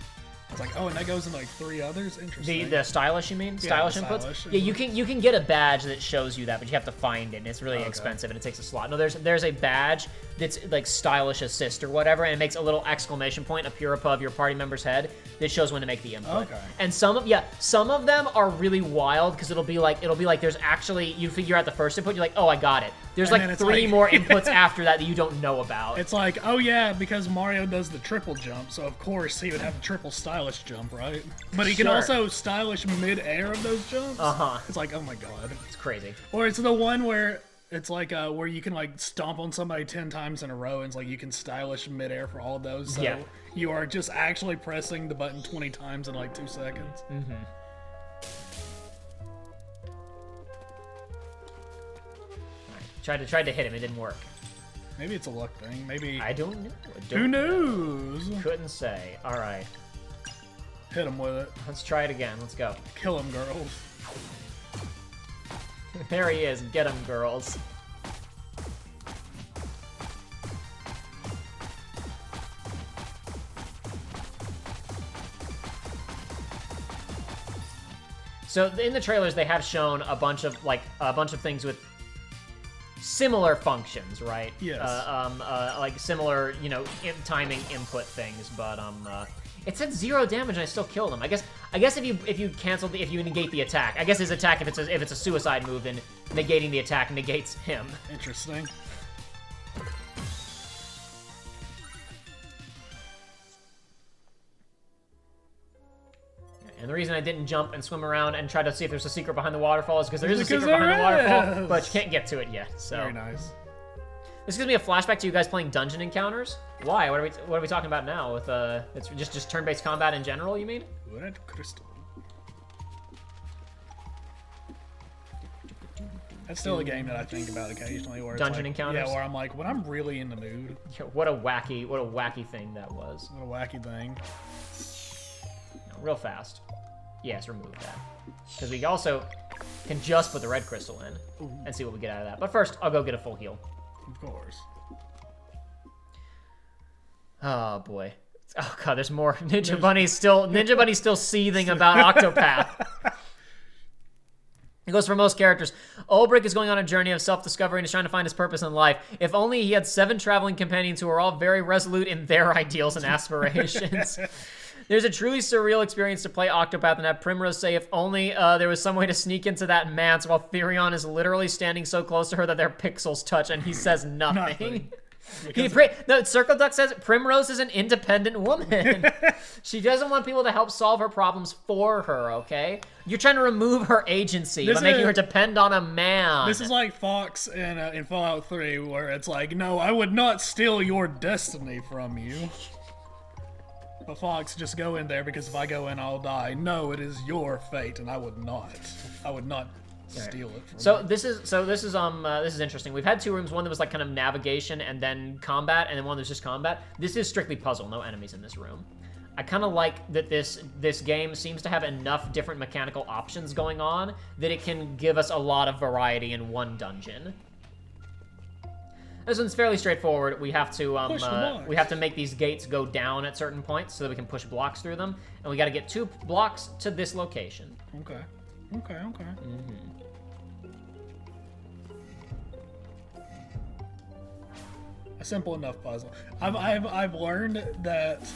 Speaker 2: It's like, oh, and that goes in like 3 others. Interesting.
Speaker 1: The stylish, you mean? Stylish inputs?
Speaker 2: stylish
Speaker 1: Yeah, you can get a badge that shows you that, but you have to find it, and it's really expensive, and it takes a slot. No, there's a badge that's like stylish assist or whatever, and it makes a little exclamation point appear above your party member's head that shows when to make the input.
Speaker 2: Okay.
Speaker 1: And some of them are really wild because it'll be like there's actually, you figure out the first input, you're like, oh, I got it. There's
Speaker 2: And
Speaker 1: like
Speaker 2: then it's
Speaker 1: 3
Speaker 2: like-
Speaker 1: more inputs after that you don't know about.
Speaker 2: It's like, oh yeah, because Mario does the triple jump, so of course he would have the triple stylish jump, right? But he can
Speaker 1: Sure.
Speaker 2: also stylish mid-air of those jumps. It's like, oh my god.
Speaker 1: It's crazy.
Speaker 2: Or it's the one where it's like where you can like stomp on somebody 10 times in a row, and it's like you can stylish mid-air for all of those. So
Speaker 1: Yeah.
Speaker 2: you are just actually pressing the button 20 times in like 2 seconds.
Speaker 1: Tried to hit him, it didn't work.
Speaker 2: Maybe it's a luck thing. Maybe.
Speaker 1: I don't know.
Speaker 2: Who knows?
Speaker 1: Couldn't say. All right,
Speaker 2: Hit him with it.
Speaker 1: let's try it again. Let's go.
Speaker 2: Kill him, girls.
Speaker 1: There he is. Get him, girls. So in the trailers, they have shown a bunch of things with similar functions, right?
Speaker 2: Yes.
Speaker 1: Like similar, timing input things, but it said 0 damage and I still killed him. I guess if you negate the attack, I guess his attack, if it's a suicide move, then negating the attack negates him.
Speaker 2: Interesting.
Speaker 1: And the reason I didn't jump and swim around and try to see if there's a secret behind the waterfall is because there is a
Speaker 2: Because
Speaker 1: secret behind the
Speaker 2: there
Speaker 1: waterfall,
Speaker 2: is.
Speaker 1: but you can't get to it yet. So
Speaker 2: Very nice.
Speaker 1: this gives me a flashback to you guys playing dungeon encounters. Why? What are we talking about now? With it's just turn-based combat in general, you mean?
Speaker 2: Red crystal. That's still a game that I think about occasionally. Where it's
Speaker 1: Dungeon
Speaker 2: like,
Speaker 1: encounters?
Speaker 2: Yeah, where I'm like, when I'm really in the mood,
Speaker 1: Yo, what a wacky thing that was.
Speaker 2: what a wacky thing.
Speaker 1: No, real fast. Yes, remove that. Because we also can just put the red crystal in and see what we get out of that. But first, I'll go get a full heal.
Speaker 2: Of course.
Speaker 1: Oh boy. Oh god, there's more. Ninja Bunny's still seething about Octopath. It goes for most characters. Ulbrich is going on a journey of self-discovery and is trying to find his purpose in life. If only he had 7 traveling companions who are all very resolute in their ideals and aspirations. There's a truly surreal experience to play Octopath and have Primrose say if only there was some way to sneak into that manse while Therion is literally standing so close to her that their pixels touch and he says nothing. No, Circle Duck says Primrose is an independent woman. She doesn't want people to help solve her problems for her, okay? You're trying to remove her agency by making her depend on a man.
Speaker 2: This is like Fox in Fallout 3, where it's like, no, I would not steal your destiny from you. But Fox, just go in there, because if I go in, I'll die. No, it is your fate, and I would not steal it from you.
Speaker 1: This is interesting. We've had 2 rooms, one that was like kind of navigation and then combat, and then one that's just combat. This is strictly puzzle, no enemies in this room. I kind of like that this game seems to have enough different mechanical options going on that it can give us a lot of variety in one dungeon. This one's fairly straightforward. We have to make these gates go down at certain points so that we can push blocks through them, and we got to get 2 blocks to this location.
Speaker 2: Okay. A simple enough puzzle. I've learned that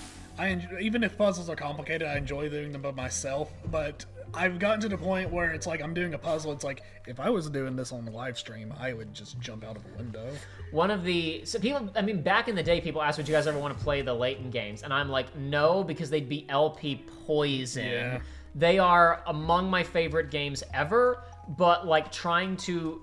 Speaker 2: even if puzzles are complicated, I enjoy doing them by myself. But I've gotten to the point where it's like I'm doing a puzzle. It's like if I was doing this on the live stream, I would just jump out of a window.
Speaker 1: Back in the day, people asked, would you guys ever want to play the Layton games? And I'm like, no, because they'd be LP poison.
Speaker 2: Yeah.
Speaker 1: They are among my favorite games ever, but like trying to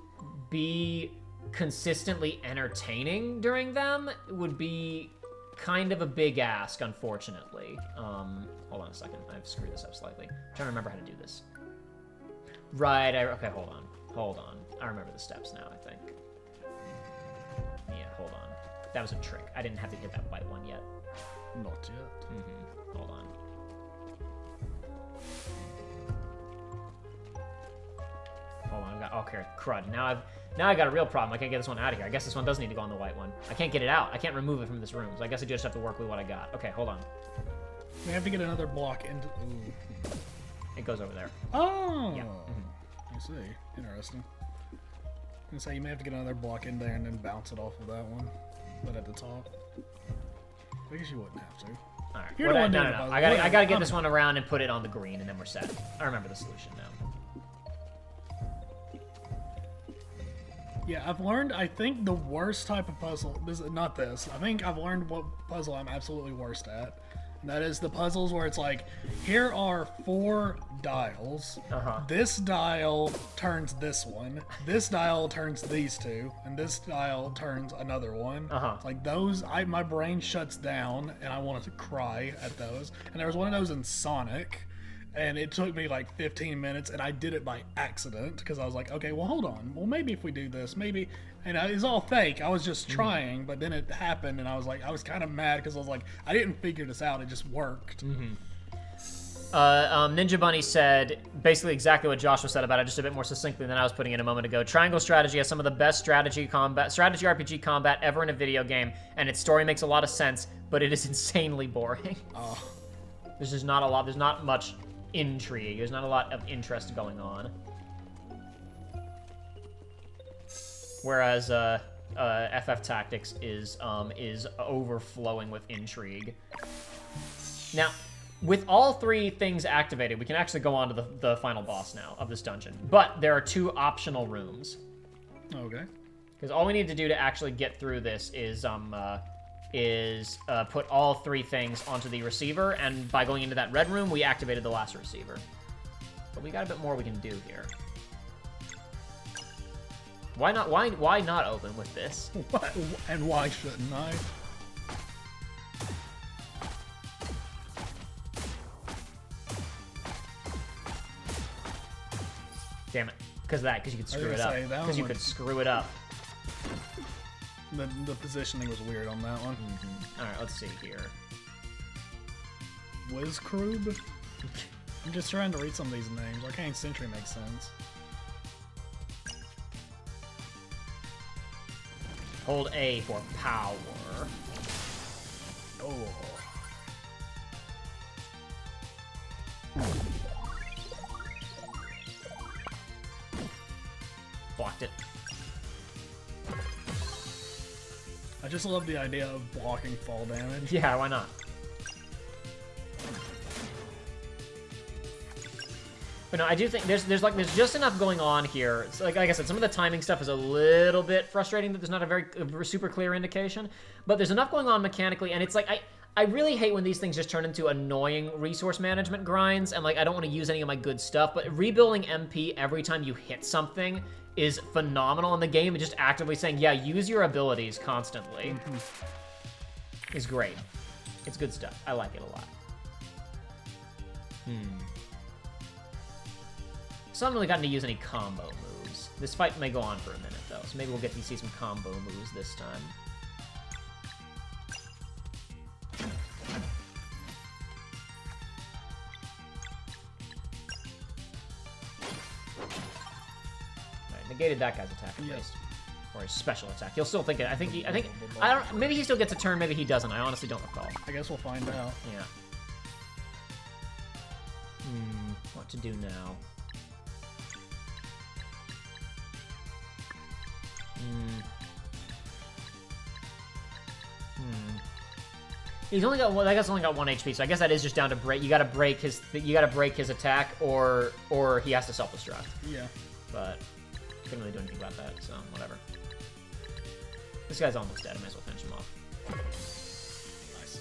Speaker 1: be consistently entertaining during them would be kind of a big ask, unfortunately. Hold on a second. I've screwed this up slightly. I'm trying to remember how to do this. Right, okay, hold on. I remember the steps now, I think. Yeah, hold on. That was a trick. I didn't have to hit that white one yet.
Speaker 2: Not yet.
Speaker 1: Hold on. Hold on, okay, crud. Now I got a real problem. I can't get this one out of here. I guess this one does need to go on the white one. I can't get it out. I can't remove it from this room, so I guess I just have to work with what I got. Okay, hold on.
Speaker 2: We have to get another block into. Ooh.
Speaker 1: It goes over there.
Speaker 2: Oh.
Speaker 1: Yeah.
Speaker 2: I see. Interesting. And so you may have to get another block in there and then bounce it off of that one, but at the top. I guess you wouldn't have to.
Speaker 1: All right.
Speaker 2: You're the one doing the
Speaker 1: no.
Speaker 2: puzzle.
Speaker 1: I gotta get this one around and put it on the green, and then we're set. I remember the solution now.
Speaker 2: Yeah, I've learned, I think, the worst type of puzzle, not this, I think I've learned what puzzle I'm absolutely worst at. And that is the puzzles where it's like, here are 4 dials, this dial turns this one, this dial turns these 2, and this dial turns another one. Like those, my brain shuts down, and I want to cry at those. And there was one of those in Sonic, and it took me like 15 minutes, and I did it by accident because I was like, okay, well, hold on. Well, maybe if we do this, maybe. And it's all fake. I was just trying, but then it happened, and I was kind of mad because I was like, I didn't figure this out. It just worked.
Speaker 1: Ninja Bunny said basically exactly what Joshua said about it, just a bit more succinctly than I was putting it a moment ago. Triangle strategy has some of the best strategy RPG combat ever in a video game, and its story makes a lot of sense, but it is insanely boring. There's just not a lot. There's not much intrigue. There's not a lot of interest going on. Whereas FF Tactics is overflowing with intrigue. Now, with all 3 things activated, we can actually go on to the final boss now of this dungeon. But there are 2 optional rooms.
Speaker 2: Okay.
Speaker 1: Because all we need to do to actually get through this is put all 3 things onto the receiver, and by going into that red room, we activated the last receiver. But we got a bit more we can do here. Why not open with this?
Speaker 2: What? And why shouldn't I?
Speaker 1: Damn it. Because of that, because you could screw it up. Because you could screw it up.
Speaker 2: The positioning was weird on that one.
Speaker 1: Alright, let's see here.
Speaker 2: Wizkrube? I'm just trying to read some of these names. Arcane Sentry makes sense.
Speaker 1: Hold A for power.
Speaker 2: Oh.
Speaker 1: Blocked it.
Speaker 2: I just love the idea of blocking fall damage.
Speaker 1: Yeah, why not? But no, I do think there's just enough going on here. So like I said, some of the timing stuff is a little bit frustrating that there's not a super clear indication, but there's enough going on mechanically, and it's like I really hate when these things just turn into annoying resource management grinds, and like I don't want to use any of my good stuff, but rebuilding MP every time you hit something is phenomenal in the game, and just actively saying, yeah, use your abilities constantly is great. It's good stuff. I like it a lot. So I haven't really gotten to use any combo moves. This fight may go on for a minute, though, so maybe we'll get to see some combo moves this time. Alright, negated that guy's attack at least. Or his special attack. He'll still think it. I don't, maybe he still gets a turn, maybe he doesn't. I honestly don't recall.
Speaker 2: I guess we'll find out.
Speaker 1: Yeah. What to do now? He's only got one. I guess only got 1 HP, so I guess that is just down to break. You gotta break his. You gotta break his attack, or he has to self-destruct.
Speaker 2: Yeah.
Speaker 1: But couldn't really do anything about that, so whatever. This guy's almost dead. I might as well finish him off.
Speaker 2: Nice.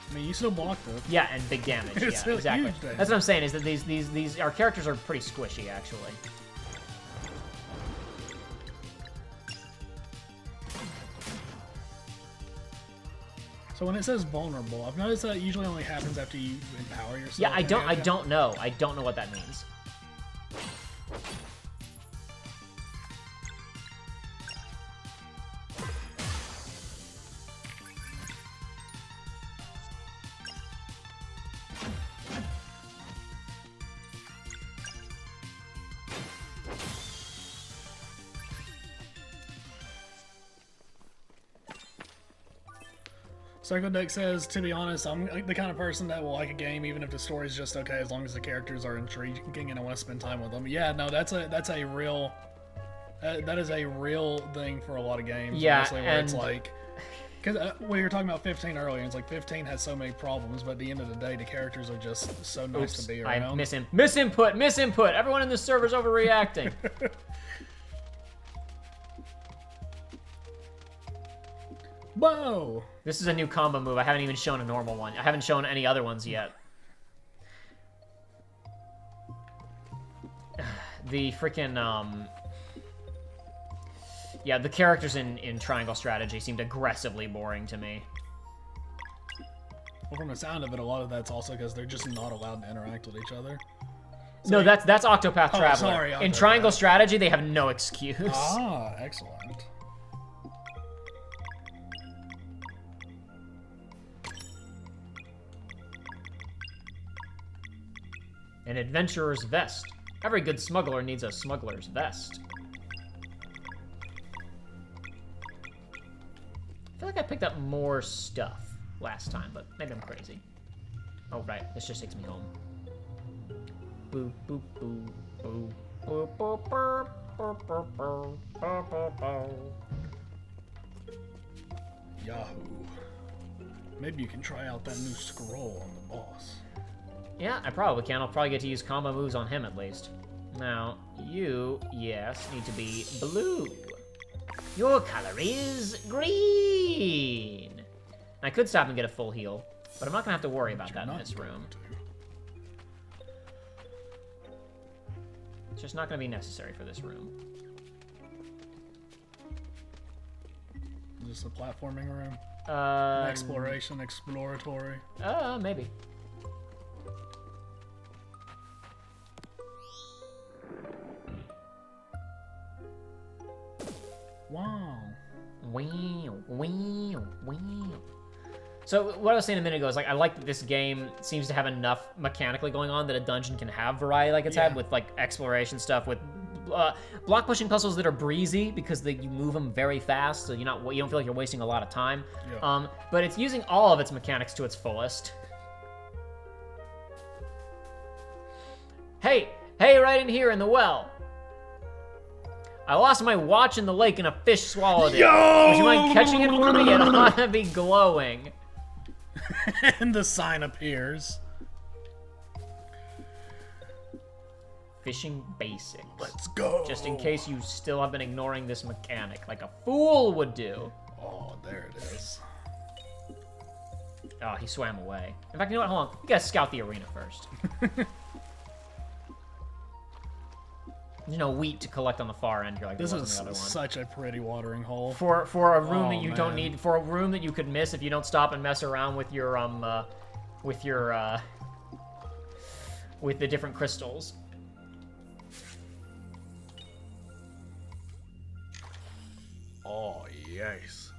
Speaker 2: I mean, you still blocked it.
Speaker 1: Yeah, and big damage.
Speaker 2: It's
Speaker 1: Yeah,
Speaker 2: still
Speaker 1: exactly.
Speaker 2: huge damage.
Speaker 1: That's what I'm saying. Is that these our characters are pretty squishy, actually.
Speaker 2: So when it says vulnerable, I've noticed that usually only happens after you empower yourself.
Speaker 1: Yeah, I don't know. I don't know what that means.
Speaker 2: Circle Deck says, to be honest, I'm the kind of person that will like a game even if the story's just okay, as long as the characters are intriguing and I want to spend time with them. Yeah, no, that's a real that is a real thing for a lot of games.
Speaker 1: Yeah,
Speaker 2: honestly, where it's like, because we were talking about 15 earlier, and it's like 15 has so many problems, but at the end of the day, the characters are just so nice to be around.
Speaker 1: Misinput. Everyone in this server's overreacting.
Speaker 2: Whoa!
Speaker 1: This is a new combo move. I haven't even shown a normal one. I haven't shown any other ones yet. The freaking, yeah, the characters in Triangle Strategy seemed aggressively boring to me.
Speaker 2: Well, from the sound of it, a lot of that's also because they're just not allowed to interact with each other. So
Speaker 1: no, that's Octopath Traveler.
Speaker 2: Sorry,
Speaker 1: in Triangle Strategy, they have no excuse.
Speaker 2: Ah, excellent.
Speaker 1: An adventurer's vest. Every good smuggler needs a smuggler's vest. I feel like I picked up more stuff last time, but maybe I'm crazy. Oh, right. This just takes me home. Boop, boop, boop, boop. Boop, boop, boop, boop, boop, boop, boop, boop, boop.
Speaker 2: Yahoo. Maybe you can try out that new scroll on the boss.
Speaker 1: Yeah, I probably can. I'll probably get to use combo moves on him at least. Now, you, yes, need to be blue. Your color is green. I could stop and get a full heal, but I'm not gonna have to worry about that in this room. It's just not gonna be necessary for this room.
Speaker 2: Is this a platforming room?
Speaker 1: Exploration,
Speaker 2: exploratory.
Speaker 1: Maybe.
Speaker 2: Wow.
Speaker 1: Wow. So what I was saying a minute ago is like I like that this game seems to have enough mechanically going on that a dungeon can have variety like it's had with like exploration stuff with block pushing puzzles that are breezy because you move them very fast, so you don't feel like you're wasting a lot of time.
Speaker 2: Yeah.
Speaker 1: But it's using all of its mechanics to its fullest. Hey, right in here in the well. I lost my watch in the lake and a fish swallowed it.
Speaker 2: Yo!
Speaker 1: Would you mind catching it for me? It ought to be glowing.
Speaker 2: And the sign appears.
Speaker 1: Fishing basics.
Speaker 2: Let's go.
Speaker 1: Just in case you still have been ignoring this mechanic, like a fool would do.
Speaker 2: Oh, there it is.
Speaker 1: Oh, he swam away. In fact, you know what? Hold on. You gotta scout the arena first. There's no wheat to collect on the far end here like
Speaker 2: This
Speaker 1: there
Speaker 2: is
Speaker 1: was in the other one.
Speaker 2: such a pretty watering hole.
Speaker 1: For a room that you don't
Speaker 2: man.
Speaker 1: need, for a room that you could miss if you don't stop and mess around with your with the different crystals.
Speaker 2: Oh, yes.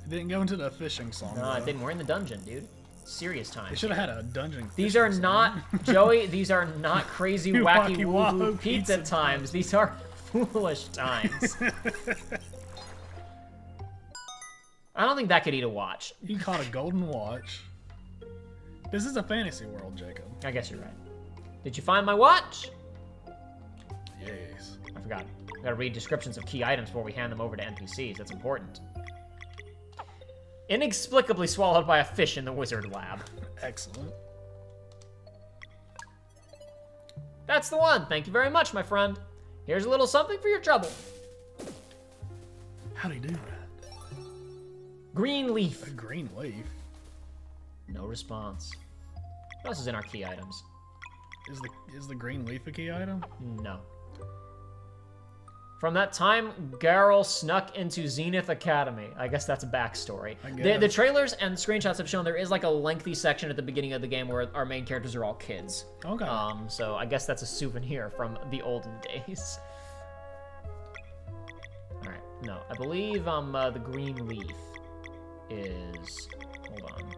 Speaker 2: It didn't go into the fishing song.
Speaker 1: No,
Speaker 2: though.
Speaker 1: it didn't. We're in the dungeon, dude. Serious time.
Speaker 2: They should have had a dungeon.
Speaker 1: These
Speaker 2: fishing
Speaker 1: are
Speaker 2: song.
Speaker 1: not, Joey, these are not crazy, wacky, woo-woo
Speaker 2: Wacky-wahoo
Speaker 1: pizza
Speaker 2: pizza
Speaker 1: times. These are foolish times. I don't think that could eat a watch.
Speaker 2: You caught a golden watch. This is a fantasy world, Jacob.
Speaker 1: I guess you're right. Did you find my watch?
Speaker 2: Yes.
Speaker 1: I forgot. I gotta read descriptions of key items before we hand them over to NPCs. That's important. Inexplicably swallowed by a fish in the wizard lab.
Speaker 2: Excellent.
Speaker 1: That's the one. Thank you very much, my friend. Here's a little something for your trouble.
Speaker 2: How'd he do that?
Speaker 1: Green leaf.
Speaker 2: A green leaf?
Speaker 1: No response. What else is in our key items?
Speaker 2: Is the green leaf a key item?
Speaker 1: No. From that time, Garl snuck into Zenith Academy. I guess that's a backstory. The trailers and screenshots have shown there is like a lengthy section at the beginning of the game where our main characters are all kids.
Speaker 2: Okay.
Speaker 1: So I guess that's a souvenir from the olden days. All right. No, I believe the green leaf is. Hold on.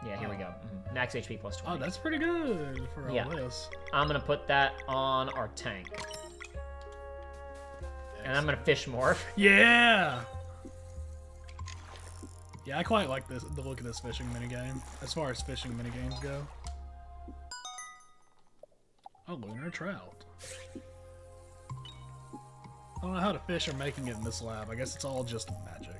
Speaker 1: Yeah, here we go. Max HP plus 20.
Speaker 2: Oh, that's pretty good for all this.
Speaker 1: I'm gonna put that on our tank. And I'm gonna fish more.
Speaker 2: Yeah! Yeah, I quite like the look of this fishing minigame, as far as fishing minigames go. Oh, lunar trout. I don't know how to fish or making it in this lab. I guess it's all just magic.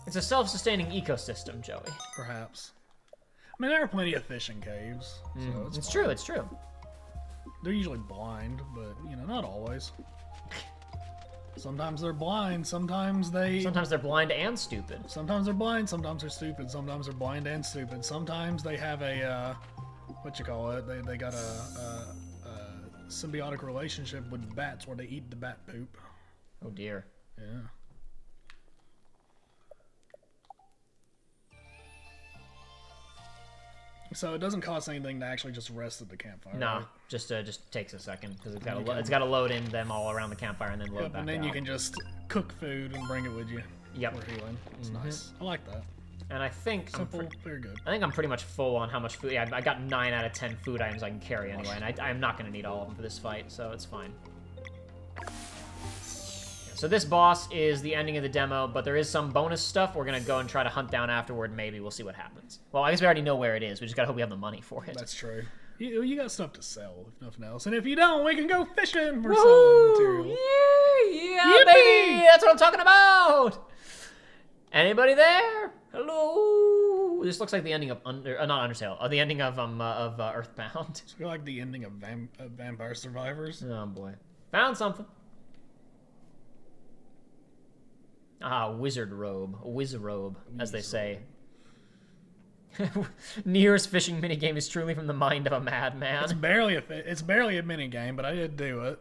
Speaker 1: It's a self-sustaining ecosystem, Joey.
Speaker 2: Perhaps. I mean, there are plenty of fishing caves. So
Speaker 1: It's
Speaker 2: fine.
Speaker 1: true, it's true.
Speaker 2: They're usually blind, but, you know, not always. Sometimes they're blind, sometimes
Speaker 1: Sometimes they're blind and stupid.
Speaker 2: Sometimes they're blind, sometimes they're stupid, sometimes they're blind and stupid. Sometimes they have a, what you call it? They got a symbiotic relationship with bats where they eat the bat poop.
Speaker 1: Oh dear.
Speaker 2: Yeah. So it doesn't cost anything to actually just rest at the campfire.
Speaker 1: No,
Speaker 2: right?
Speaker 1: just takes a second because it's got to load in them all around the campfire and then load
Speaker 2: Yep,
Speaker 1: back
Speaker 2: and then
Speaker 1: out.
Speaker 2: you can just cook food and bring it with you.
Speaker 1: Yep.
Speaker 2: For healing. It's nice. I like that.
Speaker 1: And I think
Speaker 2: Simple, very good.
Speaker 1: I think I'm pretty much full on how much food. Yeah, I got 9 out of 10 food items I can carry anyway, and I'm not going to need all of them for this fight, so it's fine. So this boss is the ending of the demo, but there is some bonus stuff we're going to go and try to hunt down afterward. Maybe we'll see what happens. Well, I guess we already know where it is. We just got to hope we have the money for it.
Speaker 2: That's true. You got stuff to sell, if nothing else. And if you don't, we can go fishing for
Speaker 1: Woo!
Speaker 2: selling material.
Speaker 1: Yeah,
Speaker 2: Yippee!
Speaker 1: baby! That's what I'm talking about! Anybody there? Hello? This looks like the ending of not Undertale. The ending of Earthbound.
Speaker 2: It's like the ending of Vampire Survivors.
Speaker 1: Oh boy. Found something. Ah, wizard robe. Wizrobe, as they say. Nier's fishing minigame is truly from the mind of a madman.
Speaker 2: It's barely a mini game, but I did do it.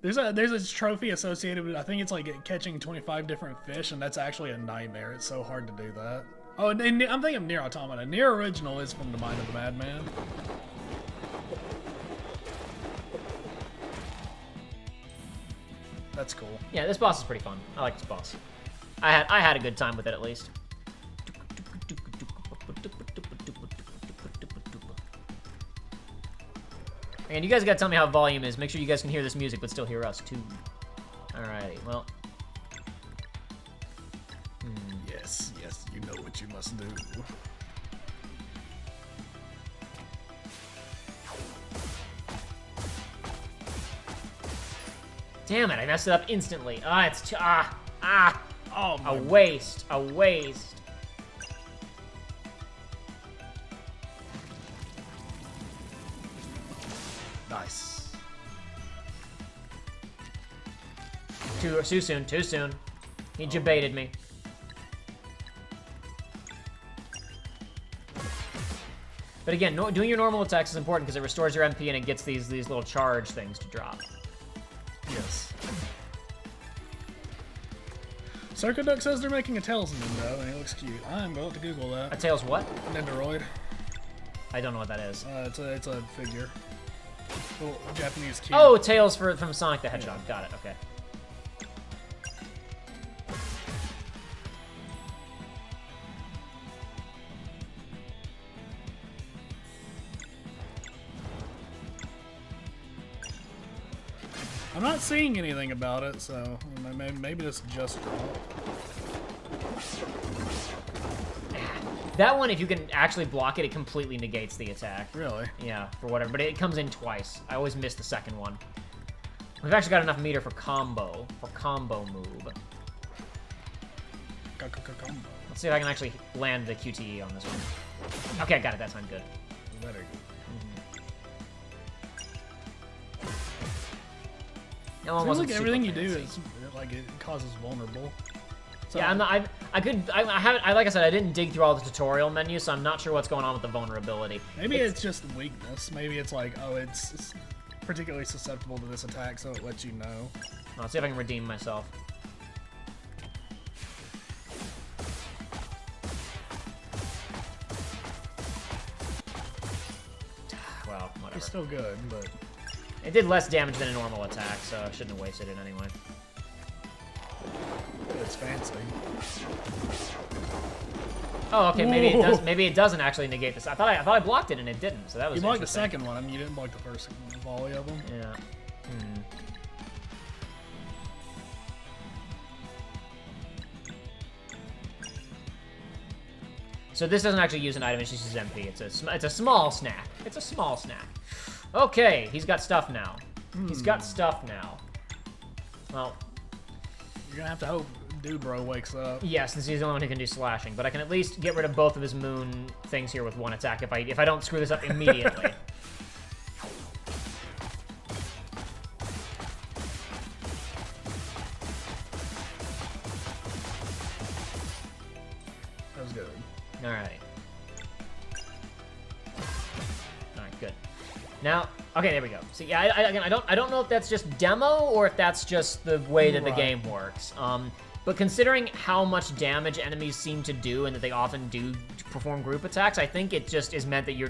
Speaker 2: There's a trophy associated with it. I think it's like catching 25 different fish, and that's actually a nightmare. It's so hard to do that. Oh, and I'm thinking of Nier Automata. Nier Original is from the mind of a madman. That's cool.
Speaker 1: Yeah, this boss is pretty fun. I like this boss. I had a good time with it at least. And you guys gotta tell me how volume is. Make sure you guys can hear this music, but still hear us too. Alrighty, well.
Speaker 2: Yes, you know what you must do.
Speaker 1: Damn it, I messed it up instantly.
Speaker 2: Oh,
Speaker 1: A waste, a waste.
Speaker 2: Nice.
Speaker 1: Too soon, too soon. He baited me. But again, doing your normal attacks is important because it restores your MP and it gets these little charge things to drop.
Speaker 2: Yes. Circo Duck says they're making a Tails Nintendo, and it looks cute. I'm going to Google that.
Speaker 1: A Tails what?
Speaker 2: Nendoroid.
Speaker 1: I don't know what that is.
Speaker 2: It's a figure. Little Japanese cute.
Speaker 1: Oh, Tails from Sonic the Hedgehog. Got it, okay.
Speaker 2: I'm not seeing anything about it, so maybe this just dropped.
Speaker 1: That one, if you can actually block it, it completely negates the attack.
Speaker 2: Really?
Speaker 1: Yeah, for whatever. But it comes in twice. I always miss the second one. We've actually got enough meter for combo move.
Speaker 2: Combo.
Speaker 1: Let's see if I can actually land the QTE on this one. Okay, I got it. That time good.
Speaker 2: Better.
Speaker 1: That one
Speaker 2: Seems
Speaker 1: wasn't
Speaker 2: like
Speaker 1: super
Speaker 2: everything you do
Speaker 1: fancy.
Speaker 2: is like it causes vulnerable. So,
Speaker 1: Yeah, I haven't, like I said, I didn't dig through all the tutorial menus, so I'm not sure what's going on with the vulnerability.
Speaker 2: maybe it's just weakness. Maybe it's like, oh, it's particularly susceptible to this attack, so it lets you know.
Speaker 1: Let's see if I can redeem myself. Well, whatever.
Speaker 2: It's still good, but
Speaker 1: It did less damage than a normal attack, so I shouldn't have wasted it anyway.
Speaker 2: it's fancy.
Speaker 1: Oh, okay, maybe it
Speaker 2: Whoa.
Speaker 1: does. Maybe it doesn't actually negate this. I thought I blocked it and it didn't, so that was
Speaker 2: You blocked the
Speaker 1: interesting.
Speaker 2: second one, I mean, you didn't block the first volley of them.
Speaker 1: Yeah. So this doesn't actually use an item, it's just his MP. It's a small snack. It's a small snack. Okay, he's got stuff now. He's got stuff now. Well,
Speaker 2: you're gonna have to hope Dude Bro wakes up.
Speaker 1: Yeah, since he's the only one who can do slashing. But I can at least get rid of both of his moon things here with one attack if I don't screw this up immediately.
Speaker 2: That was good.
Speaker 1: All right. All right, good. Now, okay, there we go. See, yeah, I don't know if that's just demo or if that's just the way that the game works. But considering how much damage enemies seem to do and that they often do perform group attacks, I think it just is meant that you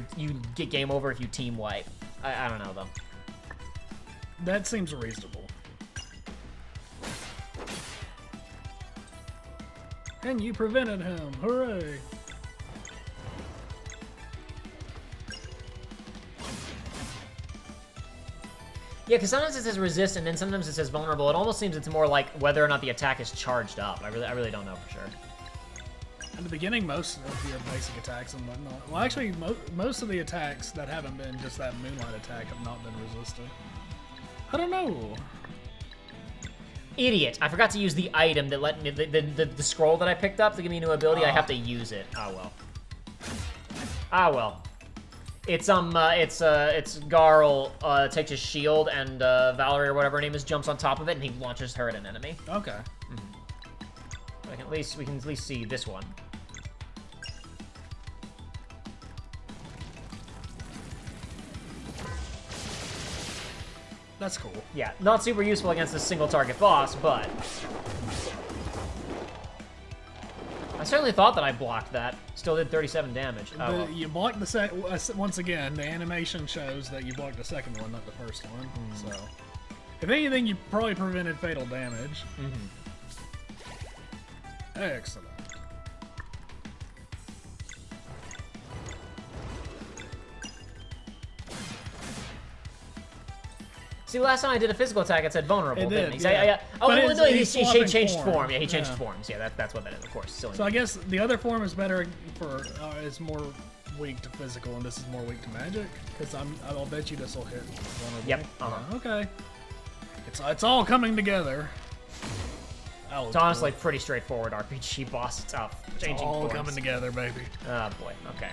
Speaker 1: get game over if you team wipe. I don't know though.
Speaker 2: That seems reasonable. And you prevented him. Hooray.
Speaker 1: Yeah, because sometimes it says resist and then sometimes it says vulnerable. It almost seems it's more like whether or not the attack is charged up. I really don't know for sure.
Speaker 2: In the beginning, most of your basic attacks and whatnot. Well, actually, most of the attacks that haven't been just that moonlight attack have not been resisted. I don't know.
Speaker 1: Idiot! I forgot to use the item that let me the scroll that I picked up to give me a new ability. I have to use it. Oh well. Ah well. It's Garl takes his shield and Valerie or whatever her name is jumps on top of it and he launches her at an enemy.
Speaker 2: Okay.
Speaker 1: We can at least see this one.
Speaker 2: That's cool.
Speaker 1: Yeah, not super useful against a single target boss, but I certainly thought that I blocked that. Still did 37 damage. Oh, well.
Speaker 2: You blocked the once again, the animation shows that you blocked the second one, not the first one. So, if anything, you probably prevented fatal damage. Excellent.
Speaker 1: See, last time I did a physical attack, it said vulnerable,
Speaker 2: it
Speaker 1: didn't he?
Speaker 2: Yeah.
Speaker 1: Oh,
Speaker 2: but
Speaker 1: no, he changed
Speaker 2: form.
Speaker 1: form. Yeah, he changed forms. Yeah, that's what that is, of course. Silly
Speaker 2: so I guess the other form is better for, is more weak to physical, and this is more weak to magic? Because I'll bet you this will hit vulnerable.
Speaker 1: Yep.
Speaker 2: Okay. It's all coming together.
Speaker 1: It's honestly pretty straightforward RPG boss stuff.
Speaker 2: It's all coming together, baby.
Speaker 1: Oh, boy. Okay.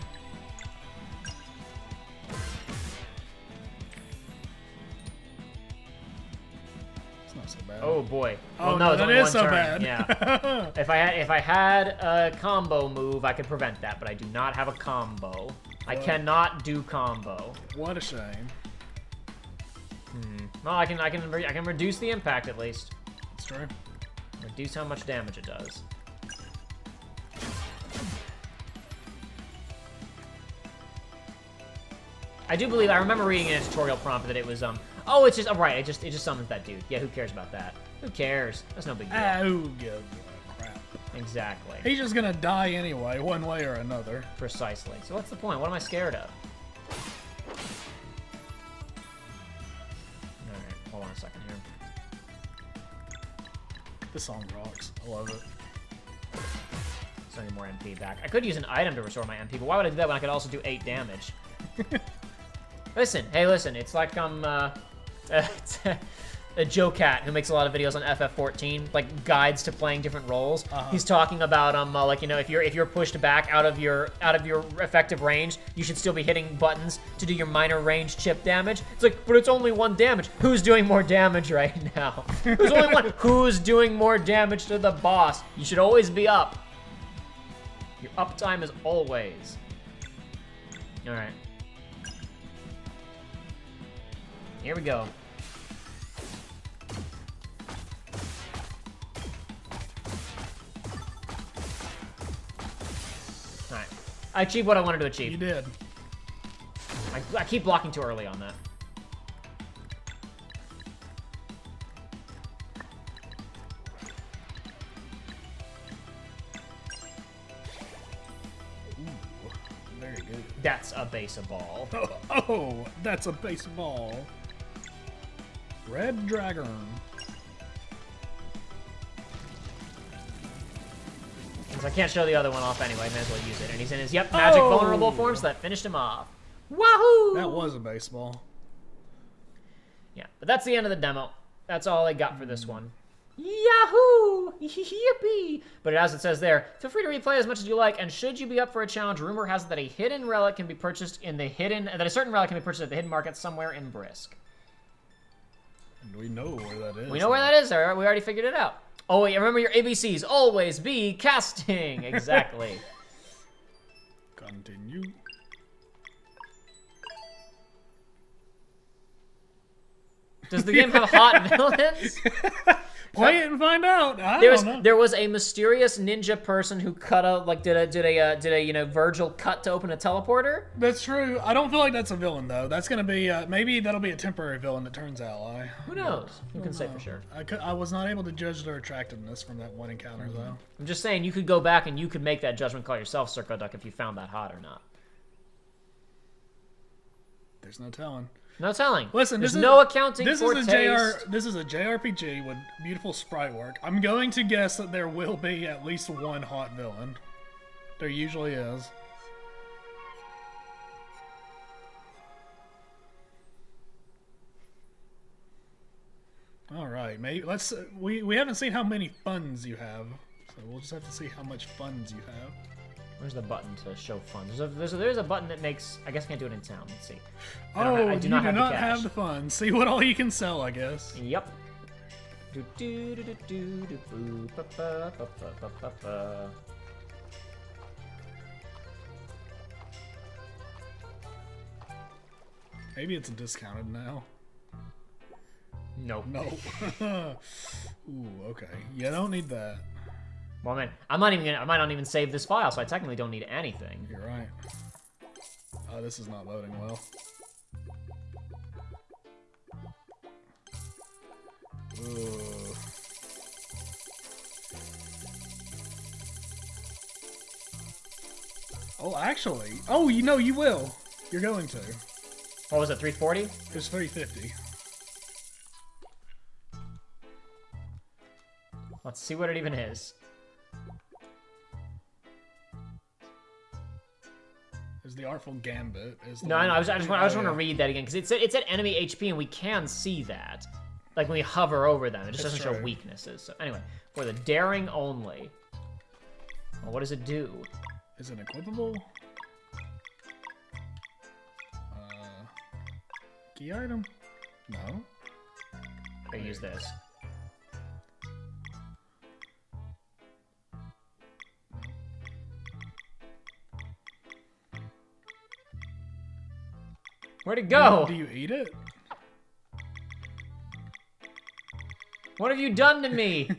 Speaker 2: Not so bad.
Speaker 1: Oh boy.
Speaker 2: Oh
Speaker 1: Well,
Speaker 2: no,
Speaker 1: it's
Speaker 2: that
Speaker 1: only
Speaker 2: is
Speaker 1: one
Speaker 2: so
Speaker 1: turn.
Speaker 2: bad.
Speaker 1: Yeah. If I had a combo move, I could prevent that, but I do not have a combo. I cannot do combo.
Speaker 2: What a shame.
Speaker 1: Well, I can reduce the impact at least.
Speaker 2: That's true.
Speaker 1: Reduce how much damage it does. I do believe I remember reading in a tutorial prompt that it was oh, it's just right. It just summons that dude. Yeah, who cares about that? Who cares? That's no big deal.
Speaker 2: Who gives a crap?
Speaker 1: Exactly.
Speaker 2: He's just gonna die anyway, one way or another.
Speaker 1: Precisely. So what's the point? What am I scared of? All right, hold on a second here.
Speaker 2: This song rocks. I love it.
Speaker 1: So I need more MP back. I could use an item to restore my MP, but why would I do that when I could also do 8 damage? Listen, hey, listen. It's like a Joe Cat who makes a lot of videos on FF14, like guides to playing different roles. He's talking about like, you know, if you're pushed back out of your effective range, you should still be hitting buttons to do your minor range chip damage. It's like, but it's only 1 damage. Who's doing more damage right now? There's only one. Who's doing more damage to the boss? You should always be up. Your uptime is always. All right. Here we go. Alright. I achieved what I wanted to achieve.
Speaker 2: You did.
Speaker 1: I keep blocking too early on that.
Speaker 2: Ooh, very good.
Speaker 1: That's a baseball.
Speaker 2: Oh, that's a baseball. Red Dragon.
Speaker 1: Because I can't show the other one off anyway. May as well use it. And he's in his, magic vulnerable form, so that finished him off. Wahoo!
Speaker 2: That was a baseball.
Speaker 1: Yeah, but that's the end of the demo. That's all I got for this one. Yahoo! Yippee! But as it says there, feel free to replay as much as you like, and should you be up for a challenge, rumor has it that a hidden relic can be purchased in the hidden, that a certain relic can be purchased at the hidden market somewhere in Brisk.
Speaker 2: And we know where that is.
Speaker 1: We know where that is, there. We already figured it out. Oh wait, remember your ABCs. Always be casting. Exactly.
Speaker 2: Continue.
Speaker 1: Does the game have hot villains?
Speaker 2: Play it and find out. I don't know.
Speaker 1: There was a mysterious ninja person who cut a did a Virgil cut to open a teleporter.
Speaker 2: That's true. I don't feel like that's a villain though. That's gonna be maybe that'll be a temporary villain that turns ally.
Speaker 1: Who knows? Who can say for sure?
Speaker 2: I was not able to judge their attractiveness from that one encounter though.
Speaker 1: I'm just saying you could go back and you could make that judgment call yourself, Circo Duck, if you found that hot or not.
Speaker 2: There's no telling.
Speaker 1: No telling.
Speaker 2: Listen,
Speaker 1: there's no accounting for taste.
Speaker 2: This is a JRPG with beautiful sprite work. I'm going to guess that there will be at least one hot villain. There usually is. All right, maybe let's. We haven't seen how many funds you have, so we'll just have to see how much funds you have.
Speaker 1: Where's the button to show funds? There's a button that makes. I guess I can't do it in town. Let's see.
Speaker 2: I do not have the funds. See what all you can sell, I guess.
Speaker 1: Yep.
Speaker 2: Maybe it's discounted now.
Speaker 1: Nope.
Speaker 2: No. Ooh, okay. You don't need that.
Speaker 1: Well, man, I might not even save this file, so I technically don't need anything.
Speaker 2: You're right. Oh, this is not loading well. Ugh. Oh, actually. Oh, you know you will. You're going to.
Speaker 1: What was it, 340?
Speaker 2: It's 350.
Speaker 1: Let's see what it even is.
Speaker 2: Is the Artful Gambit.
Speaker 1: No, I just want to read that again, because it's at enemy HP, and we can see that. Like, when we hover over them, it just doesn't show weaknesses. So, anyway, for the daring only. Well, what does it do?
Speaker 2: Is it equipable? Key item? No.
Speaker 1: I use this. Where'd it go?
Speaker 2: Do you eat it?
Speaker 1: What have you done to me?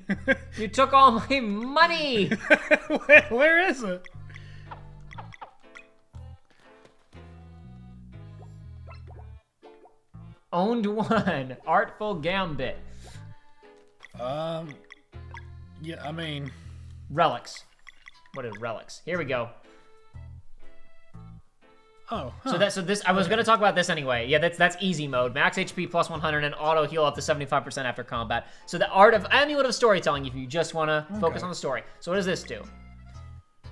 Speaker 1: You took all my money!
Speaker 2: Where is it?
Speaker 1: Owned one. Artful Gambit.
Speaker 2: Yeah, I mean...
Speaker 1: Relics. What is relics? Here we go.
Speaker 2: Oh, huh.
Speaker 1: So this I was gonna talk about this anyway. Yeah, that's easy mode. Max HP plus 100 and auto heal up to 75% after combat. So the art of amulet of storytelling if you just want to focus on the story. So what does this do?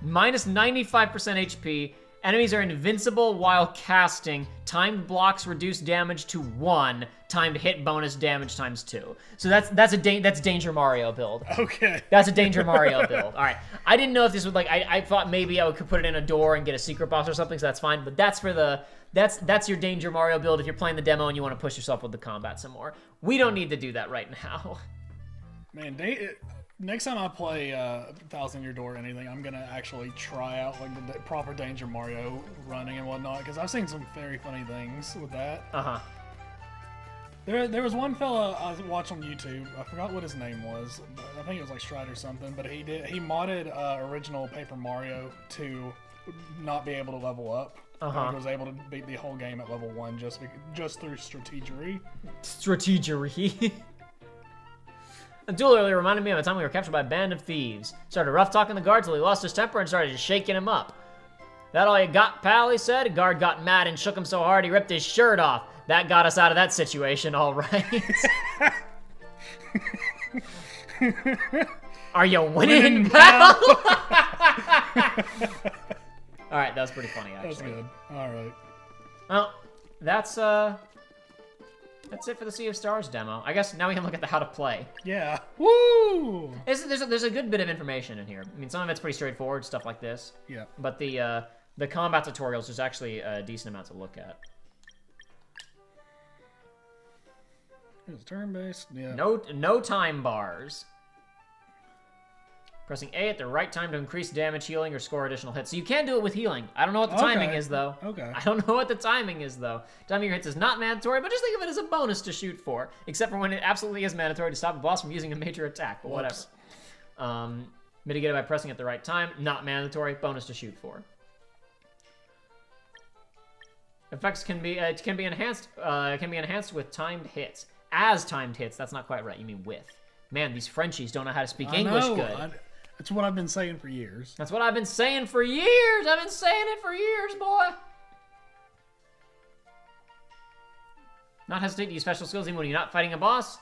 Speaker 1: Minus 95% HP. Enemies are invincible while casting. Timed blocks reduce damage to 1. Timed hit bonus damage times 2. So that's Danger Mario build.
Speaker 2: Okay.
Speaker 1: That's a Danger Mario build. All right. I didn't know if this would I thought maybe I could put it in a door and get a secret boss or something, so that's fine. But that's for that's your Danger Mario build if you're playing the demo and you want to push yourself with the combat some more. We don't need to do that right now.
Speaker 2: Man, next time I play 1000-Year Door or anything, I'm gonna actually try out like the proper Danger Mario running and whatnot, because I've seen some very funny things with that. There was one fella I watched on YouTube. I forgot what his name was. I think it was like Stride or something. But he modded original Paper Mario to not be able to level up. He was able to beat the whole game at level 1 just through strategery.
Speaker 1: Strategery. The duel earlier reminded me of a time we were captured by a band of thieves. Started rough talking the guard till he lost his temper and started shaking him up. That all you got, pal, he said. A guard got mad and shook him so hard he ripped his shirt off. That got us out of that situation, all right. Are you winning, pal? All right, that was pretty funny, actually.
Speaker 2: That's good. All right.
Speaker 1: Well, that's it for the Sea of Stars demo. I guess now we can look at the how to play.
Speaker 2: Yeah. Woo!
Speaker 1: There's a good bit of information in here. I mean, some of it's pretty straightforward, stuff like this.
Speaker 2: Yeah.
Speaker 1: But the combat tutorials, there's actually a decent amount to look at.
Speaker 2: It's turn-based. Yeah.
Speaker 1: No time bars. Pressing A at the right time to increase damage, healing, or score additional hits. So you can do it with healing. I don't know what the timing is, though.
Speaker 2: Okay.
Speaker 1: I don't know what the timing is, though. Timing your hits is not mandatory, but just think of it as a bonus to shoot for. Except for when it absolutely is mandatory to stop a boss from using a major attack, but whatever. Mitigated by pressing at the right time. Not mandatory. Bonus to shoot for. Effects can be enhanced. Can be enhanced with timed hits. As timed hits. That's not quite right. You mean with. Man, these Frenchies don't know how to speak English good.
Speaker 2: That's what I've been saying for years.
Speaker 1: That's what I've been saying for years. I've been saying it for years, boy. Not hesitate to use special skills even when you're not fighting a boss.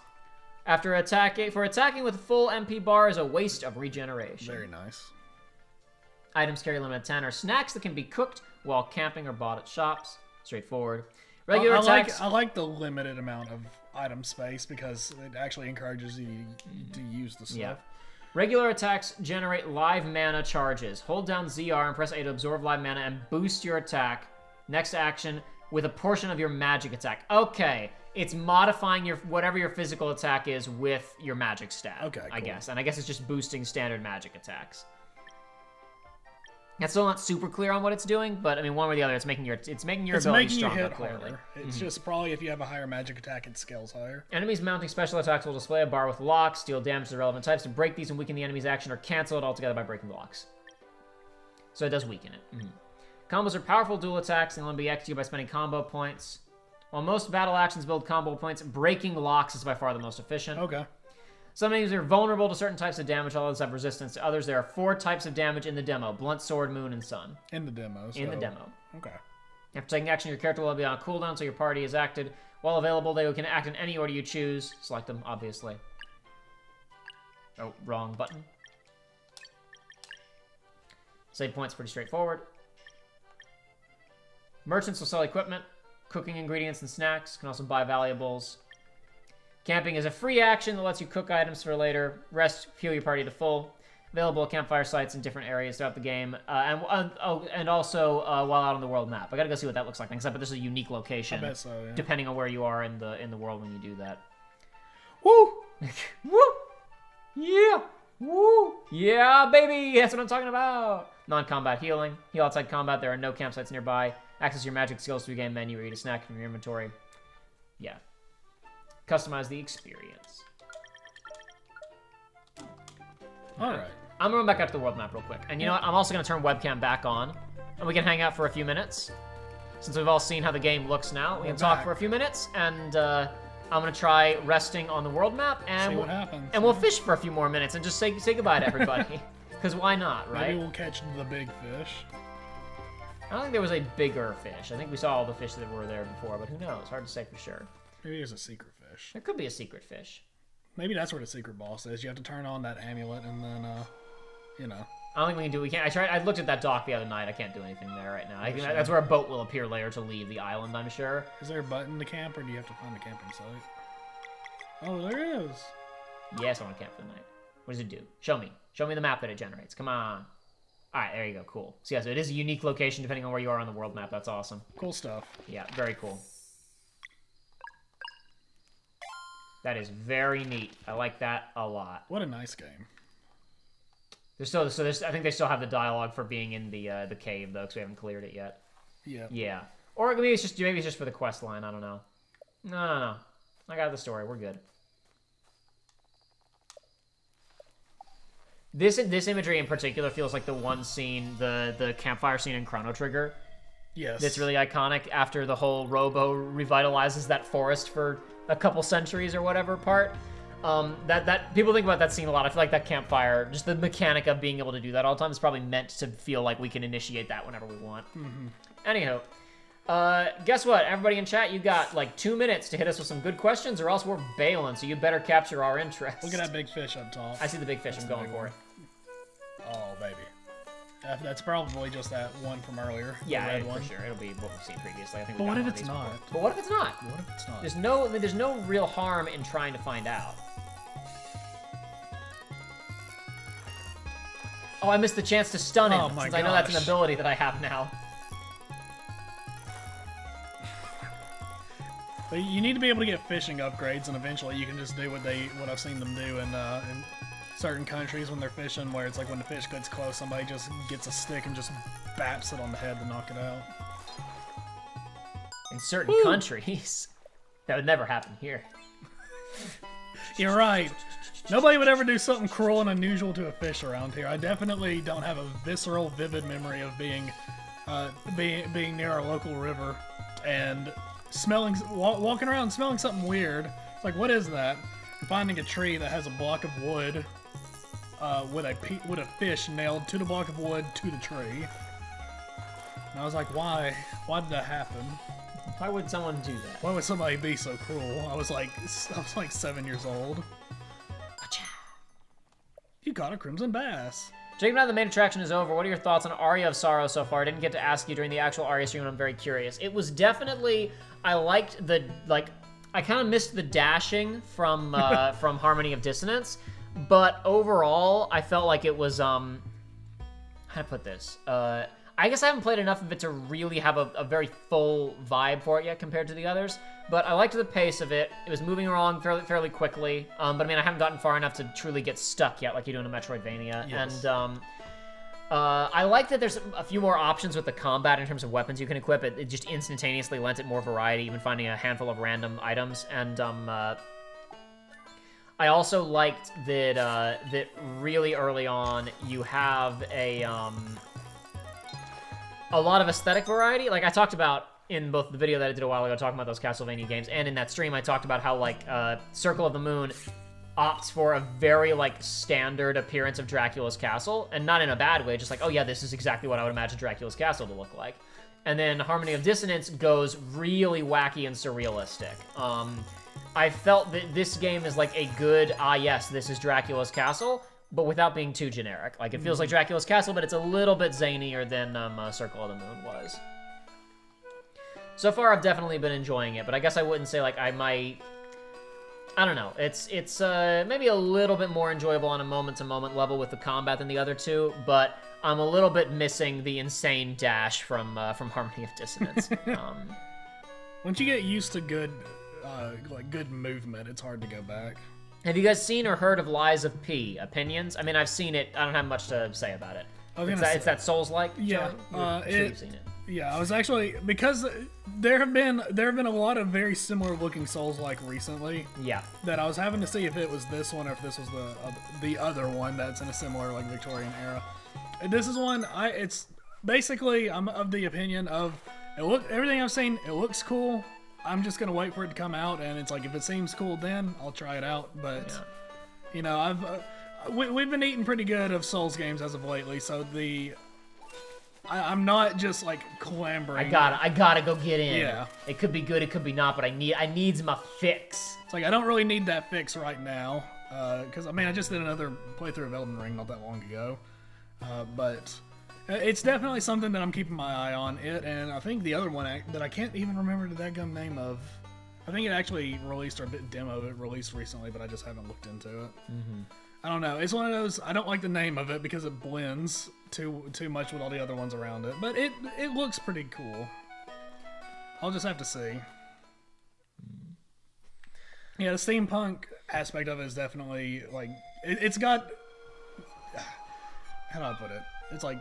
Speaker 1: After attacking with full MP bar is a waste of regeneration.
Speaker 2: Very nice.
Speaker 1: Items carry a limit of 10 are snacks that can be cooked while camping or bought at shops. Straightforward. Regular attacks.
Speaker 2: I like the limited amount of item space because it actually encourages you to use the stuff.
Speaker 1: Yeah. Regular attacks generate live mana charges. Hold down ZR and press A to absorb live mana and boost your attack. Next action with a portion of your magic attack. Okay, it's modifying whatever your physical attack is with your magic stat.
Speaker 2: Okay, cool.
Speaker 1: I guess, and I guess it's just boosting standard magic attacks. It's still not super clear on what it's doing, but I mean, one or the other, it's making your ability stronger. Clearly.
Speaker 2: It's just probably if you have a higher magic attack, it scales higher.
Speaker 1: Enemies mounting special attacks will display a bar with locks, deal damage to the relevant types, and break these and weaken the enemy's action or cancel it altogether by breaking the locks. So it does weaken it. Mm-hmm. Combos are powerful dual attacks and will be executed by spending combo points. While most battle actions build combo points, breaking locks is by far the most efficient.
Speaker 2: Okay.
Speaker 1: Some enemies are vulnerable to certain types of damage, others have resistance to others. There are 4 types of damage in the demo: Blunt, Sword, Moon, and Sun.
Speaker 2: In the demo.
Speaker 1: In the demo.
Speaker 2: Okay.
Speaker 1: After taking action, your character will be on cooldown, so your party is acted. While available, they can act in any order you choose. Select them, obviously. Oh, wrong button. Save points, pretty straightforward. Merchants will sell equipment, cooking ingredients and snacks. Can also buy valuables. Camping is a free action that lets you cook items for later. Rest, fuel your party to full. Available at campfire sites in different areas throughout the game. And also while out on the world map. I gotta go see what that looks like. Except this is a unique location.
Speaker 2: I bet so, yeah.
Speaker 1: Depending on where you are in the world when you do that.
Speaker 2: Woo!
Speaker 1: Woo! Yeah! Woo! Yeah, baby! That's what I'm talking about! Non-combat healing. Heal outside combat. There are no campsites nearby. Access your magic skills through game menu or eat a snack from your inventory. Yeah. Customize the experience.
Speaker 2: Alright.
Speaker 1: I'm gonna run back out to the world map real quick. And you know what? I'm also gonna turn webcam back on. And we can hang out for a few minutes. Since we've all seen how the game looks now, we can talk for a few minutes. And I'm gonna try resting on the world map. And
Speaker 2: see what happens.
Speaker 1: And we'll fish for a few more minutes and just say goodbye to everybody. Because why not, right?
Speaker 2: Maybe we'll catch the big fish.
Speaker 1: I don't think there was a bigger fish. I think we saw all the fish that were there before, but who knows? Hard to say for sure.
Speaker 2: Maybe there's a secret fish.
Speaker 1: There could be a secret fish.
Speaker 2: Maybe that's where the secret boss is. You have to turn on that amulet and then, you know.
Speaker 1: I don't think we can do. We can't. I looked at that dock the other night. I can't do anything there right now. That's where a boat will appear later to leave the island, I'm sure.
Speaker 2: Is there a button to camp, or do you have to find a camping site? Oh, there is.
Speaker 1: Yes, I want to camp for the night. What does it do? Show me. Show me the map that it generates. Come on. All right, there you go. Cool. So yeah, so it is a unique location depending on where you are on the world map. That's awesome.
Speaker 2: Cool stuff.
Speaker 1: Yeah, very cool. That is very neat. I like that a lot.
Speaker 2: What a nice game.
Speaker 1: I think they still have the dialogue for being in the cave though, because we haven't cleared it yet.
Speaker 2: Yeah.
Speaker 1: Yeah. Or maybe it's just for the quest line. I don't know. No. I got the story. We're good. This imagery in particular feels like the one scene, the campfire scene in Chrono Trigger.
Speaker 2: Yes.
Speaker 1: That's really iconic after the whole Robo revitalizes that forest for a couple centuries or whatever part. That people think about that scene a lot. I feel like that campfire, just the mechanic of being able to do that all the time is probably meant to feel like we can initiate that whenever we want. Mm-hmm. Anyhow, guess what? Everybody in chat, you got like 2 minutes to hit us with some good questions or else we're bailing, so you better capture our interest.
Speaker 2: Look at that big fish up top.
Speaker 1: I see the big fish. I'm going for it.
Speaker 2: Oh, baby. That's probably just that one from earlier.
Speaker 1: Yeah,
Speaker 2: the red one.
Speaker 1: for sure. It'll be what we've seen previously. I think.
Speaker 2: But what if
Speaker 1: it's
Speaker 2: it's not?
Speaker 1: But what if it's not?
Speaker 2: What if it's not?
Speaker 1: There's no real harm in trying to find out. Oh, I missed the chance to stun him, since I know that's an ability that I have now.
Speaker 2: But you need to be able to get fishing upgrades, and eventually you can just do what I've seen them do in certain countries when they're fishing, where it's like when the fish gets close, somebody just gets a stick and just baps it on the head to knock it out.
Speaker 1: In certain countries, that would never happen here.
Speaker 2: You're right. Nobody would ever do something cruel and unusual to a fish around here. I definitely don't have a visceral, vivid memory of being near a local river and walking around and smelling something weird. It's like, what is that? And finding a tree that has a block of wood with a fish nailed to the block of wood to the tree. And I was like, why? Why did that happen?
Speaker 1: Why would someone do that?
Speaker 2: Why would somebody be so cruel? I was like 7 years old. You caught a crimson bass.
Speaker 1: Jacob, now the main attraction is over. What are your thoughts on Aria of Sorrow so far? I didn't get to ask you during the actual Aria stream, and I'm very curious. It was definitely, I liked the, I kind of missed the dashing from from Harmony of Dissonance, but overall, I felt like it was, how to put this? I guess I haven't played enough of it to really have a very full vibe for it yet compared to the others, but I liked the pace of it. It was moving along fairly quickly, but I mean, I haven't gotten far enough to truly get stuck yet like you do in a Metroidvania. Yes. And I like that there's a few more options with the combat in terms of weapons you can equip. It just instantaneously lent it more variety, even finding a handful of random items. And I also liked that that really early on you have a lot of aesthetic variety. Like I talked about in both the video that I did a while ago talking about those Castlevania games, and in that stream I talked about how like Circle of the Moon opts for a very like standard appearance of Dracula's castle, and not in a bad way, just like, oh yeah, this is exactly what I would imagine Dracula's castle to look like. And then Harmony of Dissonance goes really wacky and surrealistic. I felt that this game is like a good, yes, this is Dracula's castle, but without being too generic. Like, it feels like Dracula's castle, but it's a little bit zanier than Circle of the Moon was. So far, I've definitely been enjoying it, but I guess I wouldn't say, like, I might... I don't know. It's maybe a little bit more enjoyable on a moment-to-moment level with the combat than the other two, but I'm a little bit missing the insane dash from Harmony of Dissonance.
Speaker 2: Once you get used to good movement, it's hard to go back.
Speaker 1: Have you guys seen or heard of Lies of P? Opinions? I mean, I've seen it. I don't have much to say about it. It's that Souls-like?
Speaker 2: Yeah.
Speaker 1: I'm sure you've seen it.
Speaker 2: Yeah, I was actually, because there have been a lot of very similar looking Souls-like recently.
Speaker 1: Yeah.
Speaker 2: That I was having to see if it was this one or if this was the other one that's in a similar like Victorian era. This is one it's basically I'm of the opinion of everything I've seen, it looks cool. I'm just gonna wait for it to come out, and it's like if it seems cool, then I'll try it out. But you know, we've been eating pretty good of Souls games as of lately, so I'm not just like clambering.
Speaker 1: I gotta go get in.
Speaker 2: Yeah.
Speaker 1: It could be good, it could be not, but I needs my fix.
Speaker 2: It's like I don't really need that fix right now, because I mean I just did another playthrough of Elden Ring not that long ago, but it's definitely something that I'm keeping my eye on. It, and I think the other one that I can't even remember the dadgum name of. I think it actually released, or a bit demo of it released recently, but I just haven't looked into it. Mm-hmm. I don't know. It's one of those, I don't like the name of it because it blends too much with all the other ones around it. But it looks pretty cool. I'll just have to see. Yeah, the steampunk aspect of it is definitely, like, it's got, how do I put it? It's like,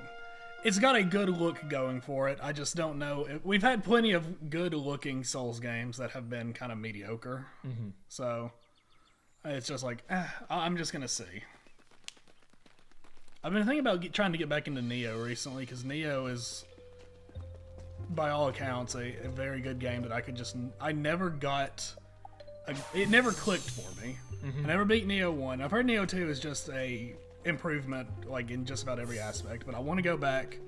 Speaker 2: it's got a good look going for it. I just don't know. We've had plenty of good looking Souls games that have been kind of mediocre. Mm-hmm. So... it's just like, I'm just going to see. I've been thinking about trying to get back into Neo recently, because Neo is, by all accounts, a very good game that I never got, it never clicked for me. Mm-hmm. I never beat Neo 1. I've heard Neo 2 is just a improvement, like, in just about every aspect, but I want to go back,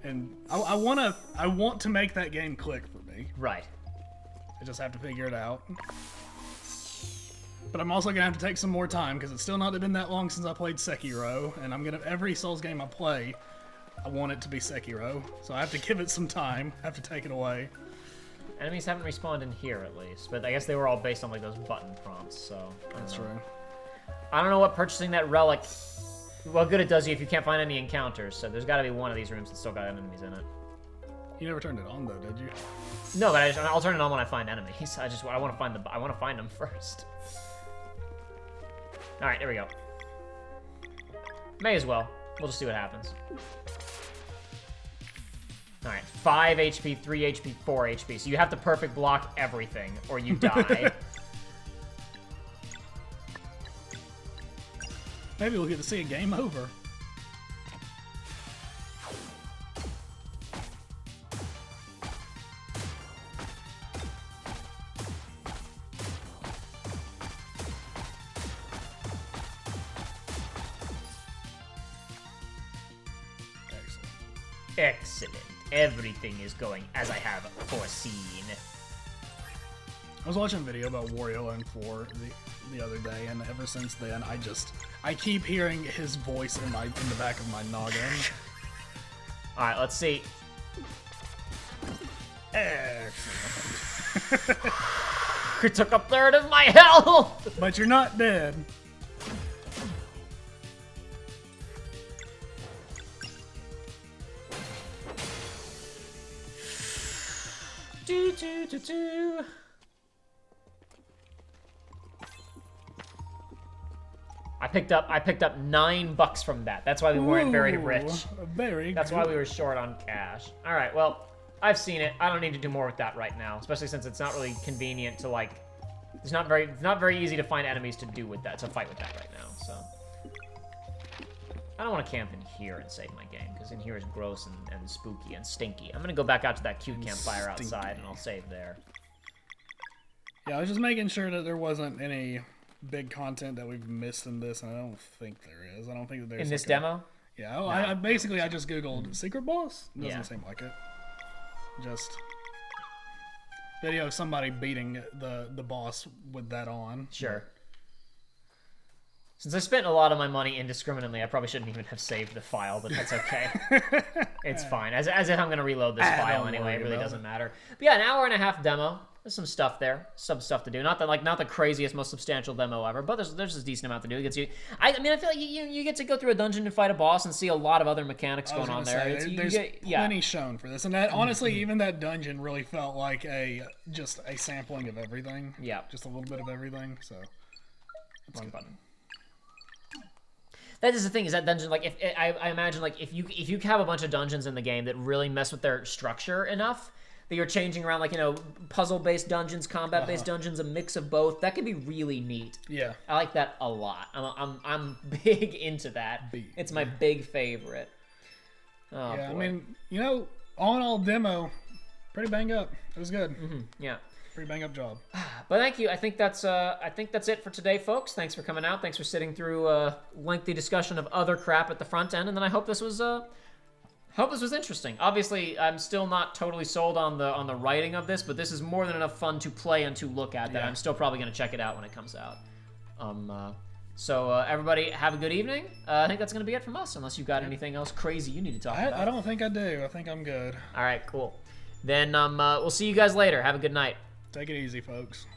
Speaker 2: and I want to make that game click for me.
Speaker 1: Right.
Speaker 2: I just have to figure it out. But I'm also going to have to take some more time, because it's still not been that long since I played Sekiro, and every Souls game I play, I want it to be Sekiro, so I have to give it some time. I have to take it away.
Speaker 1: Enemies haven't respawned in here, at least. But I guess they were all based on, like, those button prompts, so...
Speaker 2: That's true.
Speaker 1: I don't know what purchasing that relic... what good it does you if you can't find any encounters, so there's gotta be one of these rooms that's still got enemies in it.
Speaker 2: You never turned it on, though, did you?
Speaker 1: No, but I'll turn it on when I find enemies. I want to find them first. All right, there we go. May as well. We'll just see what happens. All right, 5 HP, 3 HP, 4 HP. So you have to perfect block everything, or you die.
Speaker 2: Maybe we'll get to see a game over.
Speaker 1: Excellent. Everything is going as I have foreseen.
Speaker 2: I was watching a video about Wario and 4 the other day, and ever since then, I keep hearing his voice in the back of my noggin.
Speaker 1: All right, let's see.
Speaker 2: Excellent.
Speaker 1: You took a third of my health.
Speaker 2: But you're not dead.
Speaker 1: Do. I picked up $9 from that. That's why we weren't very rich. That's why we were short on cash. All right, well, I've seen it. I don't need to do more with that right now, especially since it's not really convenient to like. It's not very easy to find enemies to fight with that right now. So I don't want to camp in here and save my game because in here is gross and spooky and stinky. I'm gonna go back out to that cute campfire outside and I'll save there.
Speaker 2: Yeah, I was just making sure that there wasn't any big content that we've missed in this, and I don't think there is. I don't think that there's
Speaker 1: in this demo.
Speaker 2: Yeah, I basically just googled secret boss. Doesn't seem like it. Just video of somebody beating the boss with that on.
Speaker 1: Sure. Since I spent a lot of my money indiscriminately, I probably shouldn't even have saved the file, but that's okay. It's fine. As if I'm going to reload this file anyway, it really doesn't matter. But yeah, an hour and a half demo. There's some stuff there, some stuff to do. Not the craziest, most substantial demo ever, but there's a decent amount to do. It gets you. I feel like you get to go through a dungeon and fight a boss and see a lot of other mechanics going on there.
Speaker 2: There's plenty shown for this, and that honestly, even that dungeon really felt like just a sampling of everything.
Speaker 1: Yeah,
Speaker 2: just a little bit of everything. So,
Speaker 1: wrong button. That is the thing, is that dungeon, like, I imagine, like, if you have a bunch of dungeons in the game that really mess with their structure enough, that you're changing around, like, puzzle-based dungeons, combat-based dungeons, a mix of both, that could be really neat.
Speaker 2: Yeah.
Speaker 1: I like that a lot. I'm big into that. It's my big favorite. Oh,
Speaker 2: yeah,
Speaker 1: boy.
Speaker 2: I mean, all in all, demo, pretty bang up. It was good.
Speaker 1: Mm-hmm. Yeah.
Speaker 2: Pretty bang up job.
Speaker 1: But thank you. I think that's it for today, folks. Thanks for coming out. Thanks for sitting through a lengthy discussion of other crap at the front end, and then I hope this was interesting. Obviously, I'm still not totally sold on the writing of this, but this is more than enough fun to play and to look at that I'm still probably going to check it out when it comes out. So everybody, have a good evening. I think that's going to be it from us, unless you've got anything else crazy you need to talk about.
Speaker 2: I don't think I do. I think I'm good.
Speaker 1: All right, cool. Then we'll see you guys later. Have a good night.
Speaker 2: Take it easy, folks.